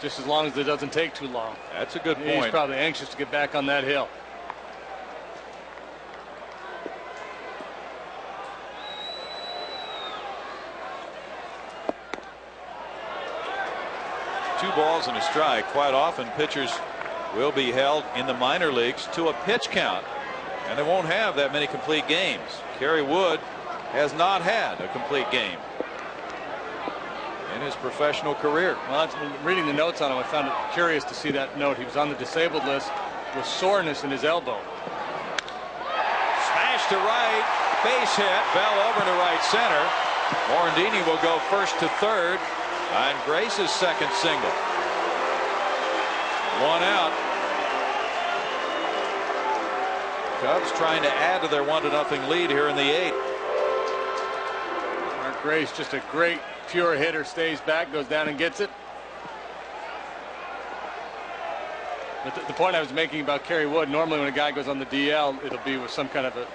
Just as long as it doesn't take too long. That's a good point. He's probably anxious to get back on that hill. Two balls and a strike. Quite often pitchers will be held in the minor leagues to a pitch count, and they won't have that many complete games. Kerry Wood has not had a complete game in his professional career. Well, reading the notes on him, I found it curious to see that note. He was on the disabled list with soreness in his elbow. Smash to right, base hit, Bell over to right center. Morandini will go first to third on Grace's second single. One out. Cubs trying to add to their 1-0 lead here in the 8th. Mark Grace, just a great pure hitter, stays back, goes down and gets it. But the point I was making about Kerry Wood, normally when a guy goes on the DL, it'll be with some kind of a,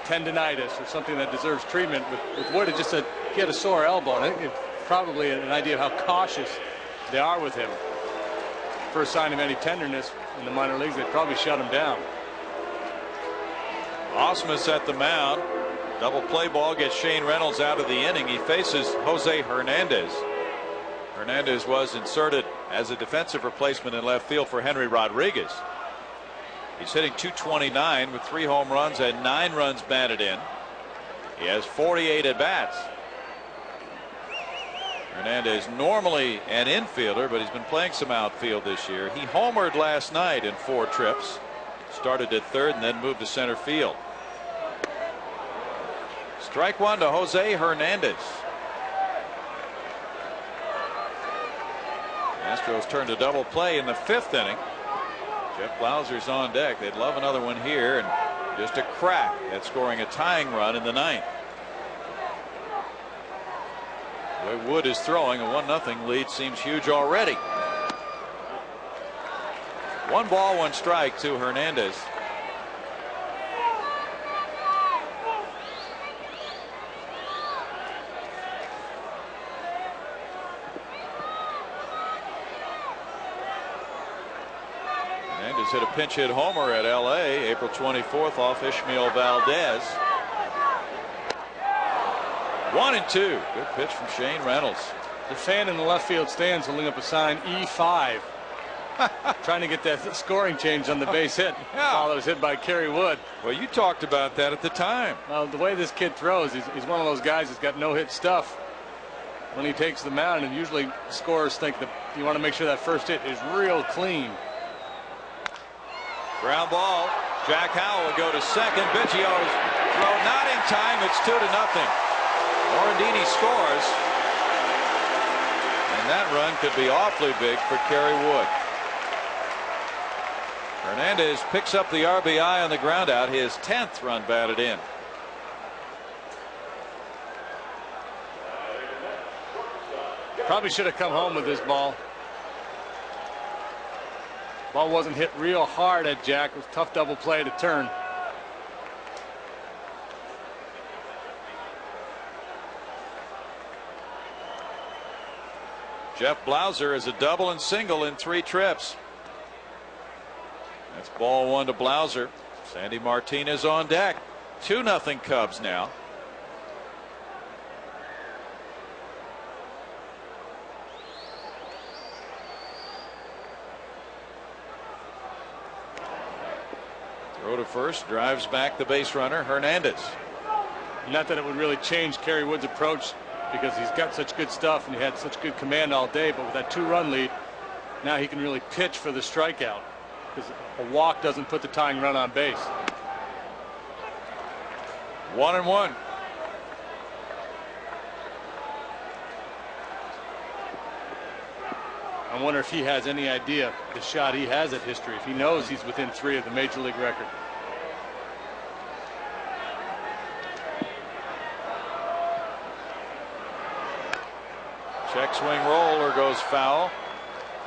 tendonitis or something that deserves treatment. With Wood, it just said he had a sore elbow. And I think it's probably an idea of how cautious they are with him. First sign of any tenderness in the minor leagues, they'd probably shut him down. Ausmus at the mound. Double play ball gets Shane Reynolds out of the inning. He faces Jose Hernandez. Hernandez was inserted as a defensive replacement in left field for Henry Rodriguez. He's hitting .229 with 3 home runs and 9 runs batted in. He has 48 at bats. Hernandez normally an infielder, but he's been playing some outfield this year. He homered last night in 4 trips. Started at third and then moved to center field. Strike one to Jose Hernandez. Astros turn to double play in the 5th inning. Jeff Blauser's on deck. They'd love another one here, and just a crack at scoring a tying run in the 9th. The way Wood is throwing, a 1-0 lead seems huge already. 1 ball, 1 strike to Hernandez. Hernandez hit a pinch hit homer at LA April 24th off Ishmael Valdez. 1-2. Good pitch from Shane Reynolds. The fan in the left field stands holding up a sign E5. Trying to get that scoring change on the base hit. Yeah. Ball that was hit by Kerry Wood. Well, you talked about that at the time. Well, the way this kid throws, he's one of those guys that's got no hit stuff when he takes the mound, and usually scorers think that you want to make sure that first hit is real clean. Ground ball. Jack Howell will go to second. Biggio's throw not in time. It's 2-0. Morandini scores, and that run could be awfully big for Kerry Wood. Hernandez picks up the RBI on the ground out, his 10th run batted in. Probably should have come home with this ball. Ball wasn't hit real hard at Jack. It was a tough double play to turn. Jeff Blauser is a double and single in 3 trips. That's ball 1 to Blauser. Sandy Martinez on deck. 2-0 Cubs now. Throw to first, drives back the base runner, Hernandez. Not that it would really change Kerry Wood's approach because he's got such good stuff and he had such good command all day, but with that 2-run lead, now he can really pitch for the strikeout because a walk doesn't put the tying run on base. 1-1. I wonder if he has any idea the shot he has at history, if he knows he's within 3 of the major league record. Check swing roller goes foul.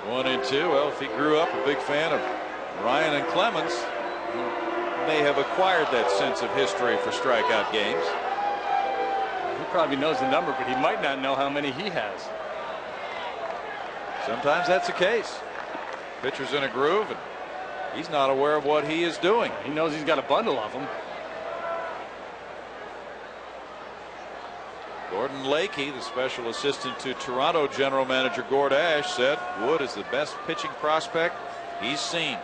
1-2. Well, if he grew up a big fan of Ryan and Clemens, he may have acquired that sense of history for strikeout games. He probably knows the number, but he might not know how many he has. Sometimes that's the case. Pitcher's in a groove and he's not aware of what he is doing. He knows he's got a bundle of them. Gordon Lakey, the special assistant to Toronto general manager Gord Ash, said Wood is the best pitching prospect he's seen.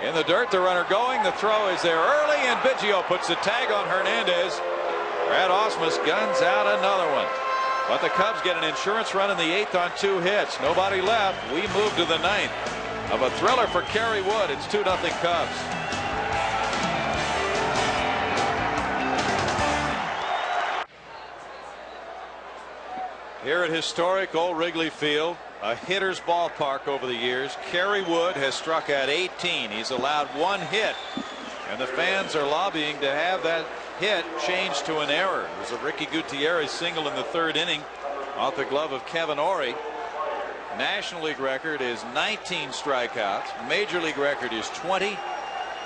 In the dirt, the runner going. The throw is there early, and Biggio puts the tag on Hernandez. Brad Ausmus guns out another one. But the Cubs get an insurance run in the 8th on 2 hits. Nobody left. We move to the 9th. Of a thriller for Kerry Wood. It's 2-0 Cubs. Here at historic Old Wrigley Field, a hitter's ballpark over the years, Kerry Wood has struck out 18. He's allowed 1 hit, and the fans are lobbying to have that hit changed to an error. It was a Ricky Gutierrez single in the 3rd inning off the glove of Kevin Ory. National League record is 19 strikeouts. Major League record is 20.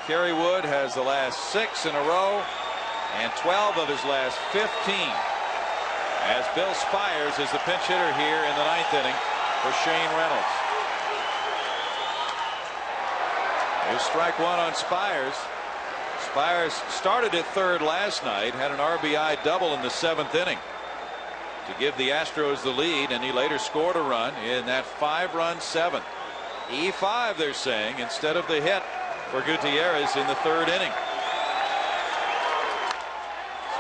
Kerry Wood has the last 6 in a row and 12 of his last 15. As Bill Spires is the pinch hitter here in the 9th inning for Shane Reynolds. Here's strike 1 on Spires. Spires started at 3rd last night, had an RBI double in the 7th inning to give the Astros the lead, and he later scored a run in that 5-run 7th. E5, they're saying, instead of the hit for Gutierrez in the 3rd inning.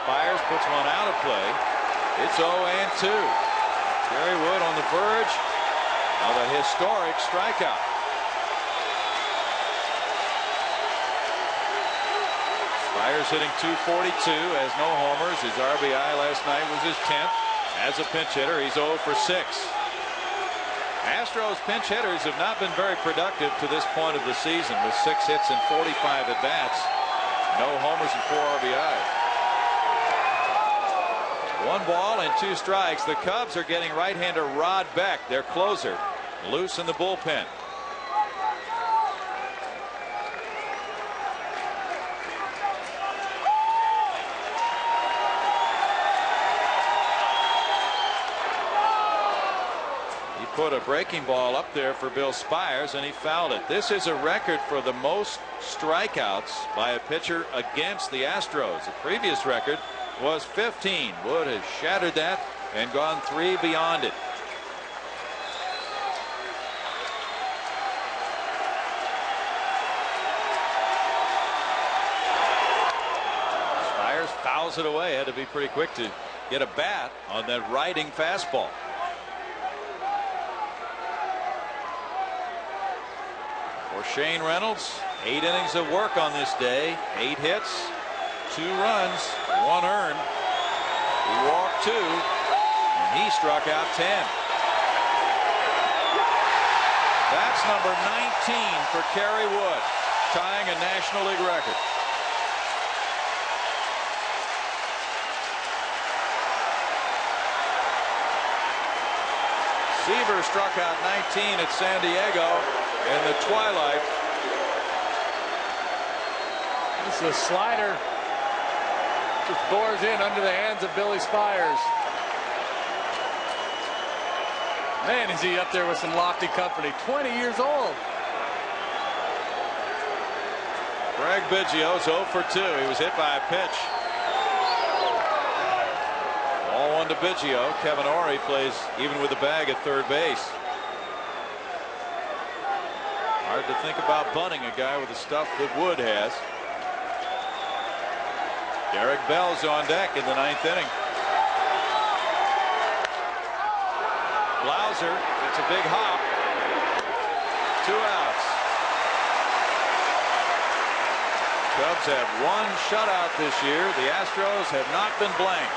Spires puts one out of play. It's 0-2. Kerry Wood on the verge of a historic strikeout. Spires hitting .242, has no homers. His RBI last night was his 10th. As a pinch hitter, he's 0 for 6. Astros pinch hitters have not been very productive to this point of the season, with 6 hits and 45 at bats. No homers and 4 RBIs. 1 ball and 2 strikes. The Cubs are getting right-hander Rod Beck, their closer, loose in the bullpen. He put a breaking ball up there for Bill Spires, and he fouled it. This is a record for the most strikeouts by a pitcher against the Astros. The previous record was 15. Wood has shattered that and gone 3 beyond it. Spires fouls it away. Had to be pretty quick to get a bat on that riding fastball. For Shane Reynolds, 8 innings of work on this day. 8 hits, 2 runs, 1 earned. He walked 2, and he struck out 10. That's number 19 for Kerry Wood, tying a National League record. Seaver struck out 19 at San Diego in the twilight. This is a slider. Just bores in under the hands of Billy Spires. Man, is he up there with some lofty company. 20 years old. Greg Biggio's 0 for 2. He was hit by a pitch. Ball 1 to Biggio. Kevin Ory plays even with the bag at third base. Hard to think about bunting a guy with the stuff that Wood has. Derek Bell's on deck in the 9th inning. Blauser, it's a big hop. 2 outs. Cubs have 1 shutout this year. The Astros have not been blanked.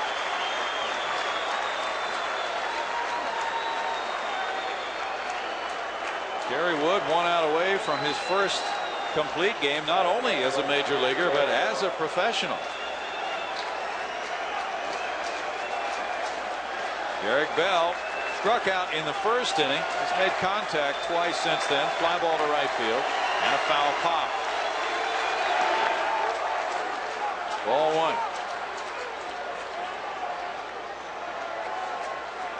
Kerry Wood 1 out away from his first complete game, not only as a major leaguer but as a professional. Derek Bell struck out in the first inning. Has made contact twice since then. Fly ball to right field and a foul pop. Ball 1.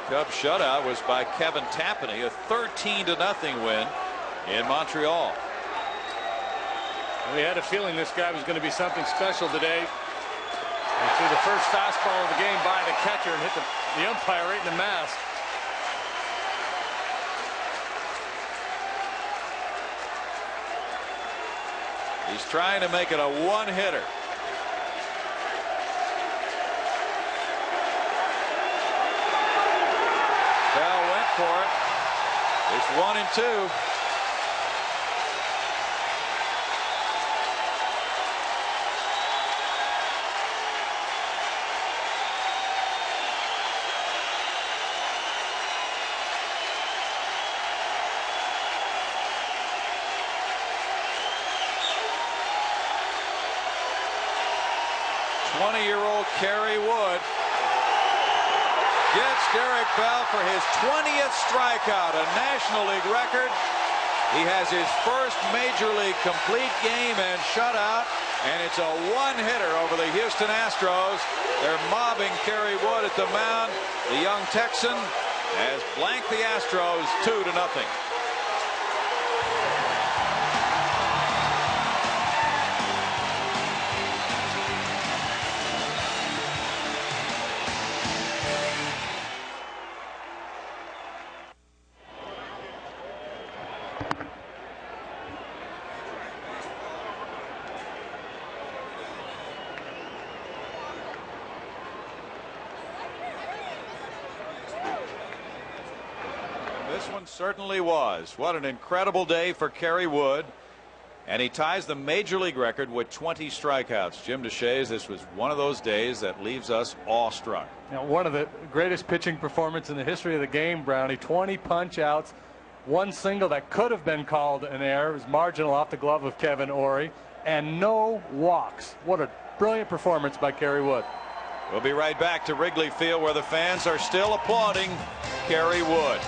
Cubs shutout was by Kevin Tapani, a 13-0 win in Montreal. We had a feeling this guy was going to be something special today. And threw the first fastball of the game by the catcher and hit the umpire right in the mask. He's trying to make it a one-hitter. Bell went for it. It's 1-2. Kerry Wood gets Derek Bell for his 20th strikeout, a National League record. He has his first Major League complete game and shutout, and it's a one-hitter over the Houston Astros. They're mobbing Kerry Wood at the mound. The young Texan has blanked the Astros 2-0. This one certainly was. What an incredible day for Kerry Wood. And he ties the Major League record with 20 strikeouts. Jim Deshaies, this was one of those days that leaves us awestruck. Now, one of the greatest pitching performances in the history of the game, Brownie. 20 punch outs. 1 single that could have been called an error. It was marginal off the glove of Kevin Ory. And no walks. What a brilliant performance by Kerry Wood. We'll be right back to Wrigley Field, where the fans are still applauding Kerry Wood.